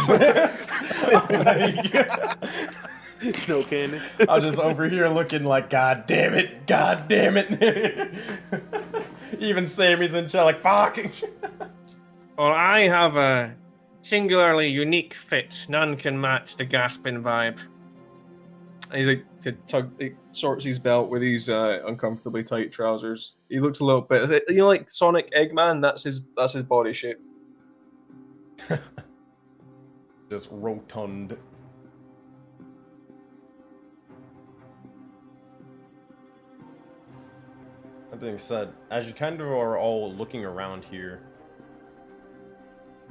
F: No cannon.
A: I'm just over here looking like, God damn it, God damn it. Even Sammy's in chat like, fuck.
D: Well, I have a singularly unique fit. None can match the gasping vibe.
C: And he's like, he sorts his belt with these uncomfortably tight trousers. He looks a little bit, you know, like Sonic Eggman. That's his body shape.
A: Just rotund. That being said, as you kind of are all looking around here,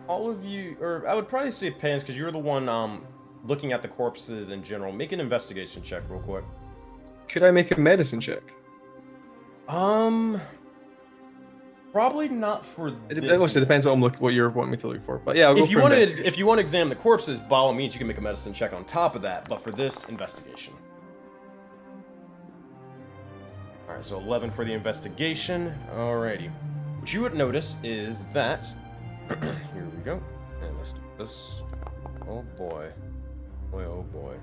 A: all of you, or I would probably say Pans, because you're the one looking at the corpses in general. Make an investigation check real quick.
C: Could I make a medicine check?
A: Probably not for
C: It
A: this.
C: depends what you're wanting me to look for. But yeah, I'll go
A: If you
C: for
A: want to,
C: investigation.
A: if you want to examine the corpses, by all means, you can make a medicine check on top of that. But for this, investigation. All right, so 11 for the investigation. Alrighty. What you would notice is that here we go, and let's do this. Oh boy, oh boy.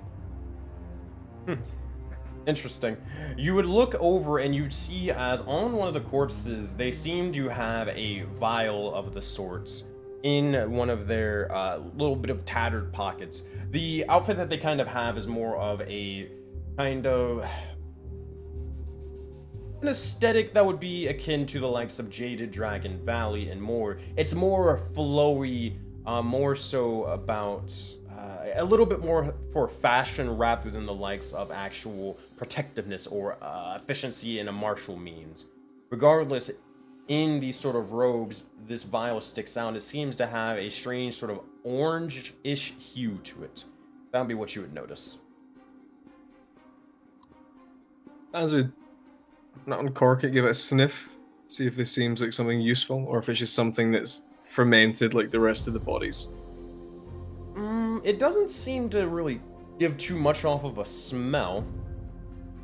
A: Interesting. You would look over and you'd see as on one of the corpses, they seem to have a vial of the sorts in one of their little bit of tattered pockets. The outfit that they kind of have is more of a kind of an aesthetic that would be akin to the likes of Jaded Dragon Valley and more. It's more flowy, more so about a little bit more for fashion rather than the likes of actual protectiveness or efficiency in a martial means. Regardless, in these sort of robes, this vial sticks out. It seems to have a strange sort of orange-ish hue to it. That would be what you would notice.
C: As a not uncork it, give it a sniff, see if this seems like something useful, or if it's just something that's fermented like the rest of the bodies.
A: It doesn't seem to really give too much off of a smell,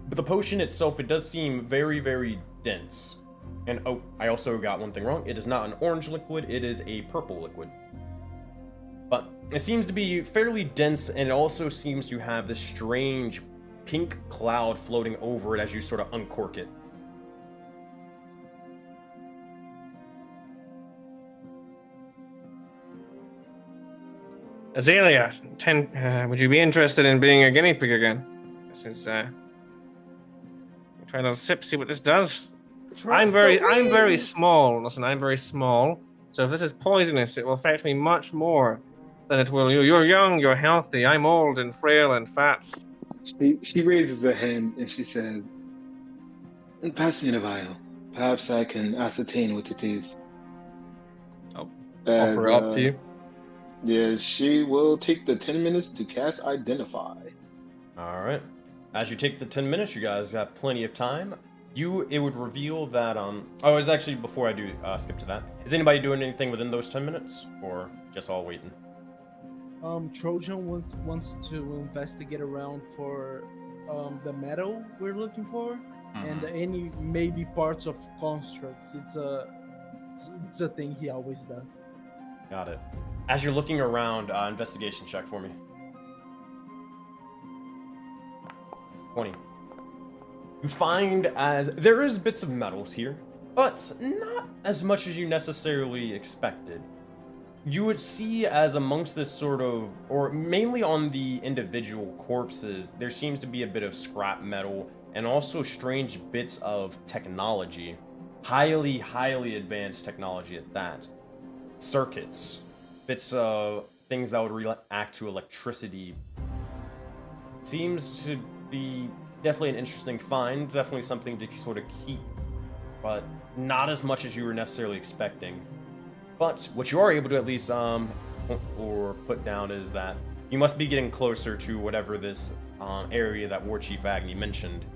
A: but the potion itself, it does seem very, very dense. And oh, I also got one thing wrong. It is not an orange liquid, it is a purple liquid. But it seems to be fairly dense, and it also seems to have this strange pink cloud floating over it as you sort of uncork it.
D: Azalea, would you be interested in being a guinea pig again? This is try to sip, see what this does. I'm very small. Listen, I'm very small. So if this is poisonous, it will affect me much more than it will you. You're young, you're healthy. I'm old and frail and fat.
E: She raises her hand and she says, "And pass me the vial. Perhaps I can ascertain what it is."
C: I'll offer it up to you.
E: Yeah, she will take the 10 minutes to cast Identify.
A: Alright. As you take the 10 minutes, you guys have plenty of time. It would reveal that, oh, it's actually, before I do skip to that, is anybody doing anything within those 10 minutes? Or just all waiting?
B: Trojan wants to investigate around for the metal we're looking for, and any maybe parts of constructs. It's a thing he always does.
A: Got it. As you're looking around, investigation check for me. 20. You find as there is bits of metals here, but not as much as you necessarily expected. You would see as amongst this sort of, or mainly on the individual corpses, there seems to be a bit of scrap metal and also strange bits of technology. Highly, highly advanced technology at that. Circuits. Bits of things that would react to electricity. Seems to be definitely an interesting find, definitely something to sort of keep, but not as much as you were necessarily expecting. But what you are able to at least or put down is that you must be getting closer to whatever this area that War Chief Agni mentioned,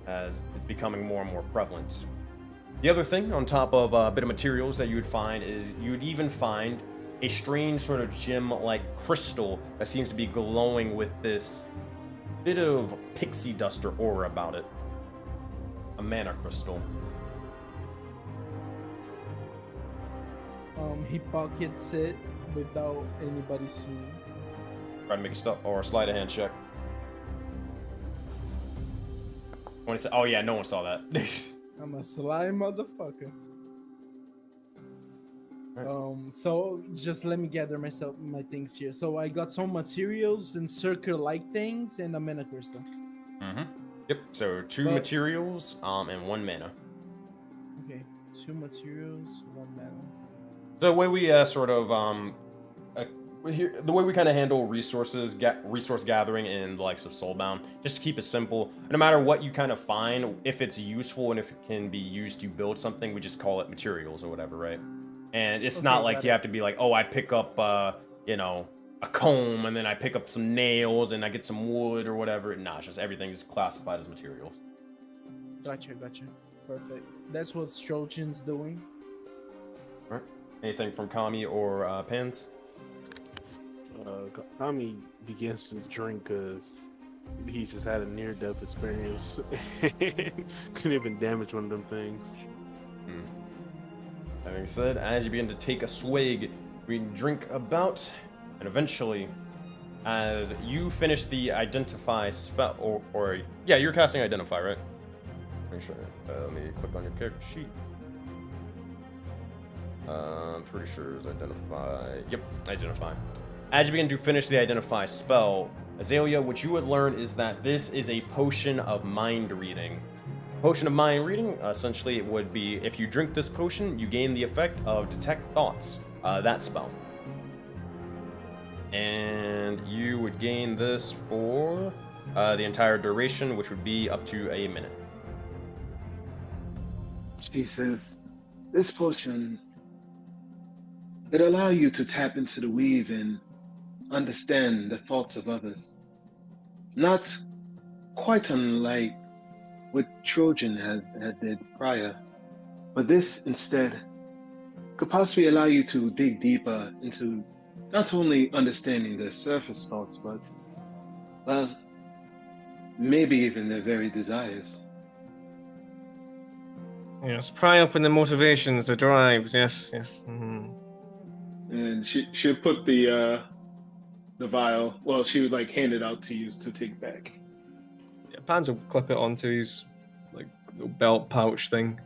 A: as it's becoming more and more prevalent. The other thing on top of a bit of materials that you would find is you would even find a strange sort of gem-like crystal that seems to be glowing with this bit of pixie dust or aura about it. A mana crystal.
B: He pockets it without anybody seeing.
A: Try to make a slide of hand check. 27. Oh yeah, no one saw that.
B: I'm a sly motherfucker.
A: Right.
B: So just let me gather my things here. So I got some materials and circle-like things and a mana crystal.
A: Mm-hmm. Yep. So 2
B: But-
A: materials, and 1 mana.
B: Okay, 2 materials, 1 mana.
A: So the way we the way we kind of handle resource gathering in the likes of Soulbound, just to keep it simple. No matter what you kind of find, if it's useful and if it can be used to build something, we just call it materials or whatever, right? And it's
B: Okay,
A: not like
B: got
A: you
B: it.
A: have to be like, oh, I pick up, a comb and then I pick up some nails and I get some wood or whatever. Nah, it's just everything is classified as materials.
B: Gotcha. Perfect. That's what Shojin's doing.
A: All right. Anything from Kami or Pans?
F: Tommy begins to drink because he's just had a near-death experience. Couldn't even damage one of them things.
A: Having said, as you begin to take a swig, we drink about, and eventually, as you finish the identify spell, yeah, you're casting identify, right? Make sure. Let me click on your character sheet. I'm pretty sure it's identify. Yep, identify. As you begin to finish the identify spell, Azalea, what you would learn is that this is a potion of mind reading. Potion of mind reading, essentially, it would be if you drink this potion, you gain the effect of detect thoughts, that spell. And you would gain this for the entire duration, which would be up to a minute.
E: She says, this potion, it allows you to tap into the weave and understand the thoughts of others. Not quite unlike what Trojan had did prior, but this instead could possibly allow you to dig deeper into not only understanding their surface thoughts, but, well, maybe even their very desires.
D: Yes, pry open the motivations, the drives. Yes. Mm-hmm.
E: And she'd put the vial. Well, she would hand it out to you to take back.
C: Yeah, Pans will clip it onto his little belt pouch thing.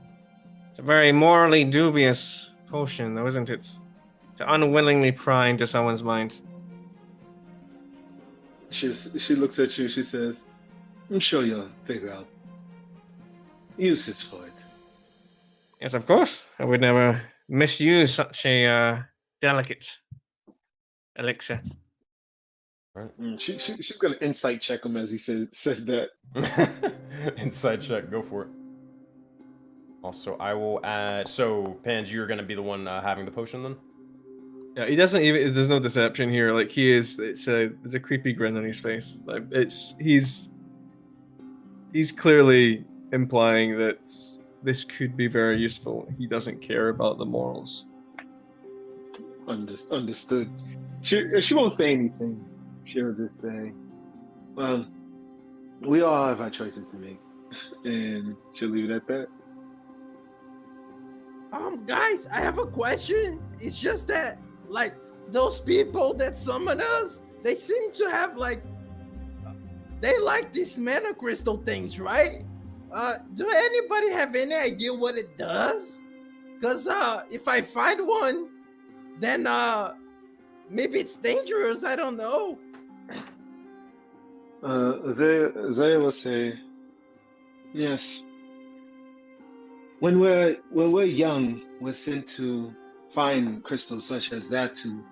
D: It's a very morally dubious potion, though, isn't it? To unwillingly pry into someone's mind.
E: She looks at you. She says, "I'm sure you'll figure out uses for it."
D: Yes, of course. I would never misuse such a delicate elixir.
E: She's gonna insight check him as he says that.
A: Inside check, go for it. Also, I will add. So, Pans, you're gonna be the one having the potion then.
C: Yeah, he doesn't even. There's no deception here. He is. There's a creepy grin on his face. He's clearly implying that this could be very useful. He doesn't care about the morals.
E: Understood. She won't say anything. She'll just say, "Well, we all have our choices to make," and she'll leave it at that.
H: Guys, I have a question. It's just that, those people that summon us, they seem to have, they like these mana crystal things, right? Do anybody have any idea what it does? Because, if I find one, then, maybe it's dangerous, I don't know.
E: Zaya will say, "Yes. When we're young, we're sent to find crystals such as that to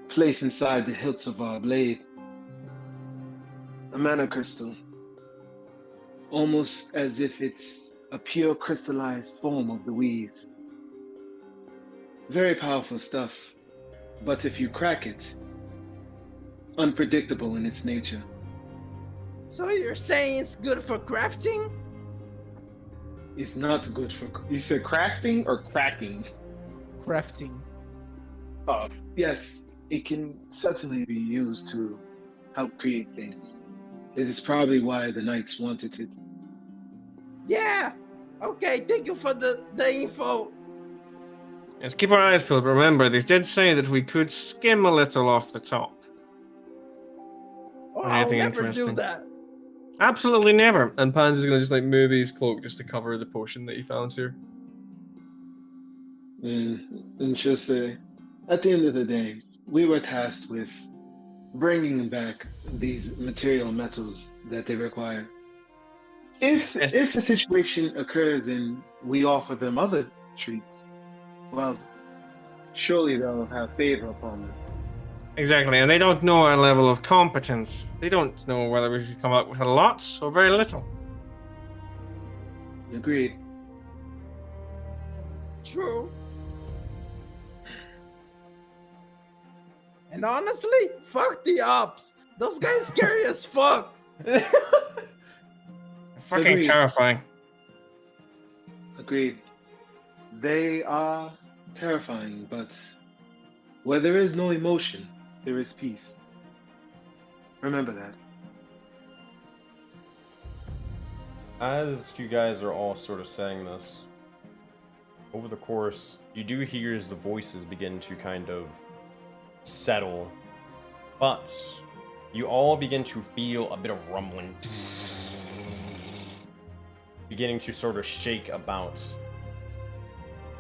E: place inside the hilts of our blade. A mana crystal, almost as if it's a pure crystallized form of the weave. Very powerful stuff, but if you crack it, unpredictable in its nature."
H: So you're saying it's good for crafting?
E: It's not good for. You said crafting or cracking?
B: Crafting.
E: Oh, yes. It can certainly be used to help create things. It is probably why the knights wanted it.
H: Yeah. Okay, thank you for the info.
D: Yes, keep our eyes peeled. Remember, they did say that we could skim a little off the top.
H: Oh, I'll
D: Anything
H: never do
D: interesting?
H: that.
D: Absolutely never.
C: And Pans is gonna just like move his cloak just to cover the potion that he found here.
E: And she'll say, at the end of the day, we were tasked with bringing back these material metals that they require. If
D: Yes.
E: if a situation occurs and we offer them other treats, well, surely they'll have favor upon us.
D: Exactly, and they don't know our level of competence. They don't know whether we should come up with a lot or very little.
E: Agreed.
H: True. And honestly, fuck the ops. Those guys scary as fuck.
D: Fucking
E: Agreed.
D: terrifying.
E: Agreed. They are terrifying, but where there is no emotion, there is peace. Remember that.
A: As you guys are all sort of saying this, over the course, you do hear as the voices begin to kind of settle, but you all begin to feel a bit of rumbling, beginning to sort of shake about.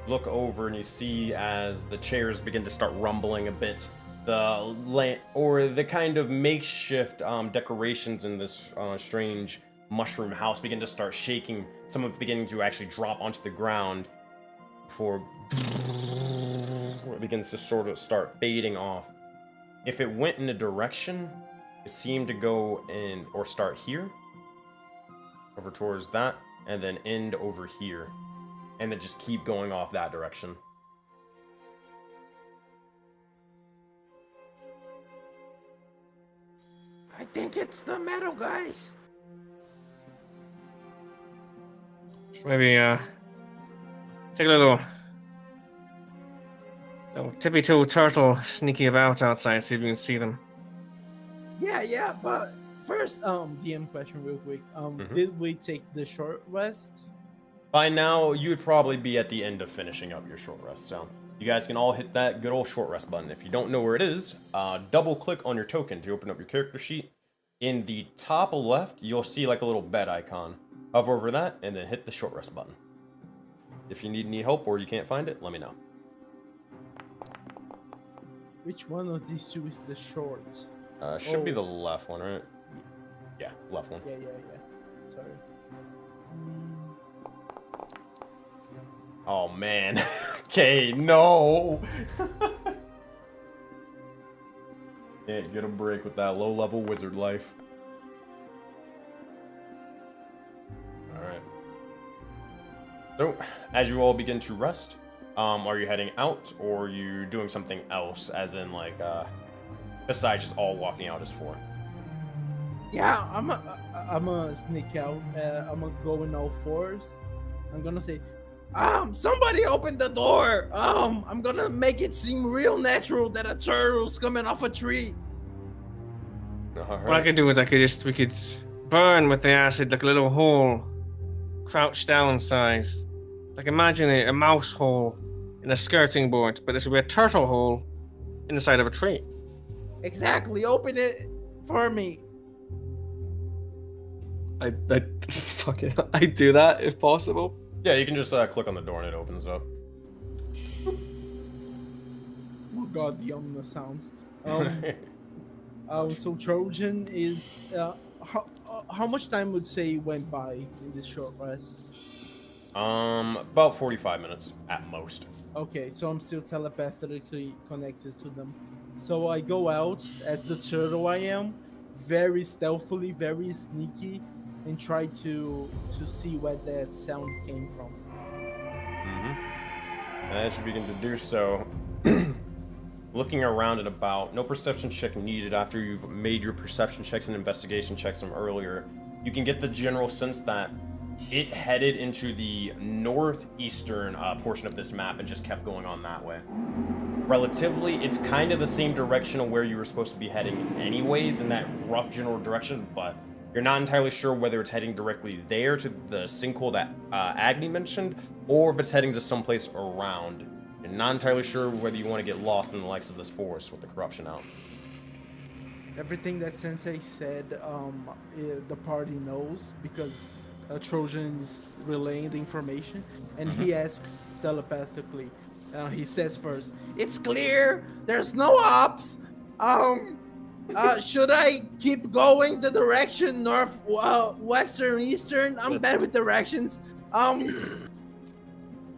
A: Look over and you see as the chairs begin to start rumbling a bit, the kind of makeshift decorations in this strange mushroom house begin to start shaking. Some of it beginning to actually drop onto the ground before it begins to sort of start fading off. If it went in a direction, it seemed to go in or start here, over towards that, and then end over here, and then just keep going off that direction.
H: I think it's the metal guys.
D: Maybe take a little tippy-toe turtle sneaky about outside, see if you can see them.
H: Yeah, but
B: First, DM question real quick.
A: Mhm.
B: Did we take the short rest?
A: By now, you would probably be at the end of finishing up your short rest, so you guys can all hit that good old short rest button. If you don't know where it is, double click on your token to open up your character sheet. In the top left, you'll see like a little bed icon. Hover over that, and then hit the short rest button. If you need any help or you can't find it, let me know.
B: Which one of these two is the short?
A: Should be the left one, right? Yeah, left one.
B: Yeah. Sorry.
A: Oh man. Okay, no. Can't get a break with that low-level wizard life. Alright. So, as you all begin to rest, are you heading out, or are you doing something else, as in, like, besides just all walking out as four?
B: Yeah, I'm a sneak out. I'm gonna go in all fours. I'm gonna say,
H: somebody open the door. I'm gonna make it seem real natural that a turtle's coming off a tree.
D: What I
A: Alright.
D: could do is we could burn with the acid like a little hole, crouched down size. Like imagine a mouse hole in a skirting board, but this would be a turtle hole in the side of a tree.
H: Exactly. Open it for me.
C: I fuck it. I do that if possible.
A: Yeah, you can just click on the door and it opens up.
B: oh god, the ominous sounds. So Trojan is how much time would say went by in this short rest?
A: About 45 minutes at most.
B: Okay, so I'm still telepathically connected to them. So I go out as the turtle I am, very stealthily, very sneaky, and try to see where that sound came from.
A: And as you begin to do so, looking around and about, no perception check needed after you've made your perception checks and investigation checks from earlier. You can get the general sense that it headed into the northeastern portion of this map and just kept going on that way. Relatively, it's kind of the same direction of where you were supposed to be heading anyways, in that rough general direction, but you're not entirely sure whether it's heading directly there to the sinkhole that Agni mentioned, or if it's heading to someplace around. You're not entirely sure whether you want to get lost in the likes of this forest with the corruption out.
B: everything that Sensei said, the party knows because Trojan's relaying the information, and he asks telepathically. He says first, "It's clear. There's no ops. Should I keep going the direction north, western, eastern? I'm bad with directions.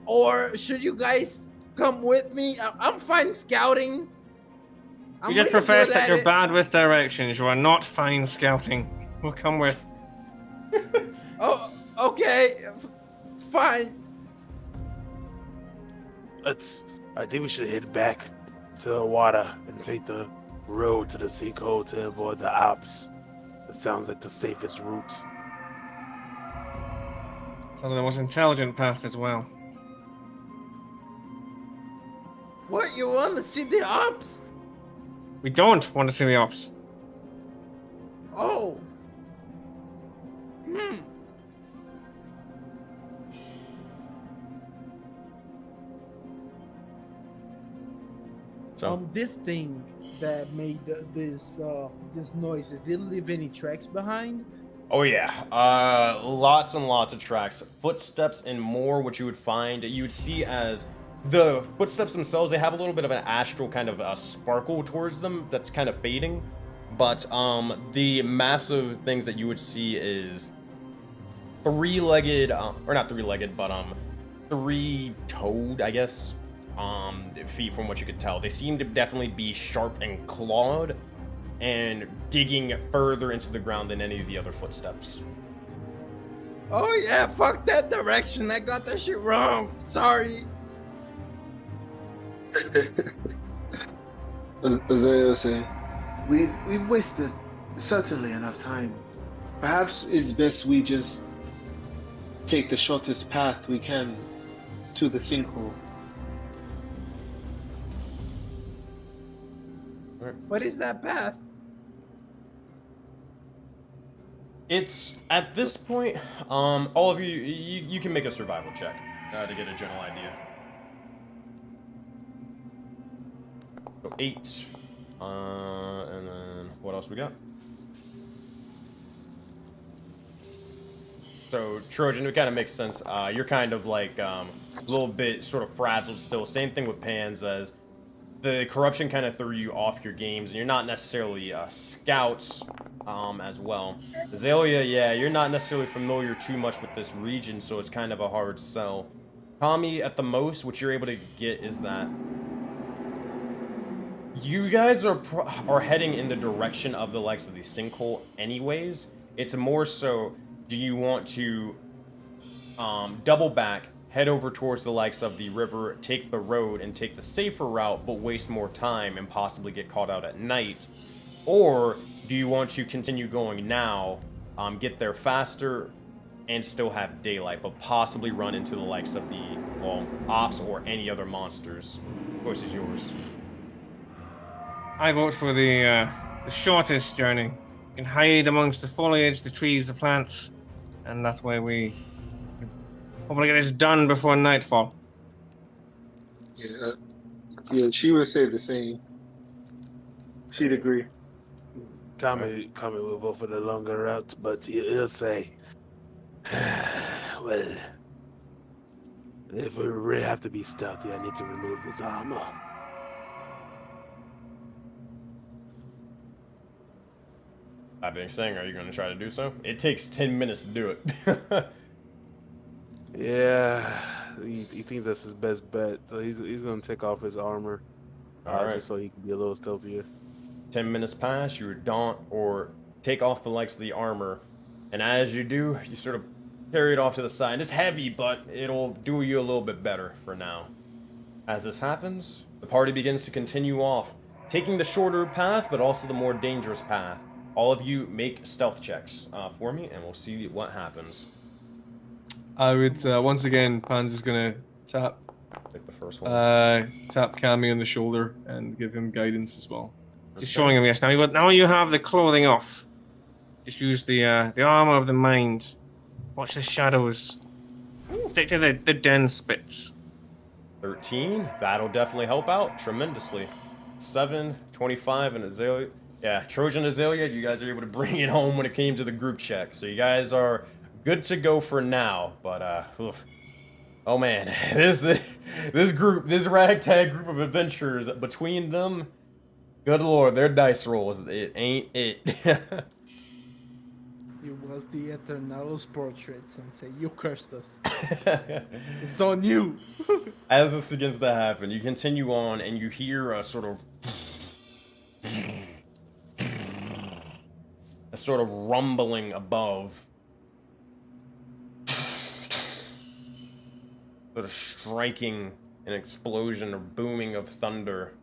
B: Or should you guys come with me? I'm fine scouting. I'm
D: You just
B: really
D: profess
B: good
D: that
B: at
D: you're
B: it."
D: bad with directions. You are not fine scouting. We'll come with.
H: Oh, okay, fine.
F: I think we should head back to the water and take the road to the sinkhole to avoid the ops. It sounds like the safest route.
D: Sounds like the most intelligent path as well.
H: What, you want to see the ops?
D: We don't want to see the ops.
H: Oh.
A: So
B: This thing that made this noises, did it leave any tracks behind?
A: oh yeah, lots and lots of tracks, footsteps, and more. What you would find, you would see as the footsteps themselves, they have a little bit of an astral kind of sparkle towards them that's kind of fading. But the massive things that you would see is three-legged, or not three-legged, but three-toed, I guess, feet from what you could tell. They seem to definitely be sharp and clawed, and digging further into the ground than any of the other footsteps.
H: Oh yeah, fuck that direction. I got that shit wrong. Sorry.
I: As I was saying, we've wasted certainly enough time. Perhaps it's best we just take the shortest path we can to the sinkhole.
H: What is that path?
A: It's at this point, all of you can make a survival check to get a general idea. So 8, and then what else we got? So Trojan, it kind of makes sense. You're kind of like a little bit sort of frazzled still. Same thing with Pans, as the corruption kind of threw you off your games, and you're not necessarily scouts as well. Azalea, yeah, you're not necessarily familiar too much with this region, so it's kind of a hard sell. Tommy, at the most, what you're able to get is that you guys are heading in the direction of the likes of the sinkhole anyways. It's more so, do you want to double back, head over towards the likes of the river, take the road, and take the safer route, but waste more time and possibly get caught out at night? Or do you want to continue going now, get there faster, and still have daylight, but possibly run into the likes of the, well, ops or any other monsters? Choice is yours.
D: I vote for the shortest journey. You can hide amongst the foliage, the trees, the plants, and that's why we hopefully get this done before nightfall.
I: Yeah, she would say the same. She'd agree.
F: Kami will vote for the longer route, but he'll say, well, if we really have to be stealthy, I need to remove his armor.
A: That being saying, are you going to try to do so? It takes 10 minutes to do it.
F: Yeah, he thinks that's his best bet, so he's going to take off his armor,
A: Alright.
F: just so he can be a little stealthier.
A: 10 minutes pass, you daunt or take off the likes of the armor, and as you do, you sort of carry it off to the side. It's heavy, but it'll do you a little bit better for now. As this happens, the party begins to continue off, taking the shorter path, but also the more dangerous path. All of you make stealth checks for me, and we'll see what happens.
C: I would, once again, Pans is going to tap
A: Take the first one.
C: tap Cammy on the shoulder and give him guidance as well.
D: Just showing him, yes. Now you have the clothing off. Just use the armor of the mind. Watch the shadows. Stick to the dense bits.
A: 13, that'll definitely help out tremendously. 7, 25, and Azalea. Yeah, Trojan Azalea, you guys are able to bring it home when it came to the group check. So you guys are good to go for now, but oof. Oh man, this group, this ragtag group of adventurers, between them, good lord, their dice rolls, it ain't it.
B: It was the Eternalos portrait, Sensei. You cursed us. It's on you.
A: As this begins to happen, you continue on and you hear a sort of rumbling above. Sort of striking an explosion or booming of thunder.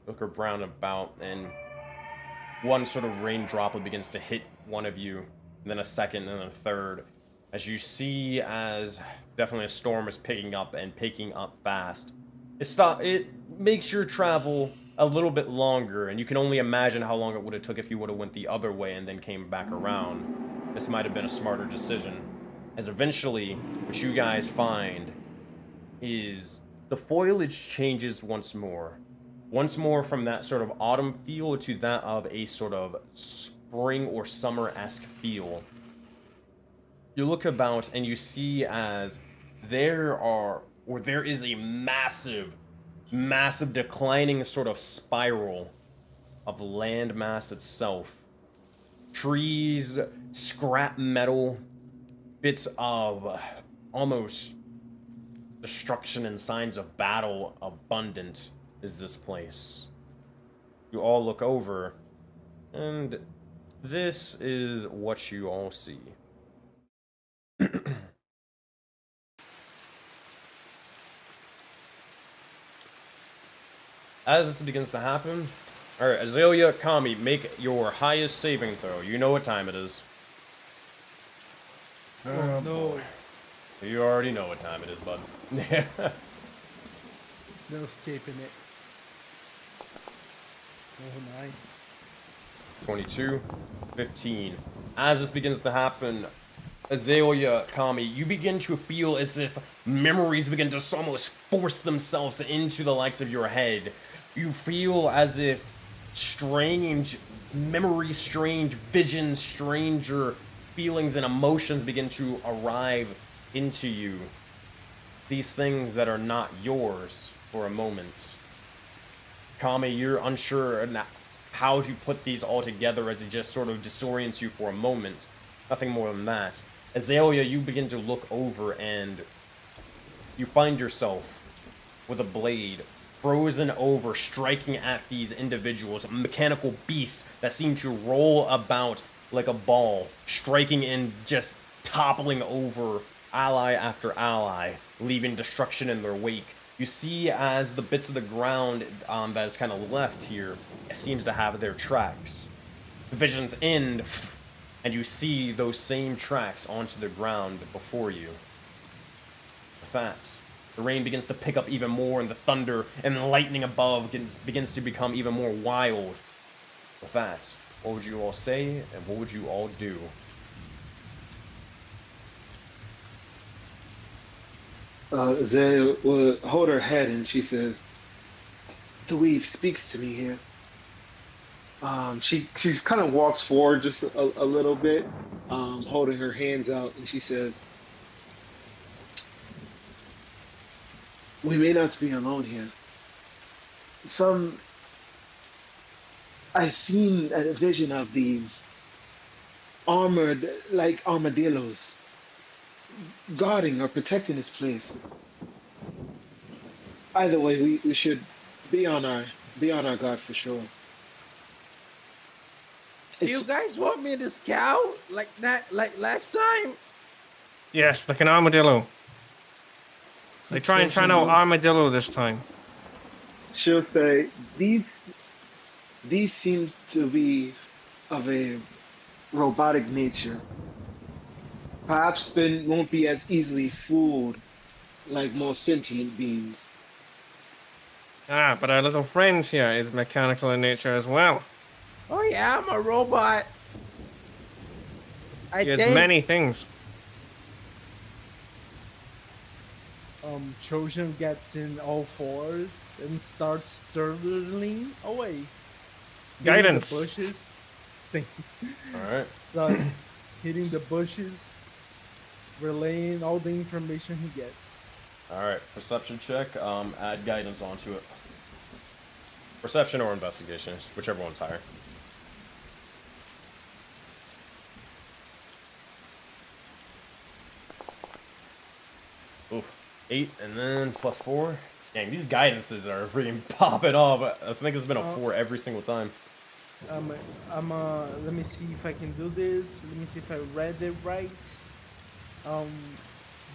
A: Look around about, and one sort of rain droplet begins to hit one of you, and then a second, and then a third. As you see, as definitely a storm is picking up and picking up fast. It makes your travel a little bit longer, and you can only imagine how long it would have took if you would have went the other way and then came back around. This might have been a smarter decision. As eventually, what you guys find is the foliage changes once more. Once more from that sort of autumn feel to that of a sort of spring or summer-esque feel. You look about and you see as there is a massive declining sort of spiral of landmass itself. Trees, scrap metal, bits of almost destruction and signs of battle abundant is this place. You all look over, and this is what you all see. As this begins to happen, alright, Azalea, Kami, make your highest saving throw. You know what time it is.
B: Oh, no.
A: You already know what time it is, bud.
B: No escaping it. Oh, 9.
A: 22, 15. As this begins to happen, Azalea, Kami, you begin to feel as if memories begin to almost force themselves into the likes of your head. You feel as if strange memories, strange visions, stranger feelings and emotions begin to arrive into you. These things that are not yours for a moment. Kami, you're unsure how to put these all together as it just sort of disorients you for a moment. Nothing more than that. Azalea, you begin to look over and you find yourself with a blade frozen over, striking at these individuals, mechanical beasts that seem to roll about like a ball, striking and just toppling over ally after ally, leaving destruction in their wake. You see as the bits of the ground that is kind of left here, it seems to have their tracks. The visions end, and you see those same tracks onto the ground before you. With that, the rain begins to pick up even more, and the thunder and the lightning above begins to become even more wild. With that, what would you all say, and what would you all do?
I: Zay will hold her head and she says, "The weave speaks to me here." She kind of walks forward just a little bit, holding her hands out, and she says, "We may not be alone here. I've seen a vision of these armored, like armadillos, guarding or protecting this place. Either way, we should be on our guard for sure."
H: Do you guys want me to scout like that, like last time?
D: Yes, like an armadillo. They try and channel armadillo this time.
I: She'll say, these seems to be of a robotic nature. Perhaps they won't be as easily fooled like more sentient beings.
D: Ah, but our little friend here is mechanical in nature as well.
H: Oh yeah, I'm a robot.
D: He has many things.
B: Trojan gets in all fours and starts startling away.
D: Guidance.
B: The bushes. Thank you.
A: Alright.
B: Hitting the bushes, relaying all the information he gets.
A: Alright, perception check. Add guidance onto it. Perception or investigation, whichever one's higher. Oof. 8 and then plus 4. Dang, these guidances are freaking popping off. I think it's been a 4 every single time.
B: Let me see if I can do this. Let me see if I read it right.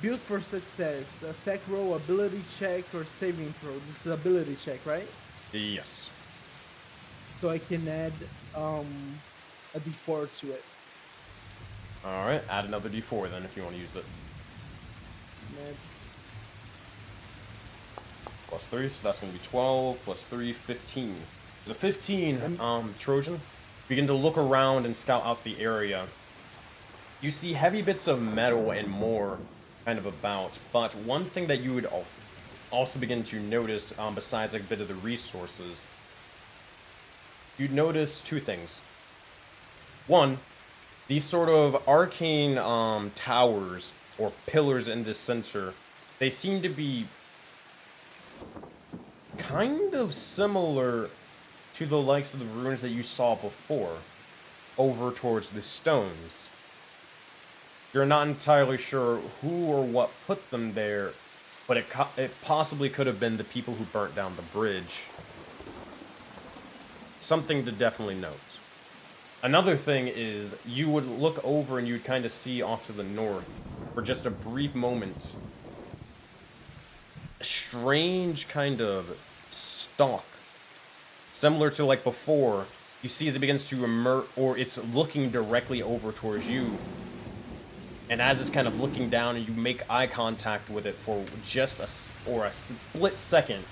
B: Build for success. Attack roll, ability check, or saving throw. This is ability check, right?
A: Yes.
B: So I can add a d4 to it.
A: Alright, add another d4 then if you want to use it.
B: Add
A: Plus 3, so that's going to be 12, plus 3, 15. The 15, Trojan, begin to look around and scout out the area. You see heavy bits of metal and more kind of about, but one thing that you would also begin to notice, besides like a bit of the resources, you'd notice 2 things. One, these sort of arcane towers or pillars in the center, they seem to be kind of similar to the likes of the ruins that you saw before, over towards the stones. You're not entirely sure who or what put them there, but it possibly could have been the people who burnt down the bridge. Something to definitely note. Another thing is, you would look over and you'd kind of see off to the north, for just a brief moment, a strange kind of stalk. Similar to like before, you see as it begins to emerge, or it's looking directly over towards you. And as it's kind of looking down and you make eye contact with it for just a split second,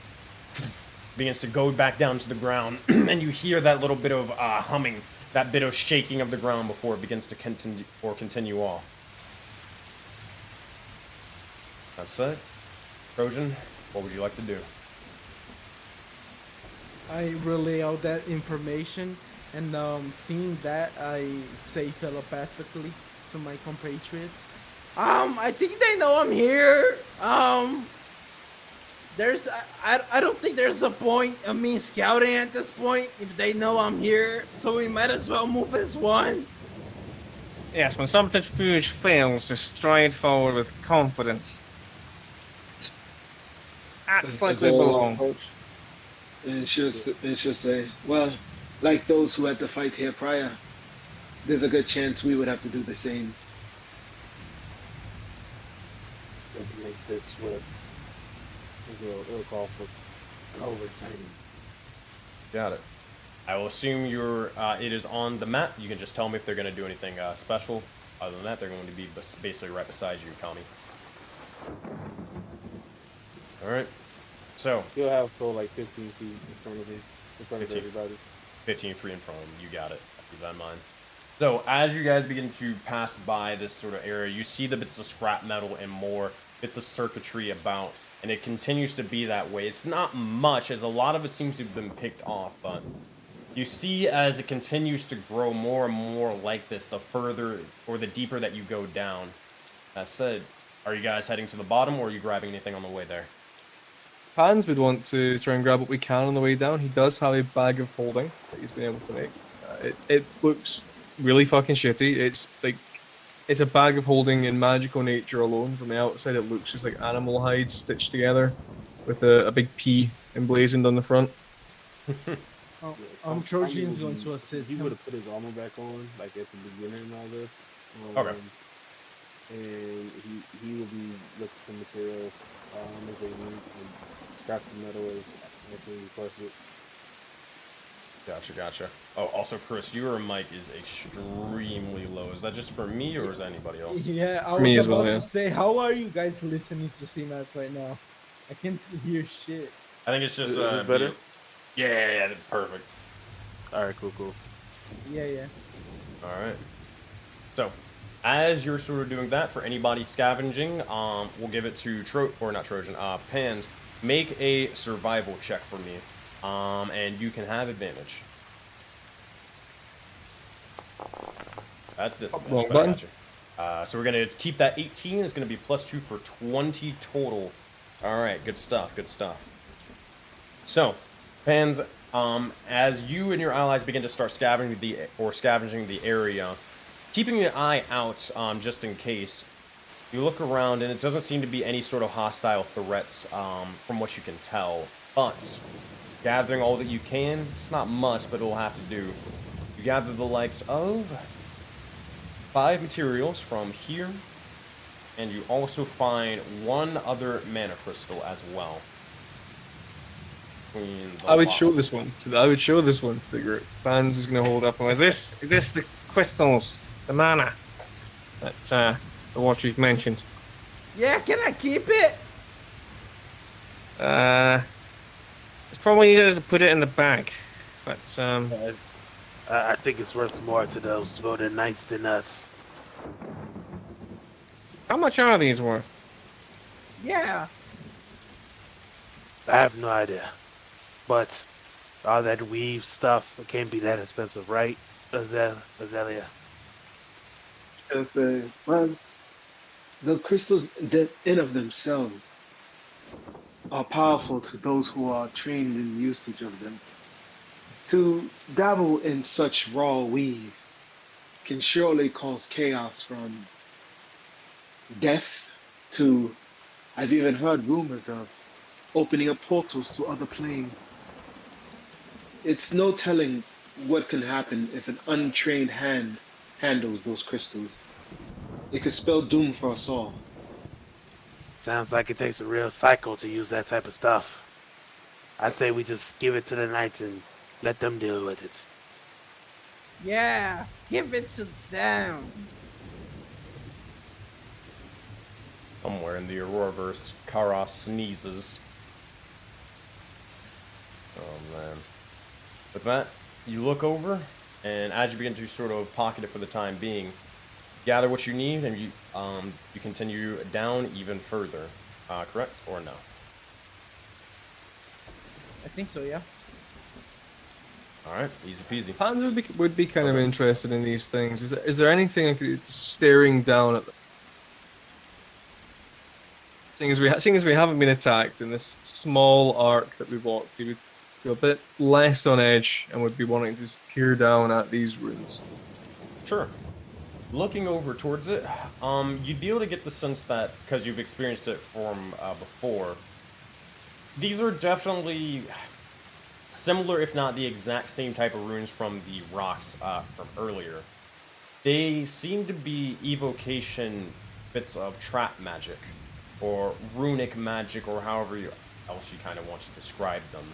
A: begins to go back down to the ground, and you hear that little bit of humming, that bit of shaking of the ground before it begins to continue off. That's it. Trojan, what would you like to do?
B: I relay all that information, and seeing that, I say telepathically to my compatriots.
H: I think they know I'm here. I don't think there's a point of me scouting at this point if they know I'm here, so we might as well move as one.
D: Yes, when subterfuge fails, just stride forward with confidence. Acts like we belong.
I: And she'll say, well, like those who had to fight here prior, there's a good chance we would have to do the same.
F: Let's make this swift. It'll call for overtime.
A: Got it. I will assume it is on the map. You can just tell me if they're going to do anything special. Other than that, they're going to be basically right beside you, Kami. Alright. So.
F: You'll have to like 15 feet in front of me. In front of everybody.
A: 15 feet in front of them. You got it. Keep that in mind. So, as you guys begin to pass by this sort of area, you see the bits of scrap metal and more bits of circuitry about, and it continues to be that way. It's not much, as a lot of it seems to have been picked off, but you see as it continues to grow more and more like this, the further or the deeper that you go down. That said, are you guys heading to the bottom, or are you grabbing anything on the way there?
C: Pans would want to try and grab what we can on the way down. He does have a bag of holding that he's been able to make. It looks really fucking shitty. It's a bag of holding in magical nature alone. From the outside, it looks just like animal hides stitched together with a big P emblazoned on the front.
B: Trojan's going to assist
F: He
B: him.
F: would have put his armor back on, like at the beginning and all this.
A: Okay.
F: And he will be looking for material if they need, and scraps of metal as he requests it.
A: Gotcha. Oh, also, Chris, your mic is extremely low. Is that just for me, or is that anybody else?
B: Yeah, I
C: Me
B: was
C: as well,
B: about
C: yeah.
B: to say, how are you guys listening to CMAS right now? I can't hear shit.
A: I think it's just
F: Is this better?
A: Yeah, that's perfect.
F: All right, cool.
B: Yeah.
A: All right. So, as you're sort of doing that, for anybody scavenging, we'll give it to Pans. Make a survival check for me, and you can have advantage. That's disadvantage.
C: Wrong
A: but I
C: button.
A: got you. So we're gonna keep that 18. It's gonna be +2 for 20 total. All right, good stuff. Good stuff. So, Pans, as you and your allies begin to start scavenging the area, keeping an eye out just in case. You look around, and it doesn't seem to be any sort of hostile threats from what you can tell. But gathering all that you can, it's not much, but it'll have to do. You gather the likes of 5 materials from here, and you also find 1 other mana crystal as well.
C: I would show this one to the group. Fans is going to hold up.
D: Is this the crystals, the mana that what you've mentioned?
H: Yeah, can I keep it?
D: It's probably easier to put it in the bag, but
F: I think it's worth more to those voted knights than us.
D: how much are these worth?
H: Yeah.
F: I have no idea. But all that weave stuff, it can't be that expensive, right, Azalea?
I: Well, the crystals that in of themselves are powerful to those who are trained in usage of them. To dabble in such raw weave can surely cause chaos from death to, I've even heard rumors of opening up portals to other planes. It's no telling what can happen if an untrained hand handles those crystals. It could spell doom for us all.
F: Sounds like it takes a real psycho to use that type of stuff. I say we just give it to the knights and let them deal with it.
H: Yeah, give it to them.
A: Somewhere in the Auroraverse, Kara sneezes. Oh man. With that, you look over, and as you begin to sort of pocket it for the time being, gather what you need, and you continue down even further. Correct or no?
B: I think so, yeah.
A: All right, easy peasy.
C: Fans would be kind of interested in these things. Is there anything I could staring down at them? Seeing as we haven't been attacked in this small arc that we've walked, you would feel a bit less on edge and would be wanting to just peer down at these runes.
A: Sure. Looking over towards it, you'd be able to get the sense that, because you've experienced it from before, these are definitely similar, if not the exact same type of runes from the rocks from earlier. They seem to be evocation bits of trap magic, or runic magic, or however else you kind of want to describe them.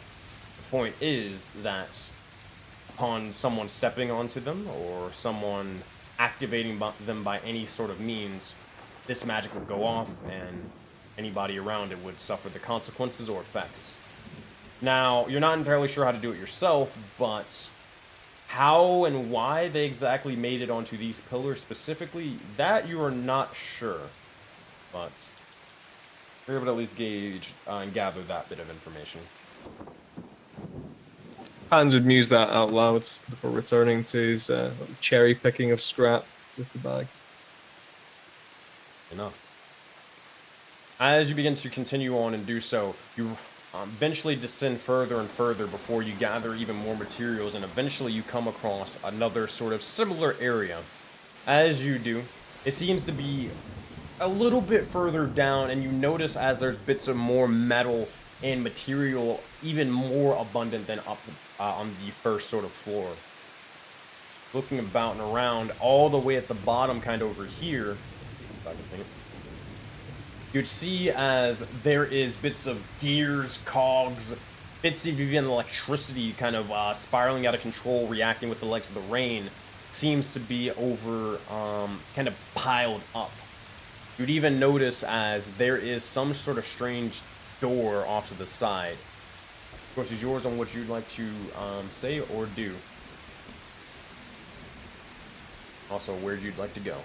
A: The point is that upon someone stepping onto them, or someone activating them by any sort of means, this magic would go off, and anybody around it would suffer the consequences or effects. Now, you're not entirely sure how to do it yourself, but how and why they exactly made it onto these pillars specifically, that you are not sure. But you're able to at least gauge and gather that bit of information.
C: Hans would muse that out loud before returning to his cherry picking of scrap with the bag.
A: Enough. As you begin to continue on and do so, you eventually descend further and further before you gather even more materials, and eventually you come across another sort of similar area. As you do, it seems to be a little bit further down, and you notice as there's bits of more metal and material even more abundant than up on the first sort of floor. Looking about and around, all the way at the bottom, kind of over here, if I can think, you'd see as there is bits of gears, cogs, bits of even electricity kind of spiraling out of control, reacting with the legs of the rain, seems to be over, kind of piled up. You'd even notice as there is some sort of strange door off to the side. Of course, it's yours on what you'd like to say or do. Also, where you'd like to go.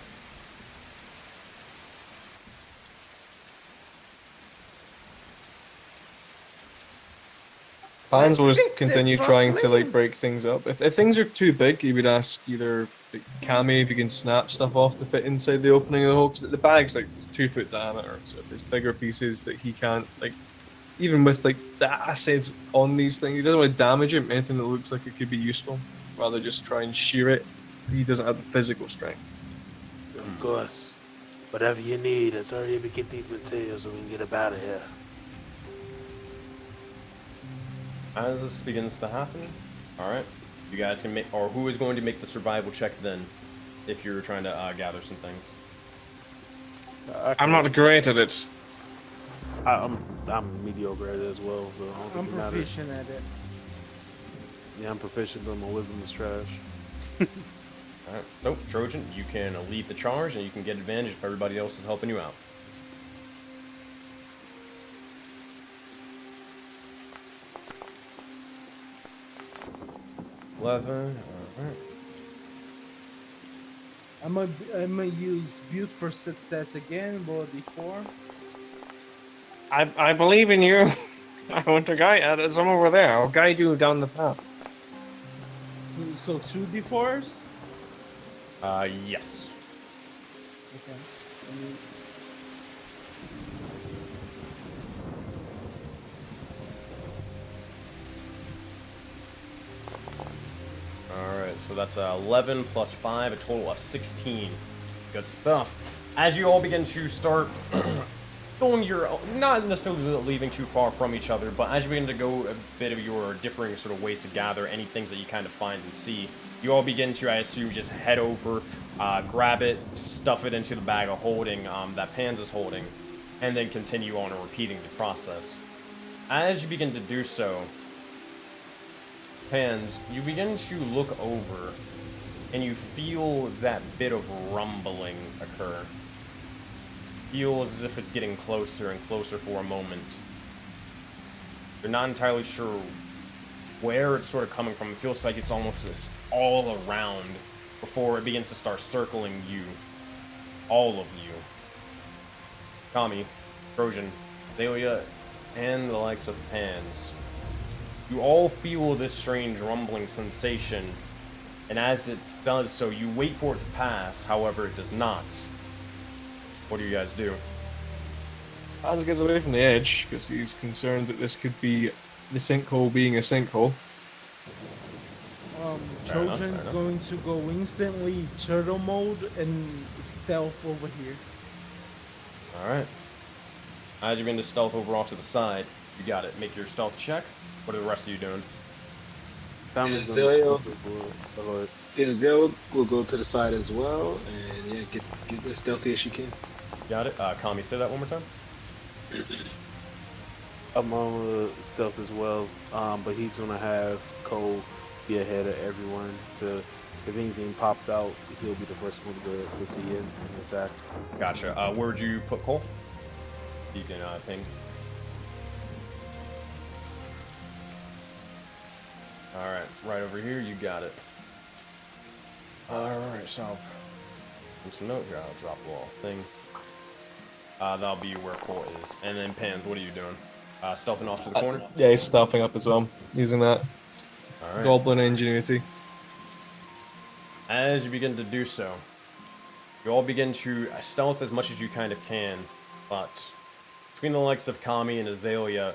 C: Fans will just
H: Let's pick
C: continue
H: this
C: trying
H: fuck
C: to
H: lane.
C: break things up. If things are too big, he would ask either like, Kami, if you can snap stuff off to fit inside the opening of the hole, because the bag's like 2 foot diameter, so if there's bigger pieces that he can't, like, even with like the acids on these things, he doesn't want to damage it. Anything that looks like it could be useful, rather just try and shear it. He doesn't have the physical strength.
F: Of course. Whatever you need, let's hurry up and get these materials so we can get up out of here.
A: As this begins to happen, alright, you guys can make, or who is going to make the survival check then, if you're trying to gather some things?
D: I'm not great at it.
F: I'm mediocre at it as well, so I don't
B: I'm
F: think it matters.
B: proficient at it.
F: Yeah, I'm proficient, but my wisdom is trash.
A: Alright, so Trojan, you can lead the charge and you can get advantage if everybody else is helping you out. Alright.
B: I'm gonna use build for success again, roll a d4.
D: I believe in you. I want to guide. There's some over there. I'll guide you down the path.
B: So 2 d4s?
A: Yes.
B: Okay.
A: Alright, so that's 11 plus 5, a total of 16. Good stuff. As you all begin to start going your, not necessarily leaving too far from each other, but as you begin to go a bit of your differing sort of ways to gather any things that you kind of find and see, you all begin to, I assume, just head over, grab it, stuff it into the bag of holding that Pans is holding, and then continue on and repeating the process. As you begin to do so, Pans, you begin to look over, and you feel that bit of rumbling occur. Feels as if it's getting closer and closer for a moment. You're not entirely sure where it's sort of coming from. It feels like it's almost this all around before it begins to start circling you. All of you. Kami, Trojan, Thalia, and the likes of Pans. You all feel this strange rumbling sensation, and as it does so, you wait for it to pass, however it does not. What do you guys do?
C: Hans gets away from the edge because he's concerned that this could be the sinkhole being a sinkhole.
A: Fair enough,
B: Trojan's
A: fair enough.
B: going to go instantly turtle mode and stealth over here.
A: Alright. As you begin to stealth over off to the side, you got it. Make your stealth check. What are the rest of you doing?
F: Tommy's gonna
I: Zilio.
F: go for it.
I: Denzel will go to the side as well, and yeah, get as stealthy as she can.
A: Got it? Kami, say that one more time.
F: I'm on stealth as well, but he's gonna have Cole be ahead of everyone. To if anything pops out, he'll be the first one to see it and attack.
A: Gotcha. Where'd you put Cole? You can ping. Alright, right over here, you got it. Alright, so some note here, I'll drop a little thing. That'll be where Cole is. And then Pans, what are you doing? Stealthing off to the corner?
C: Yeah, he's stealthing up as well, using that
A: Alright.
C: goblin ingenuity.
A: As you begin to do so, you all begin to stealth as much as you kind of can, but between the likes of Kami and Azalea,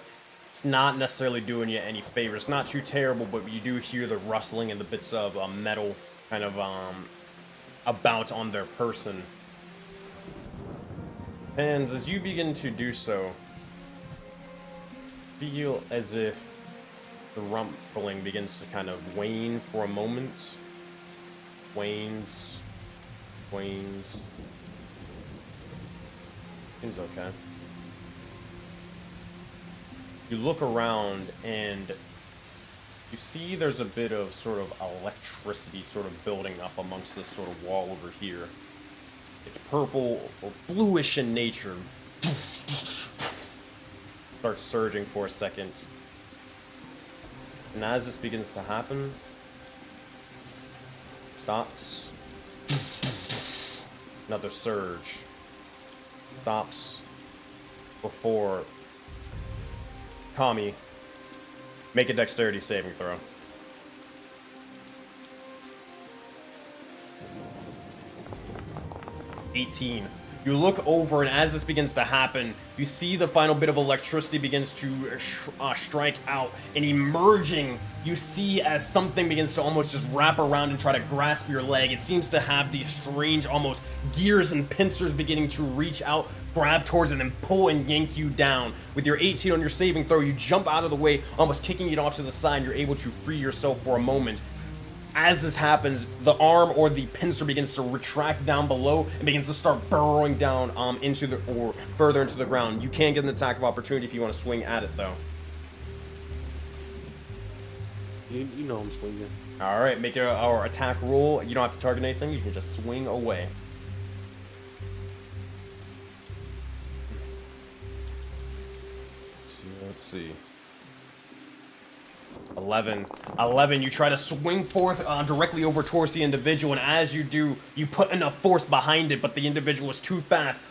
A: it's not necessarily doing you any favors. It's not too terrible, but you do hear the rustling and the bits of metal kind of about on their person. And as you begin to do so, feel as if the rumbling begins to kind of wane for a moment. Wanes. Seems okay. You look around and you see there's a bit of sort of electricity sort of building up amongst this sort of wall over here. It's purple or bluish in nature. Starts surging for a second. And as this begins to happen, stops. Another surge. Stops. Before Kami, make a dexterity saving throw. 18. You look over, and as this begins to happen, you see the final bit of electricity begins to strike out, and emerging, you see as something begins to almost just wrap around and try to grasp your leg. It seems to have these strange, almost gears and pincers beginning to reach out, grab towards it, and pull and yank you down. With your 18 on your saving throw, you jump out of the way, almost kicking it off to the side, and you're able to free yourself for a moment. As this happens, the arm or the pincer begins to retract down below and begins to start burrowing down into the, or further into the ground. You can get an attack of opportunity if you want to swing at it, though.
F: You know I'm swinging.
A: All right, make our attack roll. You don't have to target anything. You can just swing away. Let's see. 11. You try to swing forth directly over towards the individual, and as you do, you put enough force behind it, but the individual is too fast.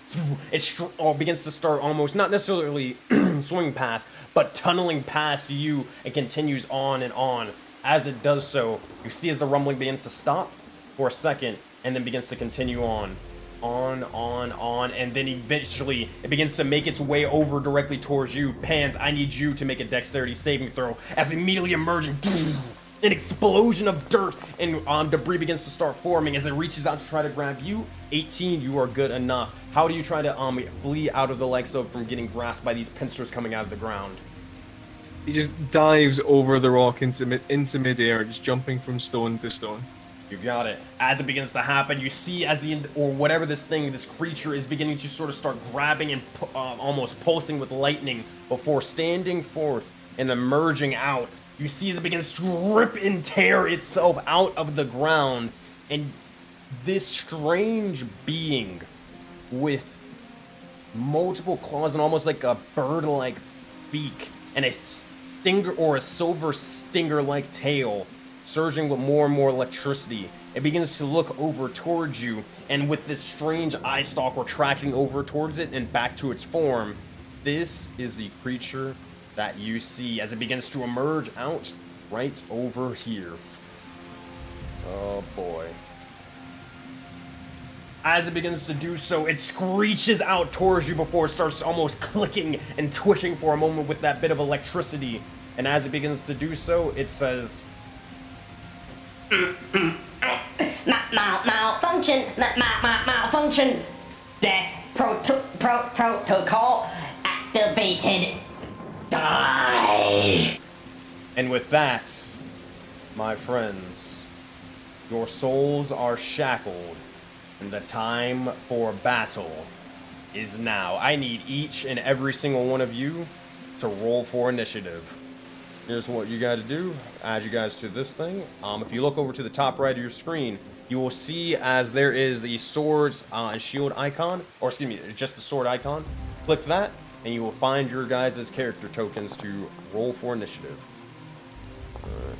A: It begins to start almost, not necessarily swinging past, but tunneling past you and continues on and on. As it does so, you see as the rumbling begins to stop for a second and then begins to continue on, and then eventually it begins to make its way over directly towards you. Pans, I need you to make a dexterity saving throw as immediately emerging, an explosion of dirt and debris begins to start forming as it reaches out to try to grab you. 18, you are good enough. How do you try to flee out of the likes of from getting grasped by these pincers coming out of the ground?
C: He just dives over the rock into midair, just jumping from stone to stone.
A: You got it. As it begins to happen, you see as this creature is beginning to sort of start grabbing and almost pulsing with lightning before standing forth and emerging out. You see as it begins to rip and tear itself out of the ground, and this strange being with multiple claws and almost like a bird-like beak and a stinger or a silver stinger-like tail, surging with more and more electricity. It begins to look over towards you, and with this strange eye stalk retracting over towards it and back to its form, this is the creature that you see as it begins to emerge out right over here. Oh boy. As it begins to do so, it screeches out towards you before it starts almost clicking and twitching for a moment with that bit of electricity. And as it begins to do so, it says,
J: malfunction, malfunction. Death protocol activated. Die.
A: And with that, my friends, your souls are shackled, and the time for battle is now. I need each and every single one of you to roll for initiative. Here's what you got to do. Add you guys to this thing. If you look over to the top right of your screen, you will see as there is the swords and shield icon, or excuse me, just the sword icon. Click that, and you will find your guys' character tokens to roll for initiative. Alright,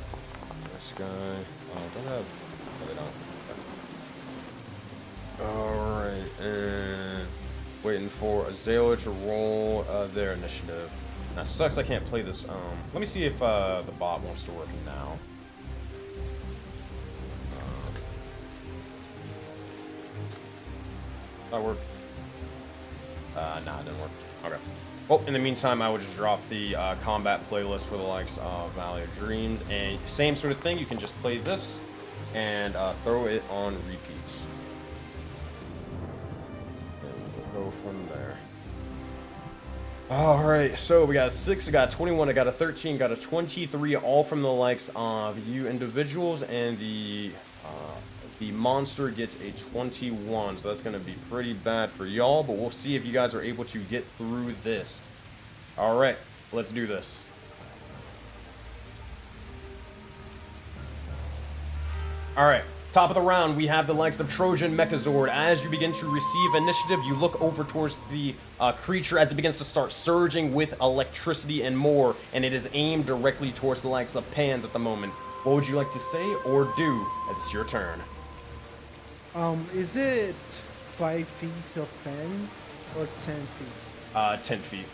A: this guy. Don't have. No, they don't. Alright, and waiting for Azalea to roll their initiative. That sucks, I can't play this. Let me see if the bot wants to work now. That worked? Nah, it didn't work. Okay. Well, in the meantime, I will just drop the combat playlist for the likes of Valley of Dreams, and same sort of thing, you can just play this and throw it on repeats. And we'll go from there. Alright, so we got a 6, we got a 21, I got a 13, got a 23, all from the likes of you individuals, and the monster gets a 21, so that's going to be pretty bad for y'all, but we'll see if you guys are able to get through this. Alright, let's do this. Alright. Top of the round, we have the likes of Trojan Mechazord. As you begin to receive initiative, you look over towards the creature as it begins to start surging with electricity and more, and it is aimed directly towards the likes of Pans at the moment. What would you like to say or do as it's your turn?
B: Is it 5 feet of Pans or 10 feet?
A: 10 feet.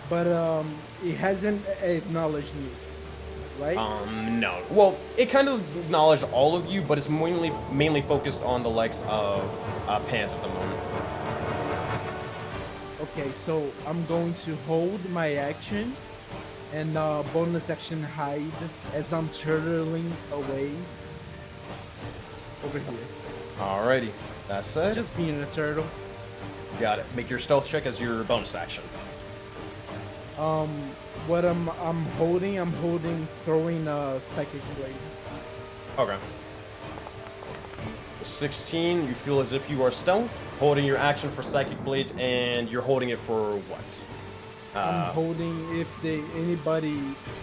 B: But it hasn't acknowledged me. right?
A: No. Well, it kind of acknowledged all of you, but it's mainly focused on the likes of Pans at the moment.
B: Okay, so I'm going to hold my action and bonus action hide as I'm turtling away over here.
A: Alrighty. That said,
B: Just being a turtle.
A: got it. Make your stealth check as your bonus action.
B: What I'm holding throwing a psychic blade.
A: Okay. 16, you feel as if you are stealth, holding your action for psychic blades, and you're holding it for what?
B: I'm holding if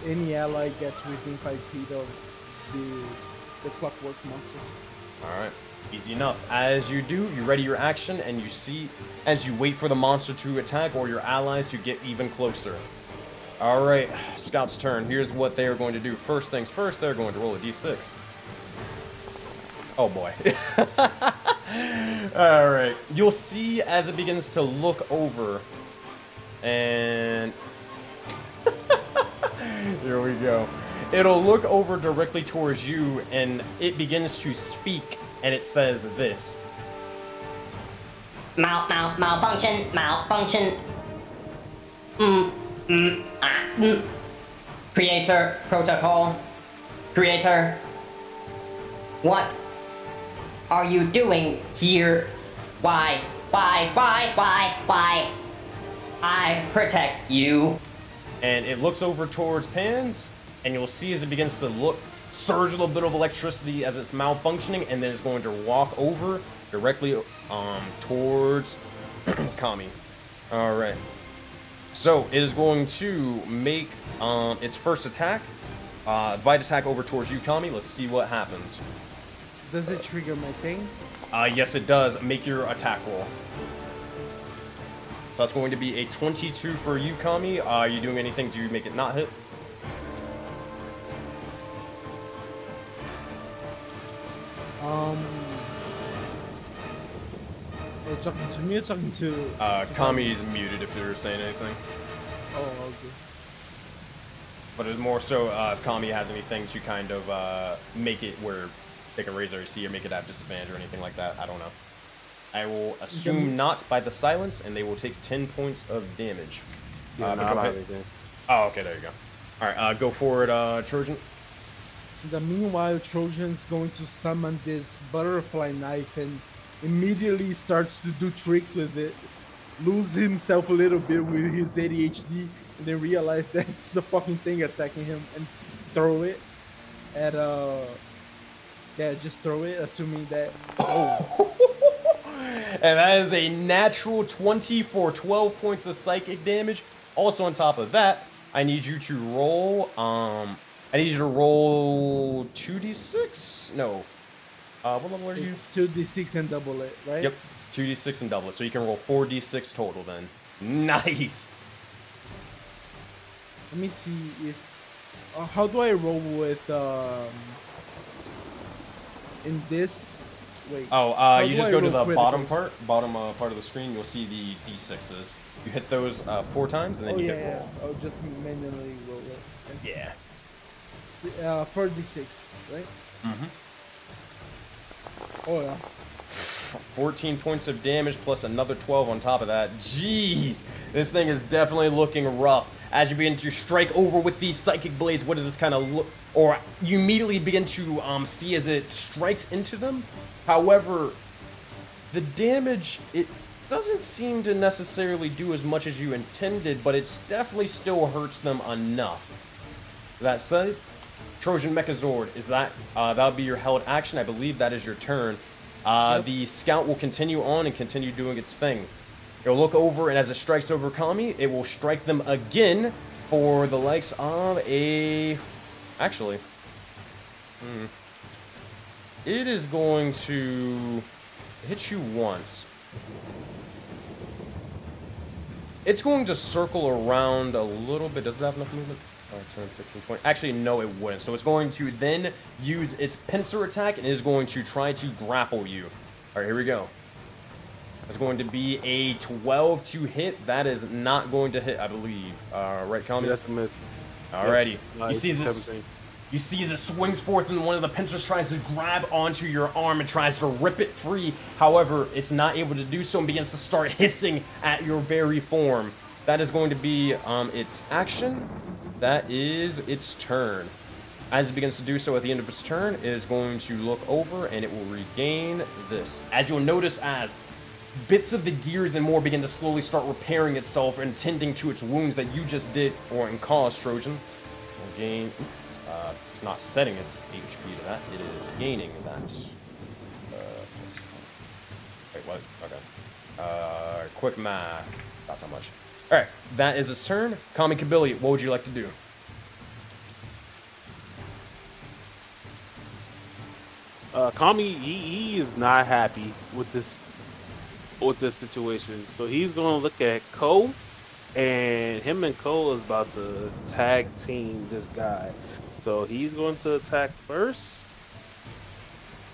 B: any ally gets within 5 feet of the clockwork monster.
A: Alright, easy enough. As you do, you ready your action, and you see, as you wait for the monster to attack or your allies to get even closer. Alright, Scout's turn. Here's what they are going to do. First things first, they're going to roll a d6. Oh boy. Alright, you'll see as it begins to look over, and here we go. It'll look over directly towards you, and it begins to speak, and it says this.
J: Malfunction. Creator protocol. Creator. What are you doing here? Why? I protect you.
A: And it looks over towards Pans, and you'll see as it begins to surge a little bit of electricity as it's malfunctioning, and then it's going to walk over directly towards Kami. Alright. So it is going to make its first attack. Bite attack over towards you, Kami. Let's see what happens.
B: Does it trigger my thing?
A: Yes, it does. Make your attack roll. So that's going to be a 22 for you, Kami. Are you doing anything to make it not hit?
B: Are you talking to me or talking to...
A: Kami is muted if you're saying anything.
B: Oh, okay.
A: But it's more so if Kami has anything to kind of make it where they can raise their AC or make it have disadvantage or anything like that. I don't know. I will assume not by the silence, and they will take 10 points of damage.
F: Yeah,
A: but
F: not
A: go ahead.
F: everything.
A: Oh, okay, there you go. Alright, go for it, Trojan.
B: Meanwhile, Trojan's going to summon this butterfly knife and immediately starts to do tricks with it. Lose himself a little bit with his ADHD, and then realize that it's a fucking thing attacking him, and throw it at just throw it, assuming that. Oh.
A: And that is a natural 20 for 12 points of psychic damage. Also, on top of that, I need you to roll. I need you to roll 2d6. No. What level are you?
B: It's 2d6 and double it, right?
A: Yep. 2d6 and double it. So you can roll 4d6 total then. Nice.
B: Let me see if. How do I roll with in this? Wait.
A: Oh, you just go to the bottom
B: criticals?
A: part of the screen. You'll see the d6s. You hit those 4 times, and then you hit roll.
B: I'll just manually roll it. Okay.
A: Yeah.
B: 4d6, right?
A: Mm-hmm.
B: Oh yeah.
A: 14 points of damage plus another 12 on top of that. Jeez, this thing is definitely looking rough. As you begin to strike over with these psychic blades, what does this kind of look? Or you immediately begin to see as it strikes into them. However, the damage, it doesn't seem to necessarily do as much as you intended, but it definitely still hurts them enough. That said, Trojan Mechazord, is that that'll be your held action? I believe that is your turn.
B: Yep.
A: The scout will continue on and continue doing its thing. It'll look over, and as it strikes over Kami, it will strike them again for the likes of a... Actually, it is going to hit you once. It's going to circle around a little bit. Does it have enough movement? 10, 15, 20. Actually, no, it wouldn't. So it's going to then use its pincer attack and is going to try to grapple you. All right, here we go. It's going to be a 12 to hit. That is not going to hit, I believe. Right, Kami?
F: That's a miss.
A: Alrighty.
F: Yep.
A: You see this.
F: 17.
A: You see as it swings forth and one of the pincers tries to grab onto your arm and tries to rip it free. However, it's not able to do so and begins to start hissing at your very form. That is going to be its action. That is its turn. As it begins to do so at the end of its turn, it is going to look over and it will regain this. As you'll notice as bits of the gears and more begin to slowly start repairing itself and tending to its wounds that you just did or caused, Trojan. Will gain... it's not setting its HP to that. It is gaining that. Wait, what? Okay. Quick math. That's how much. All right, that is its turn. Kami Kabili, what would you like to do?
F: Kami, he is not happy with this situation. So he's gonna look at Ko, and him and Ko is about to tag team this guy. So he's going to attack first.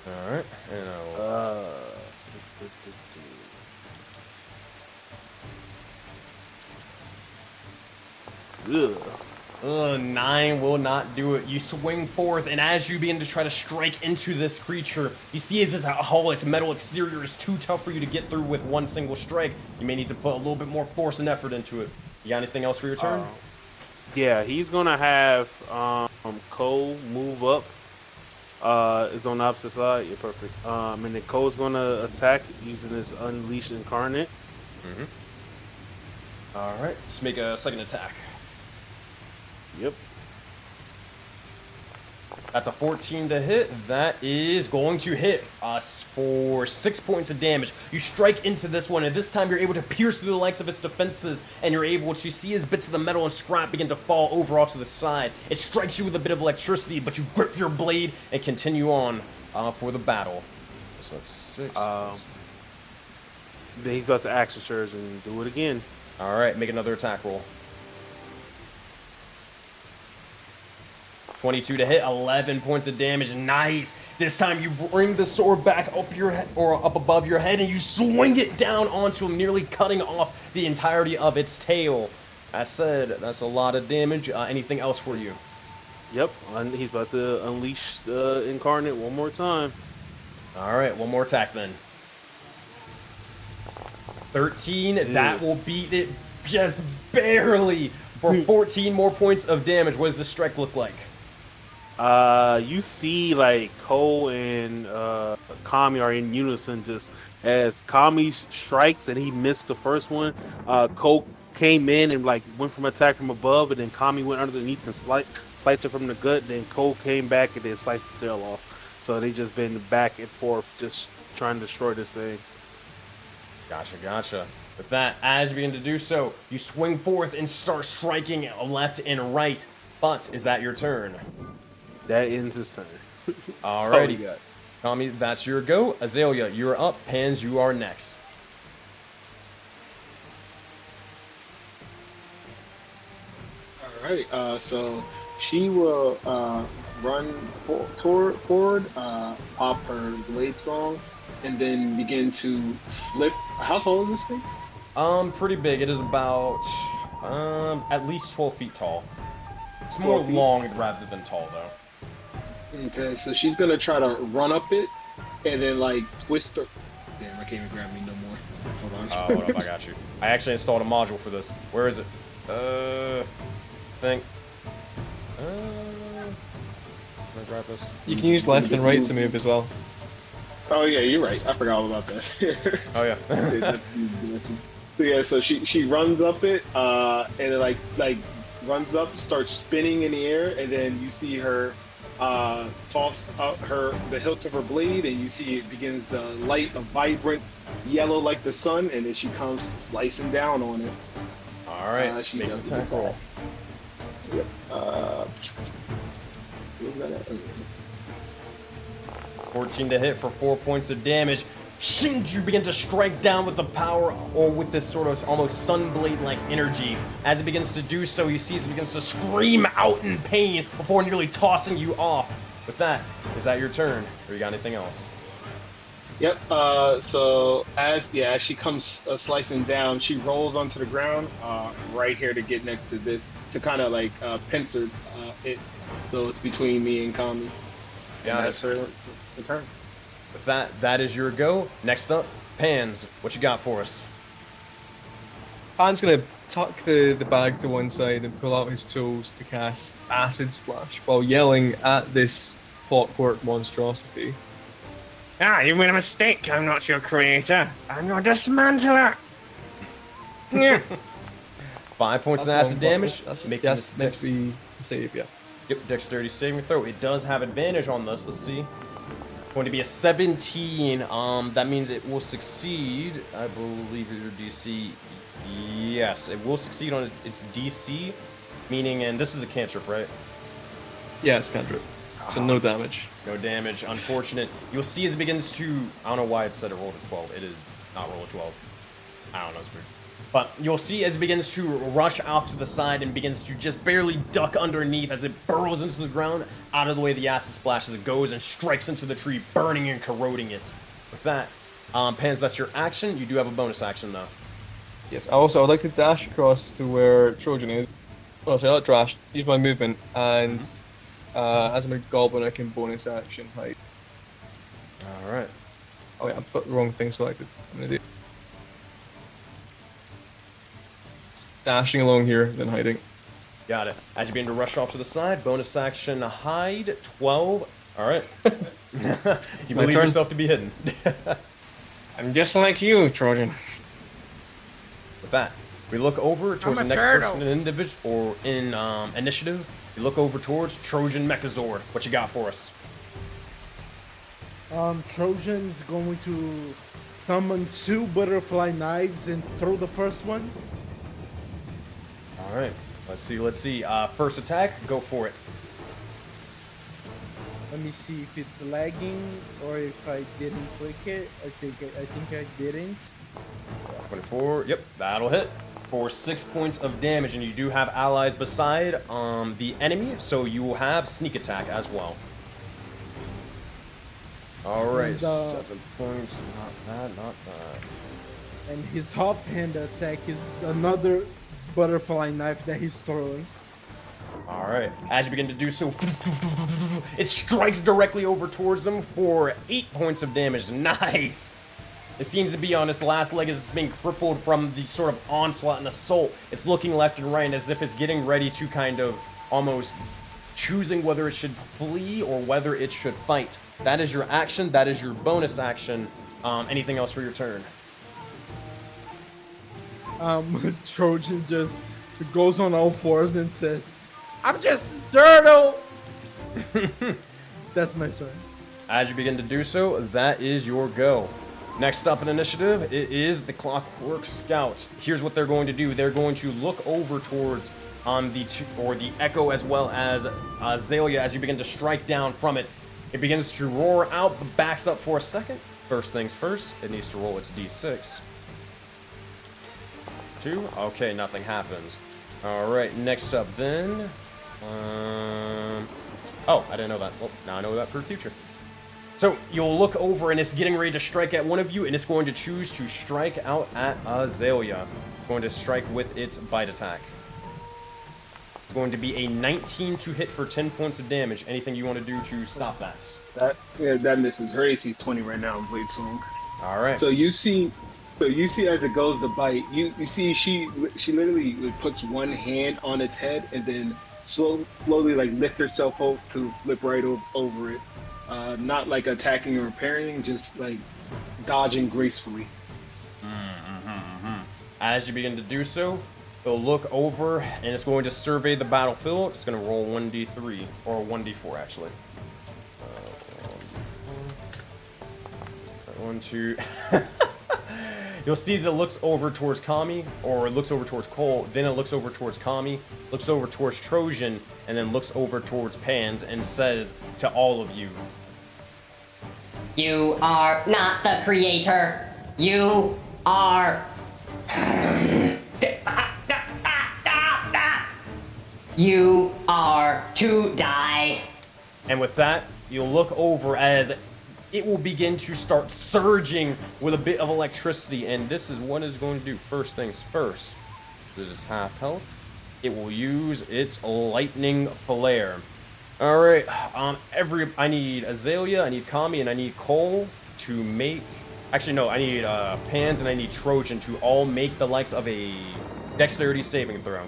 A: All right, and
F: Ugh.
A: 9 will not do it. You swing forth, and as you begin to try to strike into this creature, you see as its hull, its metal exterior is too tough for you to get through with one single strike. You may need to put a little bit more force and effort into it. You got anything else for your turn?
F: Yeah, he's gonna have Cole move up. It's on the opposite side. Yeah, perfect. And then Cole's gonna attack using his Unleash Incarnate.
A: All right, let's make a second attack.
F: Yep.
A: That's a 14 to hit. That is going to hit us for 6 points of damage. You strike into this one, and this time you're able to pierce through the lengths of its defenses, and you're able to see as bits of the metal and scrap begin to fall over off to the side. It strikes you with a bit of electricity, but you grip your blade and continue on for the battle. So that's 6.
F: Then he's about to action surge and do it again.
A: All right, make another attack roll. 22 to hit, 11 points of damage. Nice. This time you bring the sword back up your head, or up above your head, and you swing it down onto him, nearly cutting off the entirety of its tail. That said, that's a lot of damage. Anything else for you?
F: Yep, he's about to unleash the Incarnate one more time.
A: All right, one more attack then. 13, that will beat it just barely for 14 more points of damage. What does this strike look like?
F: You see like Cole and Kami are in unison, just as Kami strikes and he missed the first one. Cole came in and like went from attack from above, and then Kami went underneath and sliced it from the gut. Then Cole came back and then sliced the tail off. So they just been back and forth, just trying to destroy this thing.
A: Gotcha. With that, as you begin to do so, you swing forth and start striking left and right. But is that your turn?
F: That ends his turn.
A: Alrighty. Tommy, that's your go. Azalea, you're up. Pans, you are next.
E: Alright, so she will run forward, pop her blade song, and then begin to flip. How tall is this thing?
A: Pretty big. It is about at least 12 feet tall. It's more long rather than tall, though.
E: Okay, so she's gonna try to run up it, and then like twist her. Damn, I can't even grab me no more. Hold on.
A: Hold up, I got you. I actually installed a module for this. Where is it? I think. Can I grab this?
C: You can use left and right to move as well.
E: Oh yeah, you're right. I forgot all about that.
A: Oh yeah.
E: So yeah, so she runs up it, and it like runs up, starts spinning in the air, and then you see her toss up the hilt of her blade, and you see it begins to light a vibrant yellow like the sun, and then she comes slicing down on it.
A: All right,
E: she
A: make an
E: does
A: attack roll.
E: Yep.
A: 14 to hit for 4 points of damage. You begin to strike down with the power, or with this sort of almost sunblade-like energy. As it begins to do so, you see as it begins to scream out in pain before nearly tossing you off. With that, is that your turn? Or you got anything else?
E: Yep. So as she comes slicing down, she rolls onto the ground right here to get next to this to kind of like pincer it, so it's between me and Kami.
A: Got
E: That's her turn.
A: With that is your go. Next up, Pans. What you got for us?
C: Pan's gonna tuck the bag to one side and pull out his tools to cast Acid Splash while yelling at this clockwork monstrosity.
D: Ah, you made a mistake. I'm not your creator. I'm your dismantler. Yeah.
A: 5 points of acid damage.
C: That's
A: Make
C: meant
A: this
C: to be a save, yeah.
A: Yep, dexterity saving throw. It does have advantage on this. Let's see. Going to be a 17. That means it will succeed. I believe your DC. Yes, it will succeed on its DC, meaning, and this is a cantrip, right?
C: Yeah, it's cantrip. So no damage.
A: No damage. Unfortunate. You'll see as it begins to. I don't know why it said it rolled a 12. It is not roll a 12. I don't know. It's weird. But you'll see as it begins to rush off to the side and begins to just barely duck underneath as it burrows into the ground, out of the way the acid splash as it goes and strikes into the tree, burning and corroding it. With that, Pans, that's your action. You do have a bonus action though.
C: Yes, I would like to dash across to where Trojan is. Well, sorry, not dash. Use my movement, and as I'm a goblin, I can bonus action hide.
A: All right.
C: Oh yeah, I've got the wrong thing selected. I'm an idiot. Just dashing along here, then hiding.
A: Got it. As you begin to rush off to the side, bonus action hide 12. All right. You believe
C: turn.
A: yourself to be hidden.
D: I'm just like you, Trojan.
A: With that, we look over towards the next person in individual or in initiative. We look over towards Trojan Mechazord. What you got for us?
B: Trojan's going to summon 2 butterfly knives and throw the first one.
A: All right. Let's see. First attack. Go for it.
B: Let me see if it's lagging or if I didn't click it. I think I didn't.
A: 24. Yep, that'll hit for 6 points of damage, and you do have allies beside the enemy, so you will have sneak attack as well. All right,
B: And,
A: 7 points. Not bad.
B: And his offhand attack is another butterfly knife that he's throwing.
A: All right. As you begin to do so, it strikes directly over towards them for 8 points of damage. Nice. It seems to be on its last leg as it's being crippled from the sort of onslaught and assault. It's looking left and right as if it's getting ready to kind of almost choosing whether it should flee or whether it should fight. That is your action. That is your bonus action. Anything else for your turn?
B: Trojan just goes on all fours and says, "I'm just a turtle." That's my turn.
A: As you begin to do so, that is your go. Next up in initiative, it is the Clockwork Scouts. Here's what they're going to do. They're going to look over towards the Echo as well as Azalea as you begin to strike down from it. It begins to roar out, but backs up for a second. First things first, it needs to roll its d6. 2. Okay, nothing happens. All right, next up then. Oh, I didn't know that. Well, now I know that for the future. So you'll look over and it's getting ready to strike at one of you, and it's going to choose to strike out at Azalea. Going to strike with its bite attack. It's going to be a 19 to hit for 10 points of damage. Anything you want to do to stop that?
E: That misses. Her AC's 20 right now in Blade Song.
A: All right.
E: So you see as it goes to bite, you see she literally puts one hand on its head and then slowly like lift herself up to flip right over it. Not like attacking or repairing, just like dodging gracefully.
A: As you begin to do so, it'll look over and it's going to survey the battlefield. It's going to roll 1d3 or 1d4 actually. 1, 2. You'll see as it looks over towards Kami, or it looks over towards Cole, then it looks over towards Kami, looks over towards Trojan, and then looks over towards Pans and says to all of you,
J: You are not the creator. You are... You are to die.
A: and with that, you'll look over as it will begin to start surging with a bit of electricity, and this is what it's going to do. First things first, this is half health. It will use its lightning flare. All right, I need Azalea, I need Kami, and I need Cole to make. Actually, no, I need Pans and I need Trojan to all make the likes of a dexterity saving throw.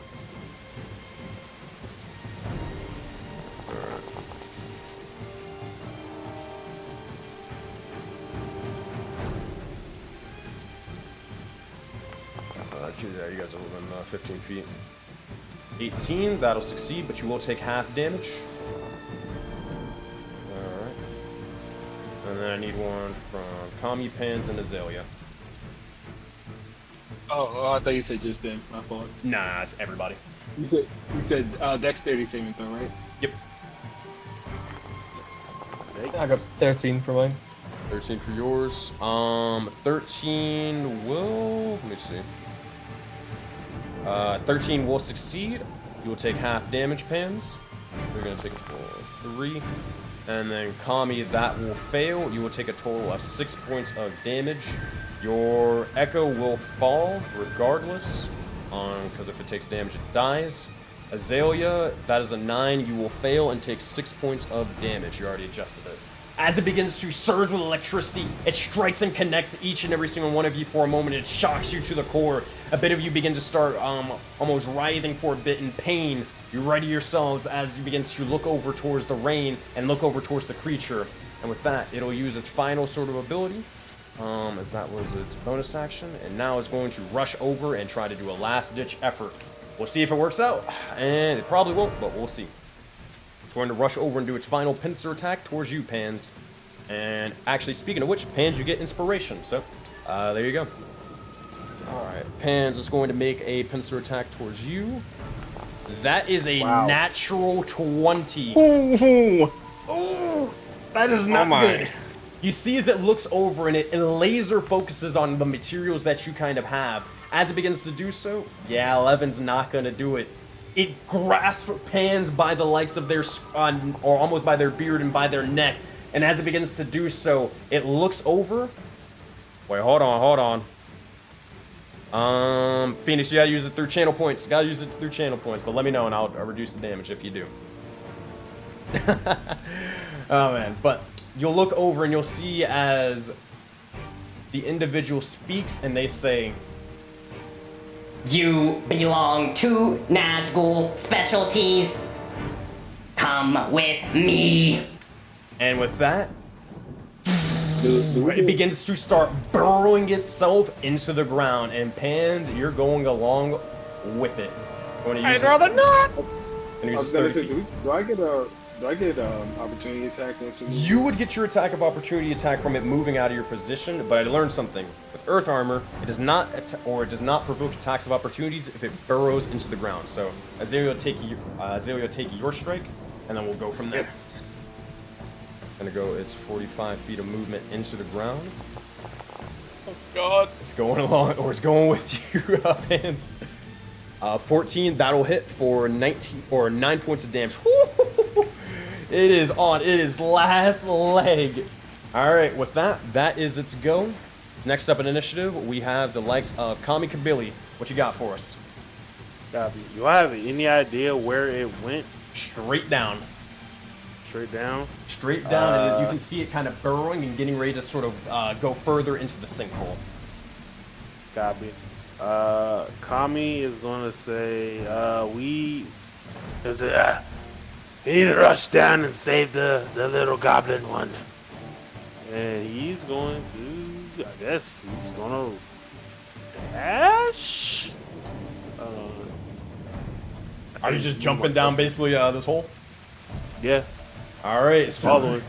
A: Yeah, you guys are within 15 feet. 18, that'll succeed, but you will take half damage. Alright. And then I need one from Kami, Pans, and Azalea.
I: Oh, I thought you said just them. My fault.
A: Nah, it's everybody.
I: You said dexterity saving throw, right?
A: Yep.
C: I got 13 for mine.
A: 13 for yours. 13 will... Let me see. 13 will succeed. You will take half damage, Pans. You're going to take a total of 3. And then Kami, that will fail. You will take a total of 6 points of damage. Your Echo will fall regardless, because if it takes damage, it dies. Azalea, that is a 9. You will fail and take 6 points of damage. You already adjusted it. As it begins to surge with electricity, it strikes and connects each and every single one of you for a moment. It shocks you to the core. A bit of you begin to start almost writhing for a bit in pain. You ready yourselves as you begin to look over towards the rain and look over towards the creature. And with that, it'll use its final sort of ability, as that was its bonus action. And now it's going to rush over and try to do a last-ditch effort. We'll see if it works out, and it probably won't, but we'll see. It's going to rush over and do its final pincer attack towards you, Pans. And actually, speaking of which, Pans, you get inspiration. So, there you go. Alright, Pans is going to make a pincer attack towards you. That is a natural 20.
D: Ooh.
A: Oh, that is not good. You see as it looks over and it laser focuses on the materials that you kind of have. As it begins to do so, yeah, 11's not going to do it. It grasps Pans by the likes of their, or almost by their beard and by their neck. And as it begins to do so, it looks over. Wait, hold on. Phoenix, you gotta use it through channel points. You gotta use it through channel points, but let me know and I'll reduce the damage if you do. Oh man, but you'll look over and you'll see as the individual speaks and they say,
J: You belong to Nazgul Specialties. Come with me.
A: and with that, it begins to start burrowing itself into the ground, and Pans, you're going along with it.
D: I'd rather not.
I: I was gonna say, do I get opportunity attack?
A: You would get your attack of opportunity attack from it moving out of your position, but I learned something. With Earth Armor, it does not provoke attacks of opportunities if it burrows into the ground. So Azalea will take your strike, and then we'll go from there. Gonna go. It's 45 feet of movement into the ground.
D: Oh God!
A: It's going along, or it's going with you, Pants. 14. That'll hit for 19 or 9 points of damage. It is on. It is last leg. All right. With that, that is its go. Next up in initiative, we have the likes of Kami Kabili. What you got for us?
F: Copy. Do I have any idea where it went?
A: Straight down.
F: Straight down?
A: Straight down, and you can see it kind of burrowing and getting ready to sort of go further into the sinkhole.
F: Copy. Kami is gonna say, we need to rush down and save the little goblin one. And he's going to, I guess, he's gonna dash?
A: Are you just jumping down basically this hole?
F: Yeah.
A: Alright, so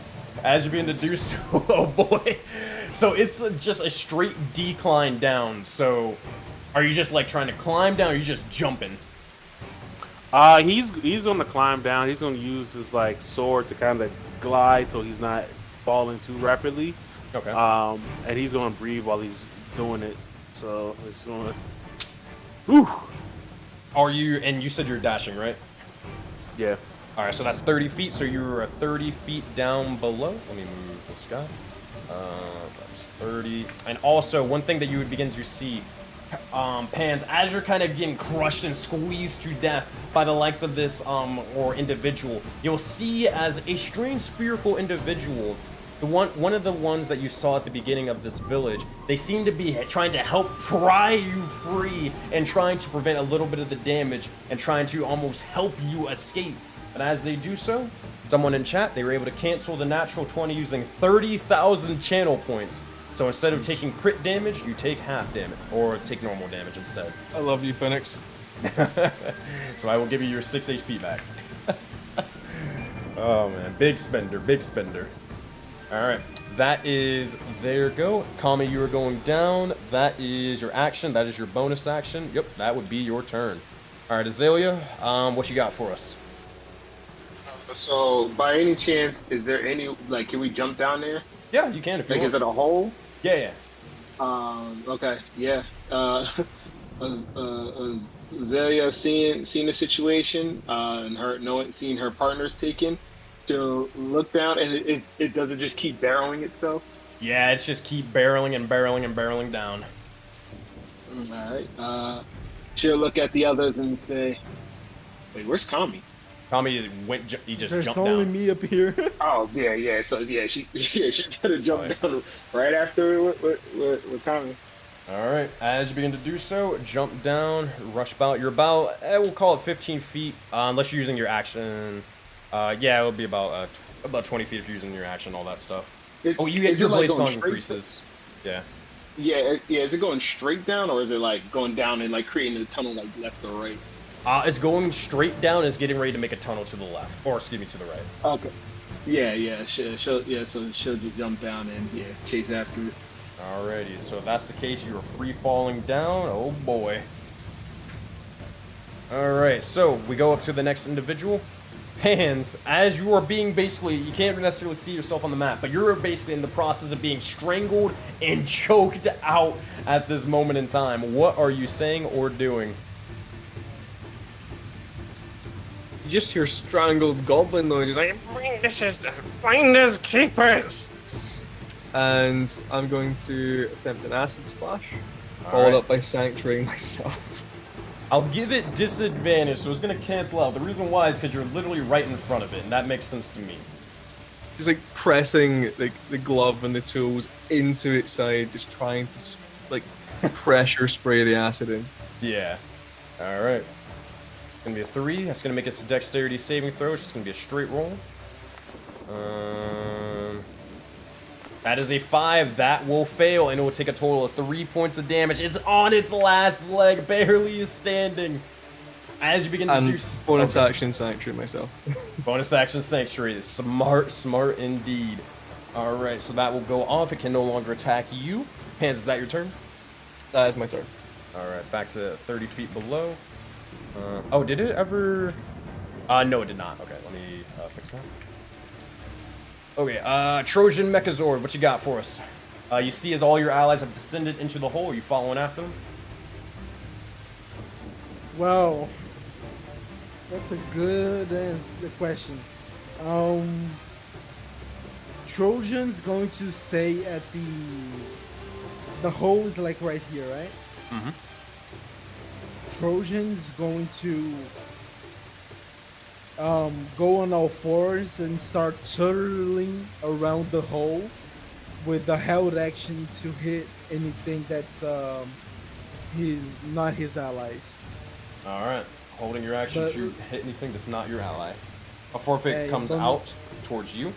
A: as you're being to do so, oh boy. So it's just a straight decline down. So are you just like trying to climb down, or are you just jumping?
F: He's gonna climb down. He's gonna use his like sword to kind of glide so he's not falling too rapidly.
A: Okay.
F: And he's gonna breathe while he's doing it. So it's gonna. Whew.
A: Are you? And you said you're dashing, right?
F: Yeah.
A: All right. So that's 30 feet. So you're 30 feet down below. Let me move this guy. That's 30. And also, one thing that you would begin to see, Pans, as you're kind of getting crushed and squeezed to death by the likes of this or individual, you'll see as a strange spherical individual, one of the ones that you saw at the beginning of this village, they seem to be trying to help pry you free and trying to prevent a little bit of the damage and trying to almost help you escape. But as they do so, someone in chat, they were able to cancel the natural 20 using 30,000 channel points. So instead of taking crit damage, you take half damage, or take normal damage instead.
C: I love you, Phoenix.
A: So I will give you your 6 HP back. Oh man, big spender, big spender. Alright, that is their go. Kami, you are going down. That is your action, that is your bonus action. Yep, that would be your turn. Alright, Azalea, what you got for us?
K: So, by any chance, is there any, like, can we jump down there?
A: Yeah, you can if you
K: like,
A: want.
K: is it a hole?
A: Yeah.
K: Okay, yeah. Azalea seeing the situation, and seeing her partners taken, to look down, and it doesn't just keep barreling itself?
A: Yeah, it's just keep barreling and barreling and barreling down.
K: Alright, she'll look at the others and say, wait, where's Kami?
A: Kami he just
B: There's
A: jumped
B: only
A: down.
B: me up here.
K: Oh, yeah, so yeah, she's gonna jump down right after with Kami.
A: Alright, as you begin to do so, jump down, rush about. You're about, we'll call it 15 feet, unless you're using your action. Yeah, it'll be about 20 feet if you're using your action, all that stuff. Your blade song increases. Yeah.
K: Yeah, is it going straight down, or is it like going down and like creating a tunnel like left or right?
A: It's going straight down and it's getting ready to make a tunnel to the left, or excuse me, to the right.
K: Okay. Yeah, so she'll just jump down and chase after it.
A: Alrighty, so if that's the case, you are free falling down. Oh boy. Alright, so we go up to the next individual. Hands, as you are being basically, you can't necessarily see yourself on the map, but you're basically in the process of being strangled and choked out at this moment in time. What are you saying or doing?
C: You just hear strangled goblin noises like, finders keepers! And I'm going to attempt an acid splash, followed up by sanctuarying myself.
A: I'll give it disadvantage, so it's going to cancel out. The reason why is because you're literally right in front of it, and that makes sense to me.
C: Just like pressing like the glove and the tools into its side, just trying to like pressure spray the acid in.
A: Yeah. Alright. It's going to be a 3. That's going to make it a dexterity saving throw. It's just going to be a straight roll. That is a 5. That will fail, and it will take a total of 3 points of damage. It's on its last leg, barely is standing. As you begin to do
C: bonus action sanctuary myself.
A: Bonus action sanctuary is smart indeed. All right, so that will go off. It can no longer attack you. Hans, is that your turn?
C: That is my turn.
A: All right, back to 30 feet below. Oh, did it ever? No, it did not. Okay, let me fix that. Okay, Trojan Mechazord, what you got for us? You see as all your allies have descended into the hole, are you following after them?
B: Well, that's a good question. Trojan's going to stay at the hole is like right here, right?
A: Mm-hmm.
B: Trojan's going to go on all fours and start turtling around the hole with the held action to hit anything that's not his allies.
A: All right, holding your action to hit anything that's not your ally. A forfeit comes out towards you.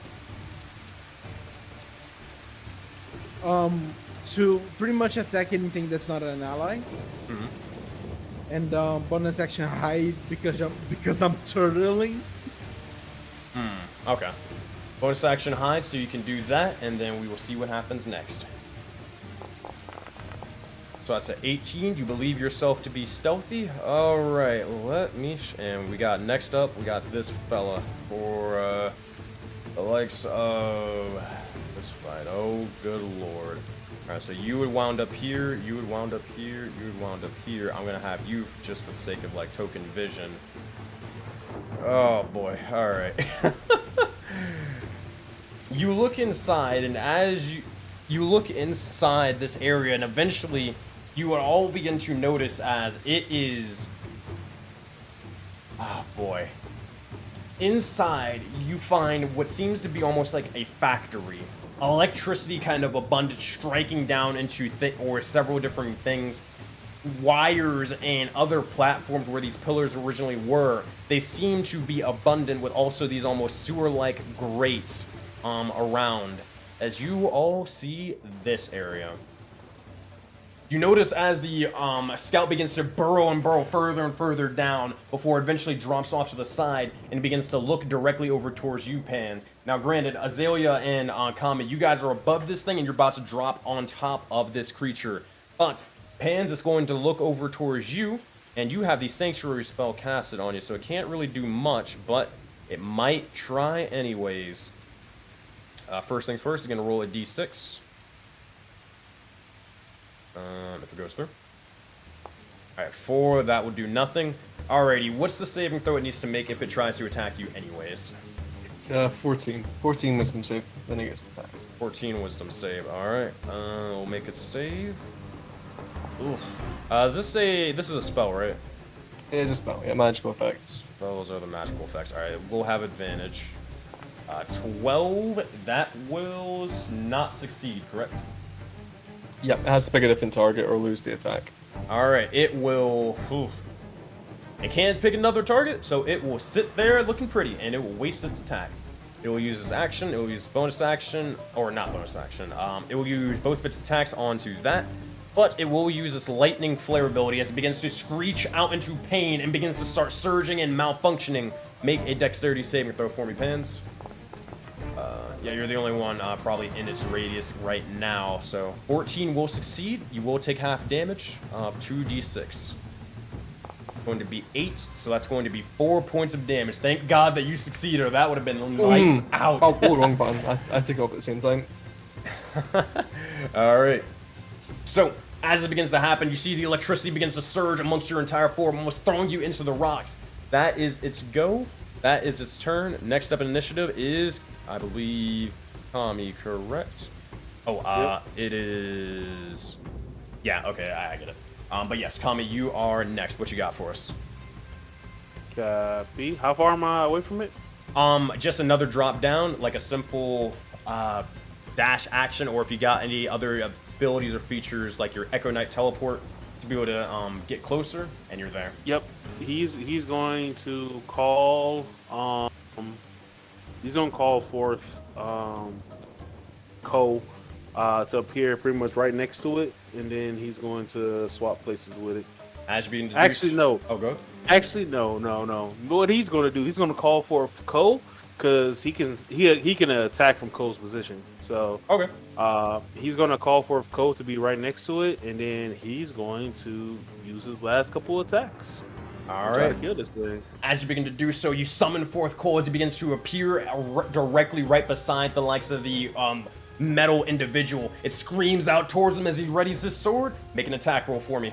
B: To pretty much attack anything that's not an ally.
A: Mm-hmm.
B: And bonus action hide because I'm turtling.
A: Okay. Bonus action hide, so you can do that, and then we will see what happens next. So that's an 18. You believe yourself to be stealthy. All right, let me. And we got next up. We got this fella for the likes of this fight. Oh, good lord. All right, so you would wound up here. You would wound up here. You would wound up here. I'm gonna have you just for the sake of like token vision. Oh boy. All right. You look inside, and as you look inside this area, and eventually you would all begin to notice as it is... Oh, boy. Inside, you find what seems to be almost like a factory. Electricity kind of abundant, striking down into several different things. Wires and other platforms where these pillars originally were, they seem to be abundant with also these almost sewer-like grates around. As you all see this area, you notice as the scout begins to burrow and burrow further and further down before it eventually drops off to the side and begins to look directly over towards you, Pans. Now, granted, Azalea and Kami, you guys are above this thing and you're about to drop on top of this creature. But Pans is going to look over towards you, and you have the Sanctuary spell casted on you, so it can't really do much, but it might try anyways. First things first, it's going to roll a d6. If it goes through. Alright, 4, that will do nothing. Alrighty, what's the saving throw it needs to make if it tries to attack you anyways?
C: It's 14. 14 wisdom save, then it gets attacked.
A: 14 wisdom save, alright. We'll make it save. Oof. Does this say... This is a spell, right?
C: It is a spell, yeah, magical effects.
A: Spells are the magical effects. Alright, we'll have advantage. 12, that will not succeed, correct?
C: Yep, it has to pick a different target or lose the attack.
A: Alright, it will... Oof. It can't pick another target, so it will sit there looking pretty, and it will waste its attack. It will use its action, it will use bonus action, or not bonus action. It will use both of its attacks onto that, but it will use its lightning flare ability as it begins to screech out into pain and begins to start surging and malfunctioning. Make a dexterity saving throw for me, Pans. Yeah, you're the only one probably in its radius right now, so 14 will succeed. You will take half damage of 2d6. Going to be 8, so that's going to be 4 points of damage. Thank God that you succeeded, or that would have been lights out.
C: Oh, wrong button. I took it off at the same time.
A: Alright. So, as it begins to happen, you see the electricity begins to surge amongst your entire form, almost throwing you into the rocks. That is its go. That is its turn. Next up in initiative is, I believe, Kami, correct? Oh,
F: Yep.
A: It is... Yeah, okay, I get it. But yes, Kami, you are next. What you got for us?
F: Copy. How far am I away from it?
A: Just another drop down, like a simple dash action, or if you got any other abilities or features like your Echo Knight teleport to be able to get closer, and you're there.
F: Yep. He's going to call he's gonna call forth Ko to appear pretty much right next to it, and then he's going to swap places with it.
A: As being introduced...
F: Actually, no.
A: Oh, go.
F: Actually, no. What he's going to do, he's going to call for Ko, because he can attack from Ko's position. So
A: okay,
F: he's going to call for Ko to be right next to it, and then he's going to use his last couple attacks.
A: All right.
F: To kill this thing.
A: As you begin to do so, you summon forth Cole as he begins to appear directly right beside the likes of the metal individual. It screams out towards him as he readies his sword. Make an attack roll for me.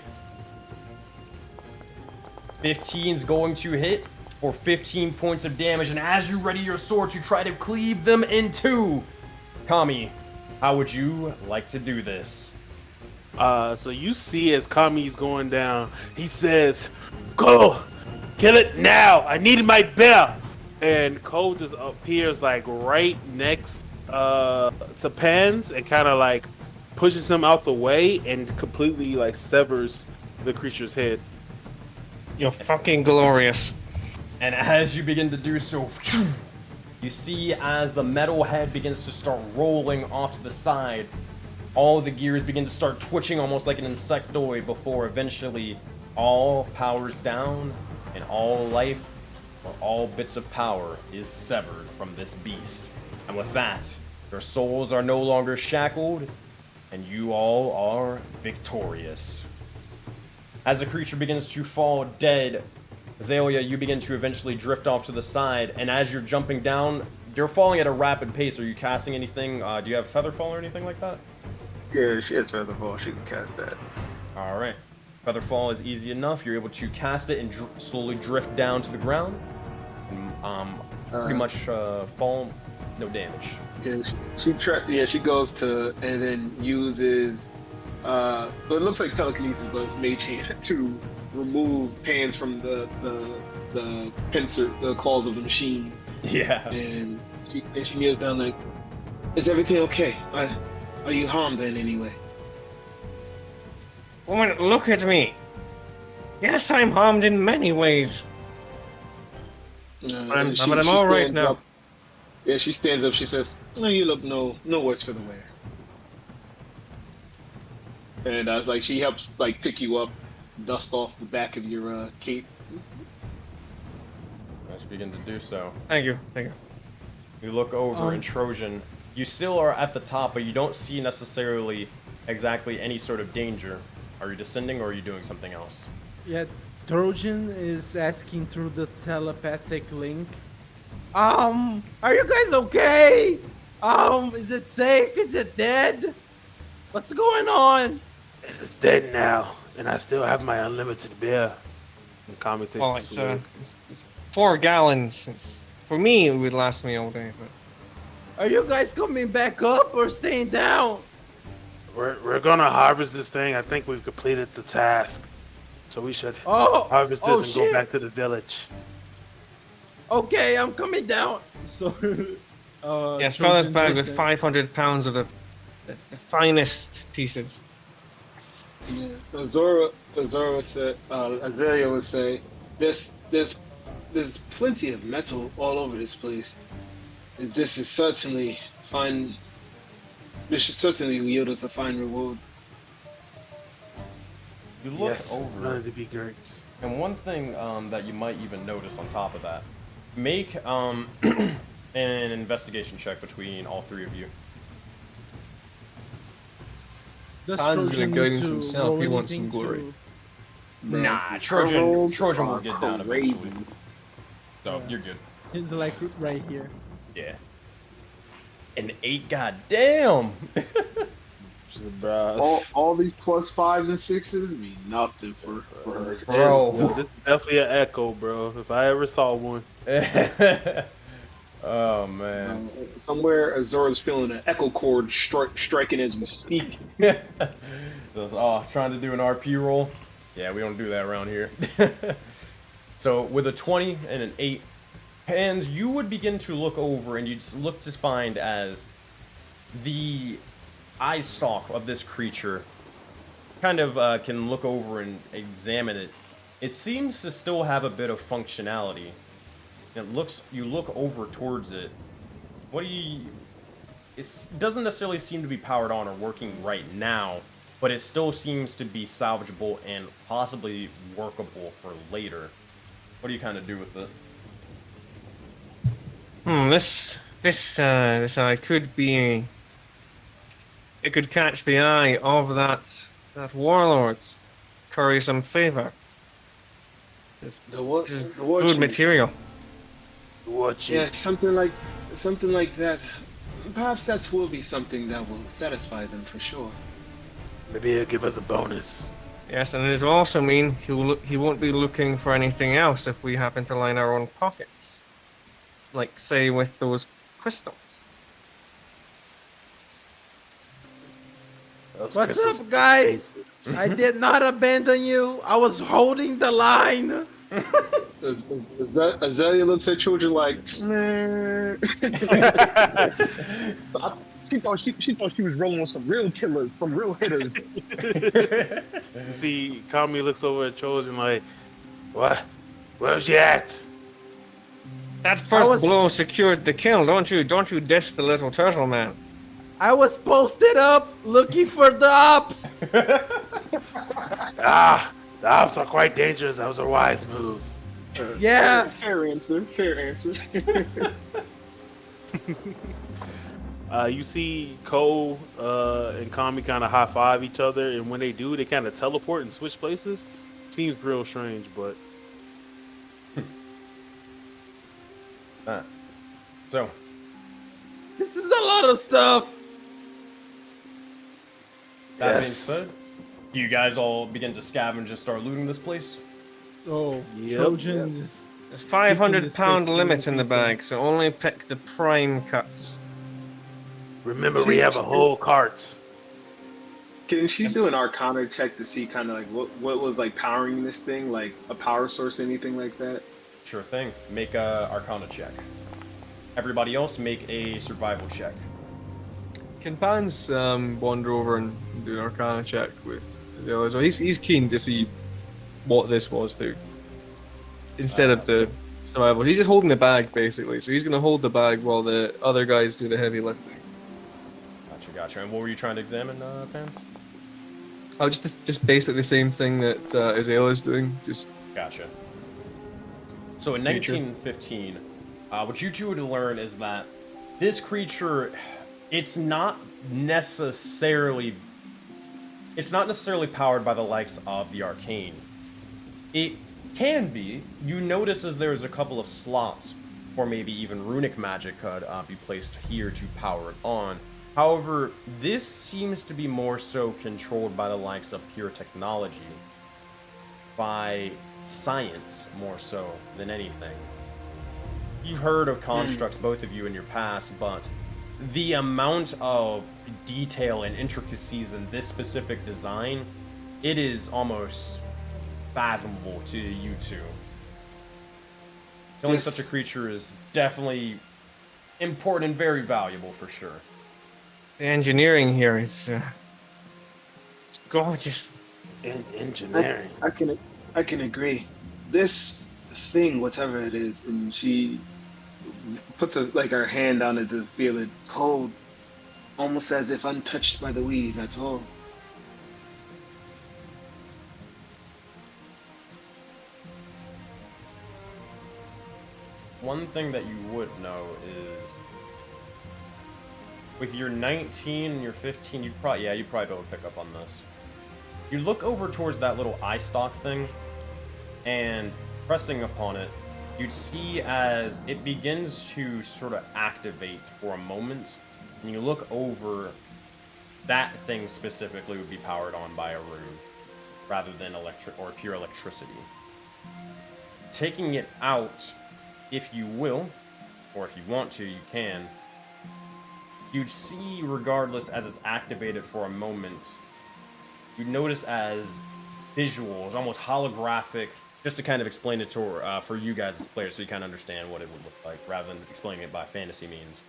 A: 15's going to hit for 15 points of damage, and as you ready your sword to try to cleave them in two, Kami, how would you like to do this?
F: So you see as Kami's going down, he says, "Go! Kill it now! I need my bell!" And Ko just appears like right next to Pans and kind of like pushes him out the way and completely like severs the creature's head.
D: You're fucking glorious.
A: And as you begin to do so, you see as the metal head begins to start rolling off to the side, all the gears begin to start twitching almost like an insectoid before eventually all powers down and all life, or all bits of power, is severed from this beast. And with that, your souls are no longer shackled, and you all are victorious. As the creature begins to fall dead, Azalea, you begin to eventually drift off to the side, and as you're jumping down, you're falling at a rapid pace. Are you casting anything? Do you have Featherfall or anything like that?
K: Yeah, she has Featherfall. She can cast that.
A: Alright. Featherfall is easy enough. You're able to cast it and slowly drift down to the ground. And pretty much fall no damage.
K: Yeah, she goes to and then uses well, it looks like telekinesis, but it's mage hand to remove pans from the pincer, the claws of the machine.
A: Yeah.
K: And she kneels down like, "Is everything okay? Are you harmed in any way?"
D: Woman, look at me. Yes, I'm harmed in many ways. But I'm all right
K: stands
D: now.
K: up. Yeah, she stands up. She says, "No, you look no worse for the wear." And like she helps like pick you up, dust off the back of your cape.
A: Let's begin to do so.
D: Thank you.
A: You look over in Trojan. You still are at the top, but you don't see necessarily exactly any sort of danger. Are you descending or are you doing something else?
B: Yeah, Trojan is asking through the telepathic link. Are you guys okay? Is it safe? Is it dead? What's going on?
F: It is dead now, and I still have my unlimited beer. And Kami takes
D: Well,
F: a swig.
D: it's 4 gallons. For me, it would last me all day. But
B: Are you guys coming back up or staying down?
F: We're gonna harvest this thing. I think we've completed the task, so we should harvest this and
B: shit.
F: go back to the village.
B: Okay, I'm coming down. So,
D: yes, fill this
B: Trojan
D: bag
B: takes
D: with
B: it.
D: 500 pounds of the finest pieces.
K: Yeah. Azora said, Azalea would say, there's plenty of metal all over this place. This is certainly fine. This should certainly yield us a fine reward.
A: You look
F: Yes,
A: over,
F: none to be great.
A: and one thing that you might even notice on top of that, make an investigation check between all three of you.
B: Does
C: Hans is
B: Trojan
C: gonna
B: need
C: guidance
B: to
C: himself,
B: roll
C: he wants some
B: anything
C: glory.
B: to-
A: Nah,
K: rolls
A: Trojan will
K: are
A: get down
K: crazy.
A: eventually. So you're good.
B: He's like right here.
A: Yeah. An 8, goddamn.
I: All these plus 5s and 6s mean nothing for her.
A: Bro.
F: Yo, this is definitely an echo, bro. If I ever saw one.
A: Oh man.
K: Somewhere Azora's feeling an echo chord striking as we speak.
A: So, trying to do an RP roll. Yeah, we don't do that around here. So with a 20 and an 8, Pans, you would begin to look over and you'd look to find as the eye stalk of this creature kind of can look over and examine it. It seems to still have a bit of functionality. You look over towards it. It doesn't necessarily seem to be powered on or working right now, but it still seems to be salvageable and possibly workable for later. What do you kind of do with it?
D: This eye could be. It could catch the eye of that warlord, curry some favor. This is good material.
K: Yeah, something like that. Perhaps that will be something that will satisfy them for sure.
F: Maybe he'll give us a bonus.
D: Yes, and it will also mean he won't be looking for anything else if we happen to line our own pockets. Like, say, with those crystals.
F: Those
B: What's
F: crystals-
B: up, guys? I did not abandon you. I was holding the line.
K: Azalea looks at children like, man. She thought she was rolling with some real killers, some real hitters.
F: The Kami looks over at Trojan like, what? Where's you at?
D: That first blow secured the kill, don't you? Don't you diss the little turtle man.
B: I was posted up looking for the ops.
F: The ops are quite dangerous. That was a wise move.
B: Yeah.
K: Fair answer.
F: You see Cole and Kami kind of high five each other, and when they do, they kind of teleport and switch places. Seems real strange, but
A: So
B: This is a lot of stuff.
A: that being said, do you guys all begin to scavenge and start looting this place?
B: Oh,
F: Yep.
B: Trojan is
D: There's
B: the
D: 500 pound
B: space
D: limit in the
B: between
D: bag, so only pick the prime cuts.
F: Remember, we have a whole cart.
K: Can she do an Arcana check to see kind of like what was like powering this thing, like a power source, anything like that?
A: Sure thing. Make a Arcana check. Everybody else, make a survival check.
C: Can Pans wander over and do an Arcana check with Azale as well? He's keen to see what this was too. Instead of the survival. He's just holding the bag basically, so he's gonna hold the bag while the other guys do the heavy lifting.
A: Gotcha. And what were you trying to examine, Pans?
C: Oh, just basically the same thing that Azale is doing. Just
A: Gotcha. So in 1915, what you two would learn is that this creature, it's not necessarily powered by the likes of the arcane. It can be. You notice as there's a couple of slots, or maybe even runic magic could be placed here to power it on. However, this seems to be more so controlled by the likes of pure technology, by science more so than anything. You've heard of constructs, both of you, in your past, but the amount of detail and intricacies in this specific design, it is almost fathomable to you two. Killing such a creature is definitely important and very valuable for sure.
D: The engineering here is it's gorgeous.
F: Engineering.
K: I can agree. This thing, whatever it is, and she puts her hand on it to feel it cold, almost as if untouched by the weave at all.
A: One thing that you would know is, with your 19 and your 15, you'd probably be able to pick up on this. You look over towards that little eye stalk thing, and pressing upon it, you'd see as it begins to sort of activate for a moment, and you look over, that thing specifically would be powered on by a rune, rather than pure electricity. Taking it out, if you will, or if you want to, you can, you'd see, regardless, as it's activated for a moment, you'd notice as visuals, almost holographic, just to kind of explain it to for you guys as players so you kind of understand what it would look like, rather than explaining it by fantasy means.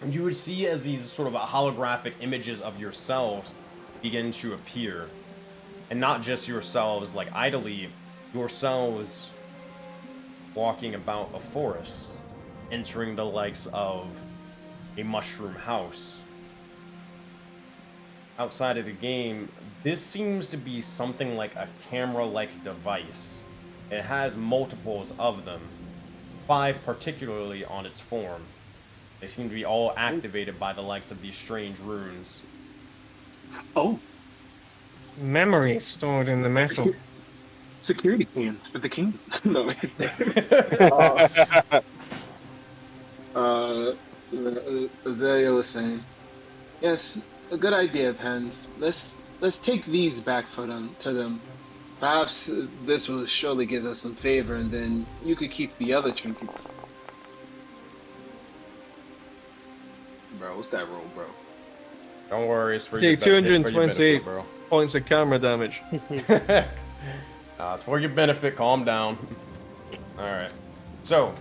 A: And you would see as these sort of holographic images of yourselves begin to appear. And not just yourselves, like idly, yourselves walking about a forest, entering the likes of a mushroom house. Outside of the game, this seems to be something like a camera-like device. It has multiples of them, 5 particularly on its form. They seem to be all activated by the likes of these strange runes.
K: Oh!
D: Memory stored in the metal.
K: Security cams for the kingdom. No. Azalea was saying, yes, a good idea, Pens. Let's take these back to them. Perhaps this will surely give us some favor, and then you could keep the other trinkets. Bro, what's that roll, bro?
A: Don't worry, it's for
C: take
A: your benefit,
C: 228
A: bro.
C: points of camera damage.
A: It's for your benefit, calm down. Alright. So,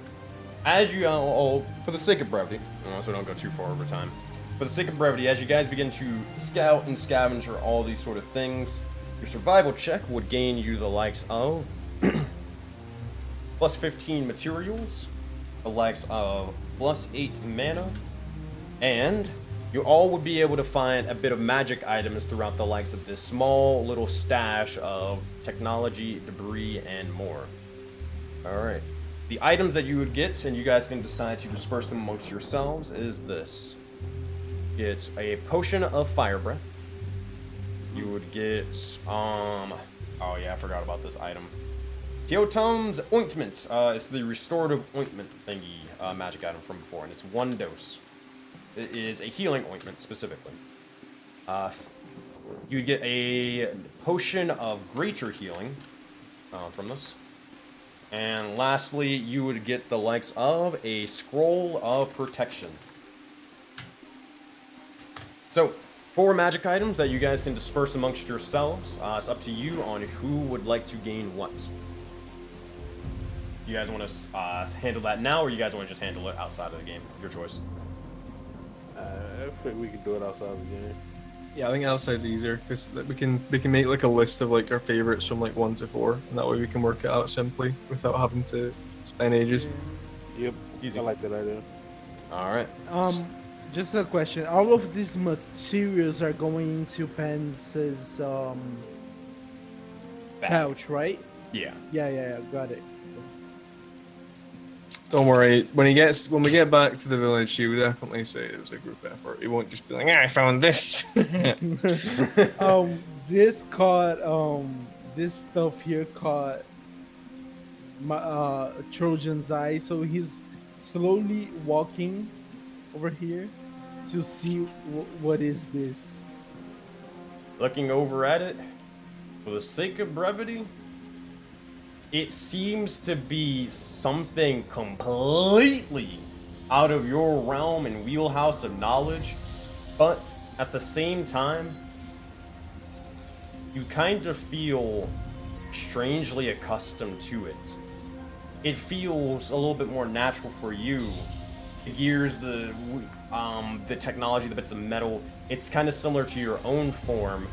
A: as you all, for the sake of brevity, so don't go too far over time, for the sake of brevity, as you guys begin to scout and scavenger all these sort of things, your survival check would gain you the likes of plus 15 materials, the likes of plus 8 mana, and you all would be able to find a bit of magic items throughout the likes of this small little stash of technology, debris, and more. Alright. The items that you would get, and you guys can decide to disperse them amongst yourselves, is this. It's a potion of fire breath. You would get, oh yeah, I forgot about this item. Teotom's ointment. It's the restorative ointment thingy, magic item from before, and it's 1 dose. It is a healing ointment, specifically. You'd get a potion of greater healing from this. And lastly, you would get the likes of a Scroll of Protection. So, 4 magic items that you guys can disperse amongst yourselves. It's up to you on who would like to gain what. You guys want to handle that now, or you guys want to just handle it outside of the game? Your choice.
F: I think we can do it outside of the game.
C: Yeah, I think outside's easier because we can make like a list of like our favorites from like 1 to 4, and that way we can work it out simply without having to spend ages.
F: Yep,
A: Easy.
F: I like that idea.
A: All right.
B: Just a question. All of these materials are going into Penz's pouch, right?
A: Yeah.
B: Yeah. Got it.
C: Don't worry. When we get back to the village, he will definitely say it was a group effort. He won't just be like, I found this.
B: This caught this stuff here caught my Trojan's eye, so he's slowly walking over here to see what is this.
A: Looking over at it, for the sake of brevity, it seems to be something completely out of your realm and wheelhouse of knowledge, but at the same time, you kind of feel strangely accustomed to it. It feels a little bit more natural for you. The gears, the technology, the bits of metal, it's kind of similar to your own form.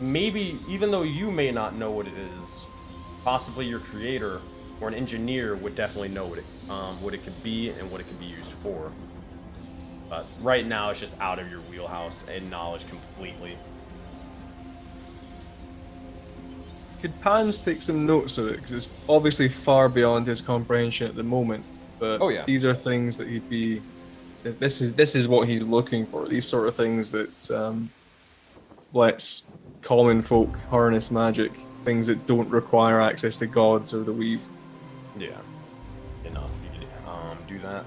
A: Maybe, even though you may not know what it is, possibly your creator or an engineer would definitely know what it could be and what it could be used for. But right now, it's just out of your wheelhouse and knowledge completely.
C: Could Pans take some notes of it? Because it's obviously far beyond his comprehension at the moment. But
A: Oh, yeah.
C: these are things that he'd be. This is what he's looking for. These sort of things that lets common folk harness magic. Things that don't require access to gods or the weave.
A: Yeah. Enough. You can do that.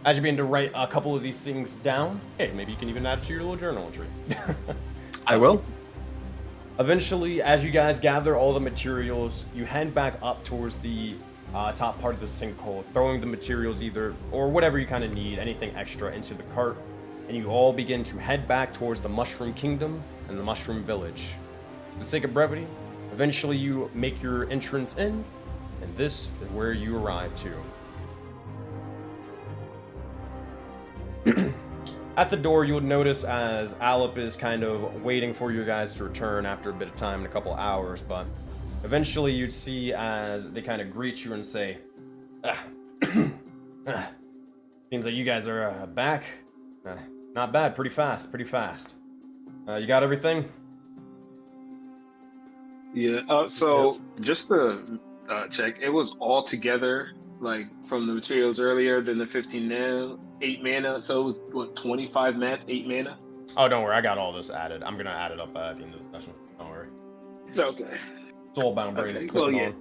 A: As you begin to write a couple of these things down, hey, maybe you can even add it to your little journal entry.
C: I will.
A: Eventually, as you guys gather all the materials, you head back up towards the top part of the sinkhole, throwing the materials or whatever you kind of need, anything extra, into the cart, and you all begin to head back towards the Mushroom Kingdom and the Mushroom Village. For the sake of brevity, eventually you make your entrance in, and this is where you arrive to. At the door, you would notice as Alep is kind of waiting for you guys to return after a bit of time in a couple hours, but eventually you'd see as they kind of greet you and say, seems like you guys are back. Not bad, pretty fast. You got everything?
K: Yeah, so just to check, it was all together, like from the materials earlier than the 15 mana, 8 mana, so it was what, 25 mats, 8 mana?
A: Oh, don't worry, I got all this added. I'm gonna add it up at the end of the session. Don't worry.
K: Okay.
A: Soulbound brain is
K: Okay,
A: clicking on.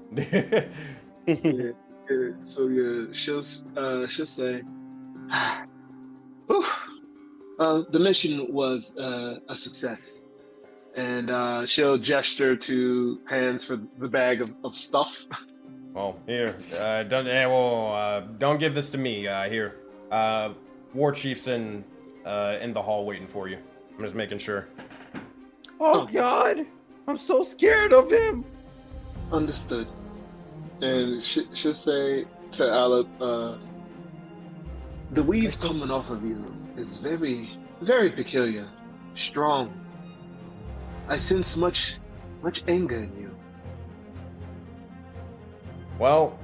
K: Yeah, so yeah, she'll say, the mission was a success. And she'll gesture to Pans for the bag of stuff.
A: Well, here, don't give this to me. Here, War Chief's in the hall waiting for you. I'm just making sure.
H: Oh God, I'm so scared of him.
K: Understood. And she'll say to Alep, the weave coming off of you is very, very peculiar, strong. I sense much anger in you.
A: Well,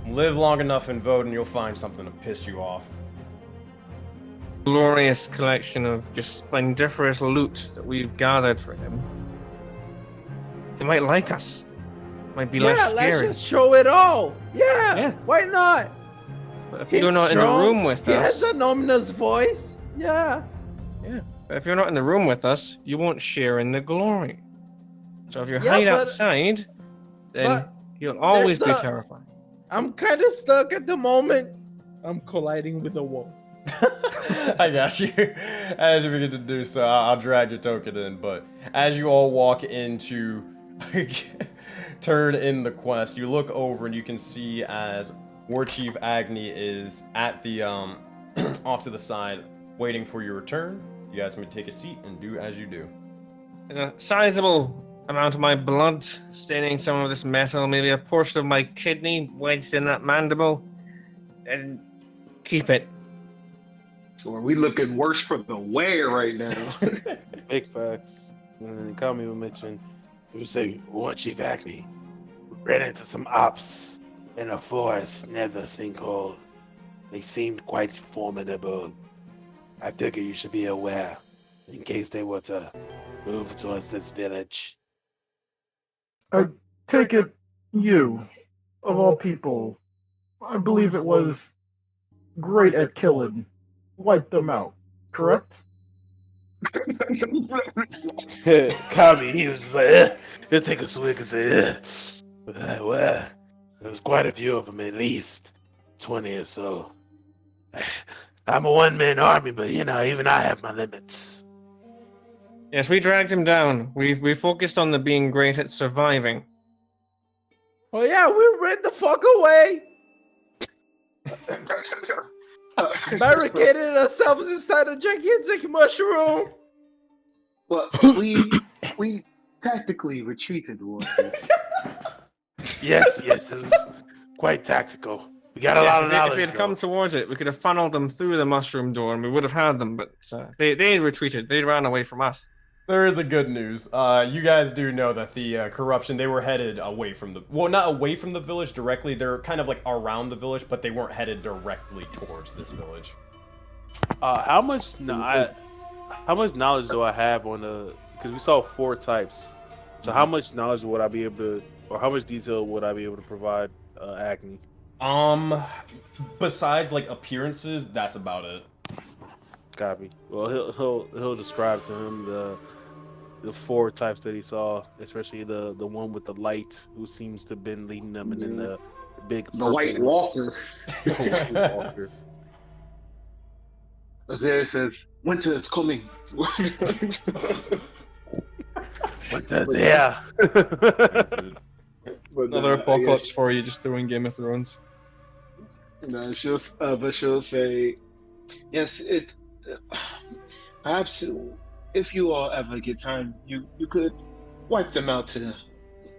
A: live long enough in Voden, you'll find something to piss you off.
D: Glorious collection of just splendiferous loot that we've gathered for him. He might like us. Might be less
H: Yeah,
D: scary.
H: let's just show it all. Yeah. Why not?
D: But if
H: He's
D: you're not
H: strong.
D: in the room with
H: He
D: us,
H: has an ominous voice. Yeah.
D: but if you're not in the room with us, you won't share in the glory. So if you
H: Yeah,
D: hide
H: but-
D: outside, then
H: but
D: you'll always be
H: there's
D: terrified.
H: I'm kind of stuck at the moment.
B: I'm colliding with the wall.
A: I got you. As you begin to do so, I'll drag your token in. But as you all walk into turn in the quest, you look over and you can see as War Chief Agni is at the off to the side, waiting for your return. You guys may take a seat and do as you do.
D: There's a sizable amount of my blood staining some of this metal, maybe a portion of my kidney wedged in that mandible, and keep it.
K: So are we looking worse for the wear right now?
F: Big facts. And Kami will mention, you say, War Chief Acme ran into some ops in a forest near the sinkhole. They seemed quite formidable. I figure you should be aware in case they were to move towards this village.
G: I take it you, of all people, I believe it was great at killing, wiped them out, correct?
F: Kami, he was just like, he'll take a swig and say, well, there was quite a few of them, at least 20 or so. I'm a one-man army, but even I have my limits.
D: Yes, we dragged him down. We focused on the being great at surviving.
H: Oh yeah, we ran the fuck away. Barricaded ourselves inside a gigantic mushroom.
K: Well, we tactically retreated, Warren.
F: Yes, it was quite tactical. We got a lot of knowledge.
D: If we had come towards it, we could have funneled them through the mushroom door and we would have had them, but they retreated. They ran away from us.
A: There is a good news. You guys do know that the corruption, they were headed away from the... Well, not away from the village directly. They're kind of like around the village, but they weren't headed directly towards this village.
F: How much knowledge do I have on the... Because we saw 4 types. So how much knowledge would I be able to... Or how much detail would I be able to provide Acne?
A: Besides, like, appearances, that's about it.
F: Copy. Well, he'll describe to him the 4 types that he saw, especially the one with the light, who seems to have been leading them, and then the big...
K: The White Walker.
F: Walker.
K: Isaiah says, winter is coming.
F: Yeah.
C: Another apocalypse for you, just throwing Game of Thrones.
K: No, she'll say, yes, perhaps if you all ever get time, you could wipe them out to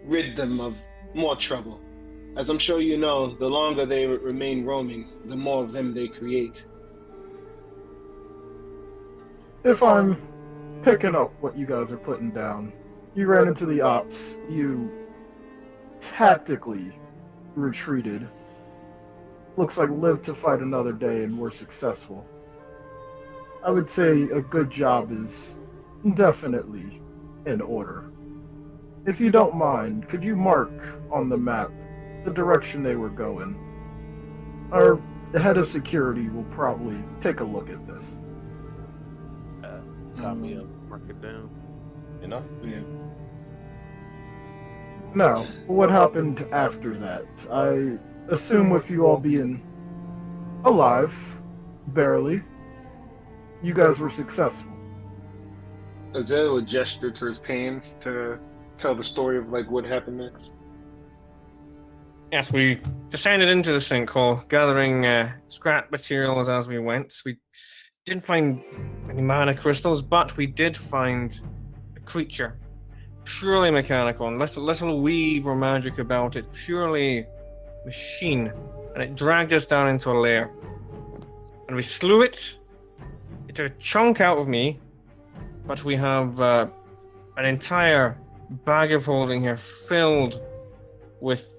K: rid them of more trouble. As I'm sure you know, the longer they remain roaming, the more of them they create.
G: If I'm picking up what you guys are putting down, you ran into the ops, you tactically retreated. Looks like lived to fight another day and were successful. I would say a good job is definitely in order. If you don't mind, could you mark on the map the direction they were going? Our head of security will probably take a look at this.
F: Copy up, mark it down.
A: Enough?
K: Yeah.
G: Now, what happened after that? I assume with you all being alive, barely, you guys were successful.
K: Isaiah would gesture to his pants to tell the story of like what happened next.
D: Yes, we descended into the sinkhole, gathering scrap materials as we went. We didn't find any mana crystals, but we did find a creature, purely mechanical, and little weave or magic about it, purely machine, and it dragged us down into a lair. And we slew it. It took a chunk out of me, but we have an entire bag of holding here filled with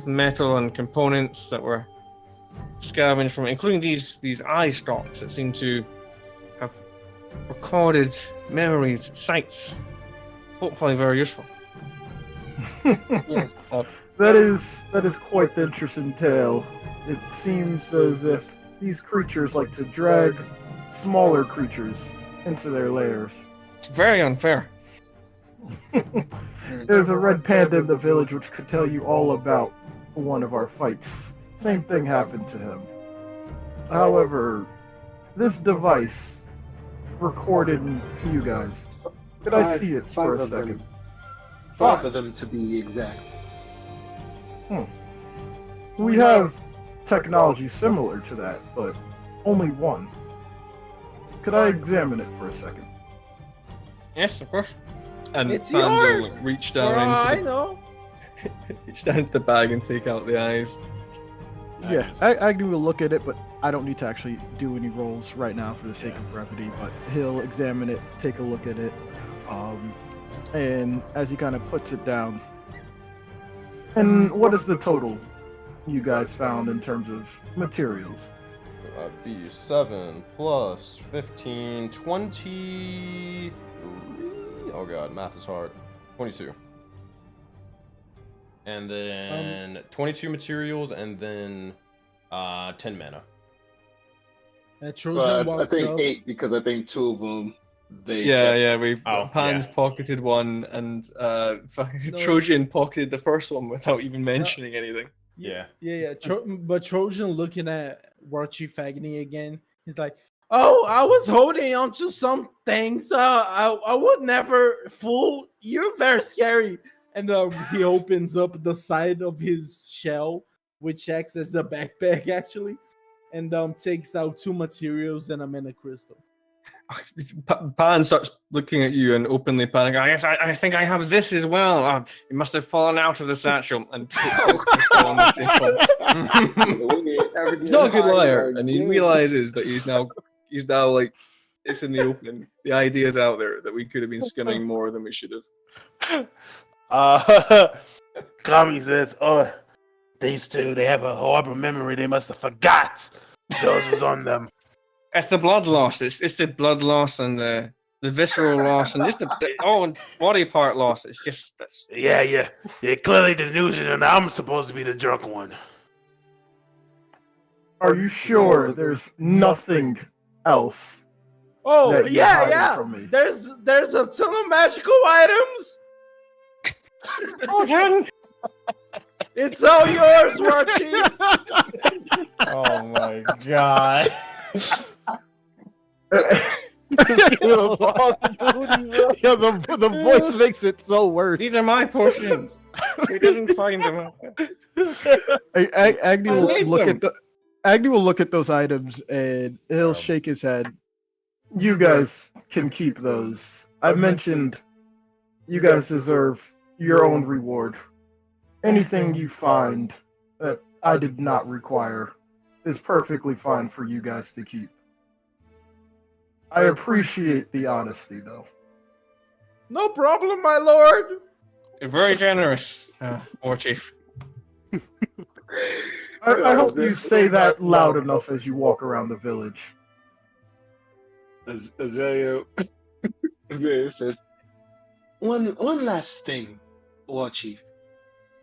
D: metal and components that were scavenged from it, including these eye stalks that seem to have recorded memories, sights, hopefully very useful.
C: Yes.
G: That is quite the interesting tale. It seems as if these creatures like to drag smaller creatures into their lairs.
D: It's very unfair.
G: There's a red panda in the village which could tell you all about one of our fights. Same thing happened to him. However, this device recorded you guys. Could I see it for a second?
I: 5 of them to be exact.
G: We have technology similar to that, but only one. Could I examine it for a second?
D: Yes, of course.
C: And
H: It's
C: Fans will
H: yours!
C: reach
H: For
C: down
H: all I
C: into
H: know.
C: reach down into the bag and take out the eyes.
G: Yeah, Agnew will look at it, but I don't need to actually do any rolls right now for the sake of brevity. But he'll examine it, take a look at it, and as he kind of puts it down. And what is the total you guys found in terms of materials?
A: That'd be 7 plus 15, 23. Oh god, math is hard. 22. And then 22 materials, and then 10 mana.
B: Trojan
K: Well, I
B: walks
K: think
B: up.
K: 8 because I think 2 of them.
C: We
A: Oh,
C: Pans
A: yeah.
C: pocketed one, and Trojan pocketed the first one without even mentioning anything.
A: Yeah.
B: Yeah. But Trojan looking at War Chief Agony again, he's like, "Oh, I was holding on to some things. I would never fool. You're very scary." And he opens up the side of his shell, which acts as a backpack actually, and takes out 2 materials and a mana crystal.
C: Pan starts looking at you and openly panicking. I think I have this as well. It must have fallen out of the satchel, and puts his crystal on the table. He's not a good liar, and he realizes that he's now like, it's in the open. The idea's out there that we could have been skimming more than we should have.
F: Kami says, "Oh, these two, they have a horrible memory. They must have forgot those was on them."
D: It's the blood loss. It's the blood loss and the visceral loss and just the body part loss. It's just that's.
F: Yeah. Clearly delusion, and I'm supposed to be the drunk one.
G: Are you sure there's nothing else?
B: Oh,
G: that you're hiding
B: yeah.
G: from me?
B: There's a ton of magical items.
D: Trojan!
B: It's all yours, War Chief.
A: Oh my god.
G: The voice makes it so worse.
D: These are my portions. We didn't find them.
G: Agnew
D: I
G: will
D: made
G: look
D: them.
G: at Agnew will look at those items and he'll shake his head. You guys can keep those. I mentioned you guys deserve your own reward. Anything you find that I did not require is perfectly fine for you guys to keep. I appreciate the honesty, though.
B: No problem, my lord.
D: You're very generous, War Chief.
G: I hope you say that loud enough as you walk around the village.
K: Azalea says,
I: One last thing, War Chief.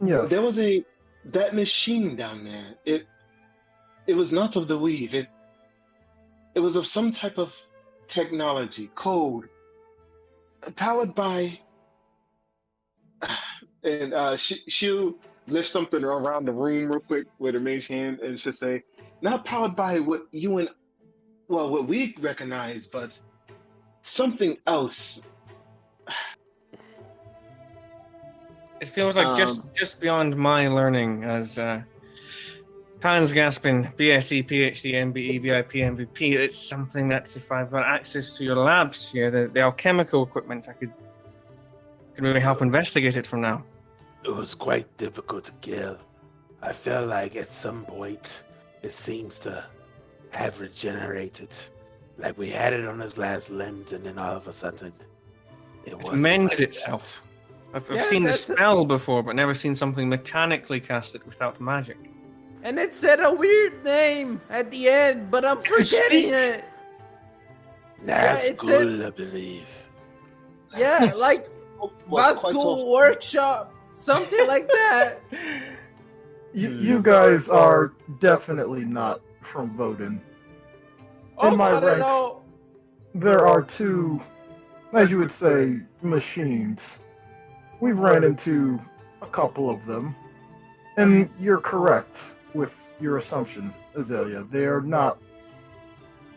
G: Yes.
I: There was that machine down there. It was not of the weave. It was of some type of technology, code, powered by.
K: and she'll lift something around the room real quick with her mage hand, and she'll say,
I: Not powered by what we recognize, but something else.
D: It feels like just beyond my learning as Pan's gasping BSc, PhD, MBE, VIP, MVP. It's something that if I've got access to your labs here, the alchemical equipment, I could really help investigate it from now.
F: It was quite difficult to kill. I felt like at some point it seems to have regenerated. Like we had it on his last limbs, and then all of a sudden it was
D: mended itself. I've seen the spell before, but never seen something mechanically casted without magic.
H: And it said a weird name at the end, but I'm forgetting it.
F: That's
H: it
F: good,
H: said-
F: I believe.
H: Yeah, like
I: Quite
H: Vasco Workshop, something like that.
G: You guys are definitely not from Voden.
H: Oh,
G: my
H: I don't
G: ranks,
H: know.
G: There are 2, as you would say, machines. We've ran into a couple of them. And you're correct with your assumption, Azalea. They are not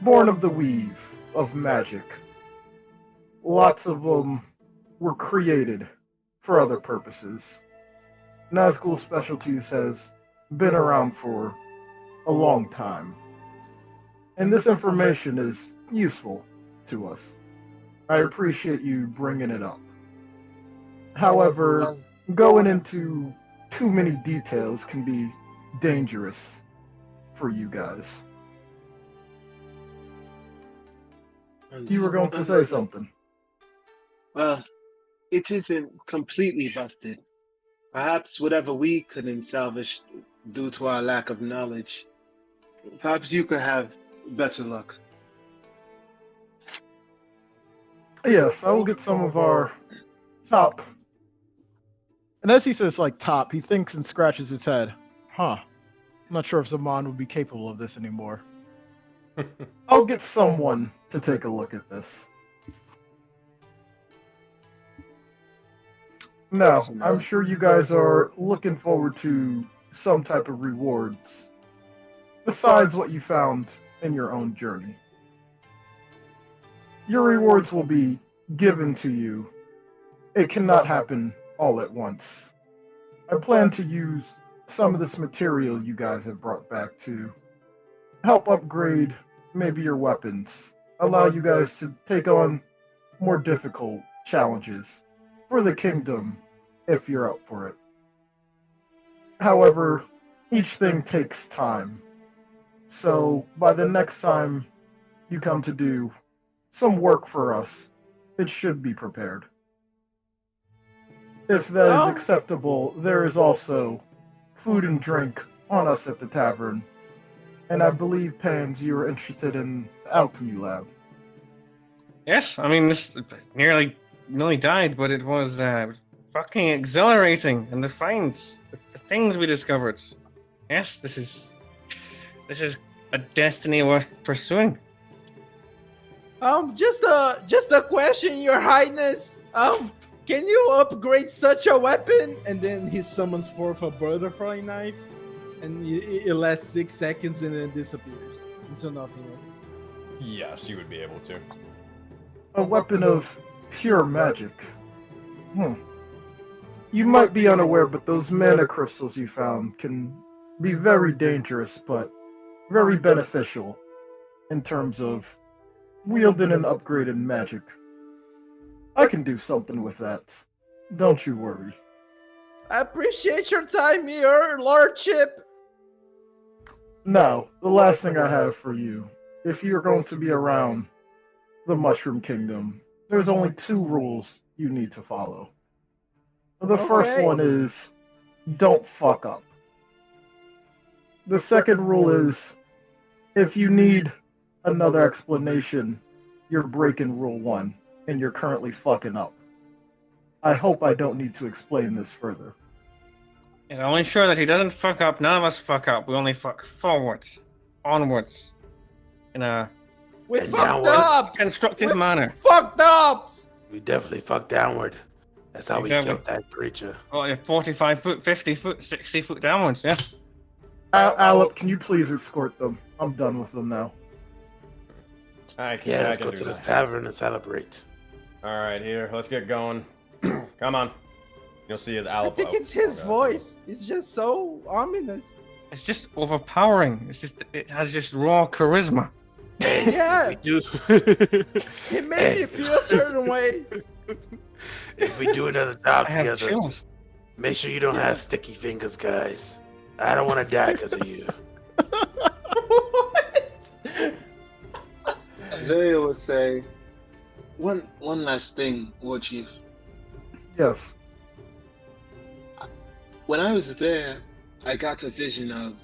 G: born of the weave of magic. Lots of them were created for other purposes. Nazgul Specialties has been around for a long time, and this information is useful to us. I appreciate you bringing it up. However, going into too many details can be dangerous for you guys. You were going to say something.
K: Well, it isn't completely busted. Perhaps whatever we couldn't salvage due to our lack of knowledge, perhaps you could have better luck.
G: Yes, I will get some of our top. And as he says, like, top, he thinks and scratches his head. Huh. I'm not sure if Zaman would be capable of this anymore. I'll get someone to take a look at this. No, I'm sure you guys are looking forward to some type of rewards, besides what you found in your own journey. Your rewards will be given to you. It cannot happen all at once. I plan to use some of this material you guys have brought back to help upgrade maybe your weapons, allow you guys to take on more difficult challenges for the kingdom if you're up for it. However, each thing takes time. So by the next time you come to do some work for us, it should be prepared. If that is acceptable, there is also food and drink on us at the tavern. And I believe, Pans, you were interested in the alchemy lab.
D: Yes, I mean, this nearly died, but it was fucking exhilarating, and the finds, the things we discovered. Yes, this is a destiny worth pursuing.
H: Just a question, Your Highness. Can you upgrade such a weapon? And then he summons forth a butterfly knife, and it lasts 6 seconds and then disappears into nothingness.
A: Yes, you would be able to.
G: A weapon of pure magic. You might be unaware, but those mana crystals you found can be very dangerous, but very beneficial in terms of wielding and upgrading magic. I can do something with that. Don't you worry.
H: I appreciate your time, Your Lordship.
G: Now, the last thing I have for you, if you're going to be around the Mushroom Kingdom, there's only 2 rules you need to follow. The first one is, don't fuck up. The second rule is, if you need another explanation, you're breaking Rule 1, and you're currently fucking up. I hope I don't need to explain this further.
D: And I'll ensure that he doesn't fuck up. None of us fuck up. We only fuck forwards, onwards, in a
H: We fucked up.
D: constructive manner.
H: Fucked up.
F: We definitely fucked downward. That's how
D: Exactly.
F: we killed that creature.
D: Oh, yeah, 45 foot, 50 foot, 60 foot downwards, yeah.
G: Alep, can you please escort them? I'm done with them now.
A: I
F: Yeah,
A: can
F: let's go
A: do
F: to this
A: that.
F: tavern and celebrate.
A: Alright, here, let's get going. Come on. You'll see his
H: I
A: Alep.
H: think it's his voice. It's just so ominous.
D: It's just overpowering. It's just, it has just raw charisma.
H: Yeah,
F: We do.
H: it made me feel a certain way.
F: If we do another job
D: I have
F: together,
D: chills.
F: make sure you don't have sticky fingers, guys. I don't want to die because of you.
K: Isaiah would say, one last thing, War Chief.
G: Yes.
K: When I was there, I got a vision of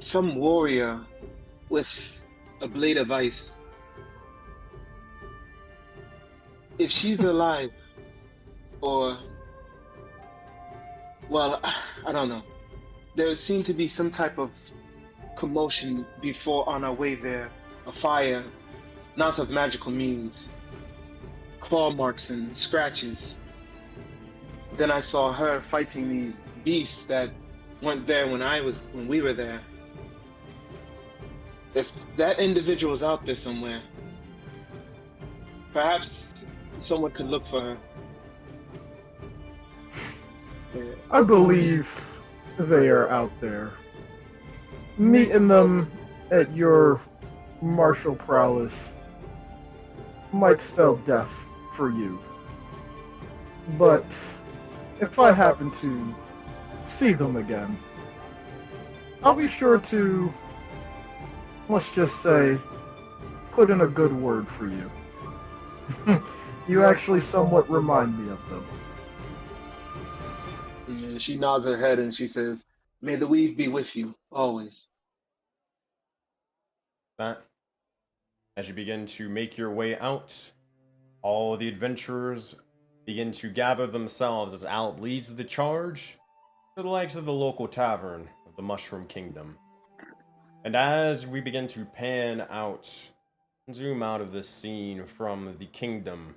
K: some warrior with a blade of ice. If she's alive, or, well, I don't know. There seemed to be some type of commotion before on our way there. A fire, not of magical means. Claw marks and scratches. Then I saw her fighting these beasts that weren't there when we were there. If that individual's out there somewhere, perhaps someone could look for her.
G: I believe they are out there. Meeting them at your martial prowess might spell death for you. But if I happen to see them again, I'll be sure to, let's just say, put in a good word for you. You actually somewhat remind me of them.
K: And she nods her head and she says, "May the weave be with you, always."
A: That, as you begin to make your way out, all the adventurers begin to gather themselves as Out leads the charge to the likes of the local tavern of the Mushroom Kingdom. And as we begin to pan out, zoom out of this scene from the kingdom,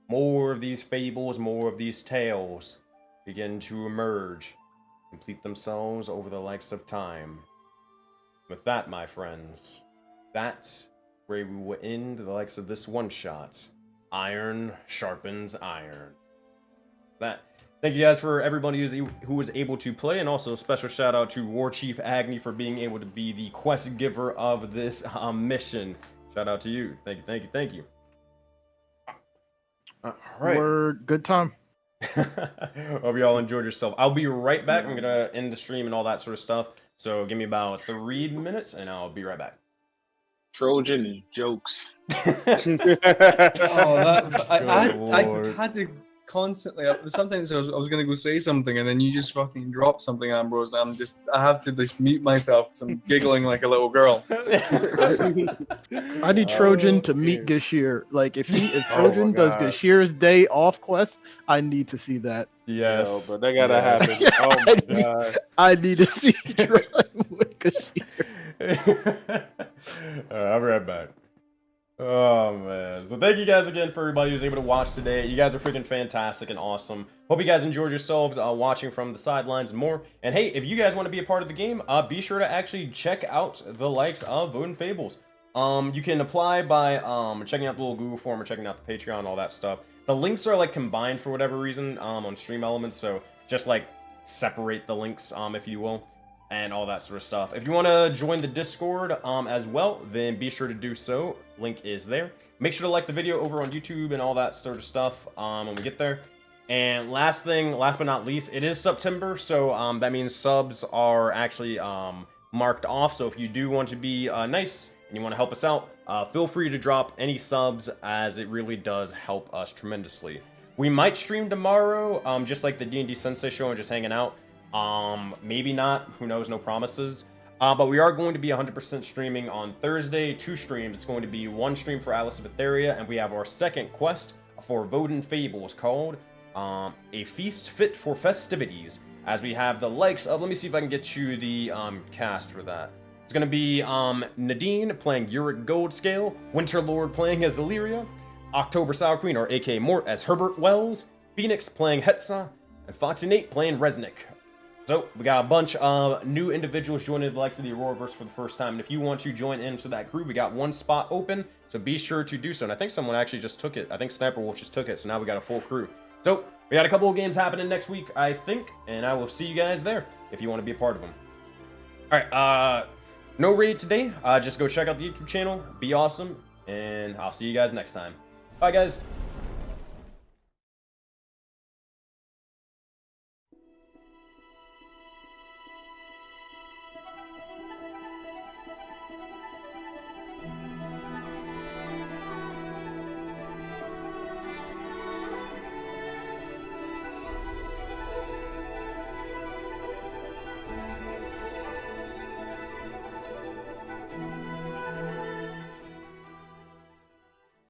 A: more of these fables, more of these tales begin to emerge, complete themselves over the likes of time. With that, my friends, that's where we will end the likes of this one-shot. Iron sharpens iron. That. Thank you guys for everybody who was able to play, and also a special shout out to War Chief Agni for being able to be the quest giver of this mission. Shout out to you. Thank you. All right.
G: Word, good time.
A: Hope you all enjoyed yourself. I'll be right back. I'm gonna end the stream and all that sort of stuff. So give me about 3 minutes, and I'll be right back.
K: Trojan and jokes.
C: I had to constantly. Sometimes I was gonna go say something, and then you just fucking drop something, Ambrose. And I have to just mute myself because I'm giggling like a little girl.
G: I need Trojan to meet Gashir. Like if Trojan does Gashir's day off quest, I need to see that.
A: Yes,
F: but that gotta happen. Oh my god,
G: I need to see Trojan with Gashir.
A: I'll be right back. Oh man, so thank you guys again for everybody who's able to watch today. You guys are freaking fantastic and awesome. Hope you guys enjoyed yourselves watching from the sidelines and more. And hey, if you guys want to be a part of the game, be sure to actually check out the likes of Voden Fables. You can apply by checking out the little Google form or checking out the Patreon, all that stuff. The links are like combined for whatever reason on Stream Elements, so just like separate the links if you will, and all that sort of stuff. If you want to join the Discord as well, then be sure to do so. Link is there. Make sure to like the video over on YouTube and all that sort of stuff when we get there. And last but not least, it is September, so that means subs are actually marked off. So if you do want to be nice and you want to help us out, feel free to drop any subs, as it really does help us tremendously. We might stream tomorrow, just like the D&D Sensei show and just hanging out. Maybe not, who knows, no promises. But we are going to be 100% streaming on Thursday, 2 streams. It's going to be 1 stream for Atlas of Etheria, and we have our second quest for Voden Fables called A Feast Fit for Festivities, as we have the likes of, let me see if I can get you the cast for that. It's going to be Nadine playing Uric Goldscale, Winterlord playing as Illyria, October Sour Queen, or aka Mort, as Herbert Wells, Phoenix playing Hetza, and Foxy Nate playing Resnick. So, we got a bunch of new individuals joining the likes of the Auroraverse for the first time, and if you want to join into that crew, we got 1 spot open, so be sure to do so. And I think someone actually just took it. I think Sniper Wolf just took it, so now we got a full crew. So, we got a couple of games happening next week, I think, and I will see you guys there if you want to be a part of them. Alright, no raid today. Just go check out the YouTube channel, be awesome, and I'll see you guys next time. Bye, guys.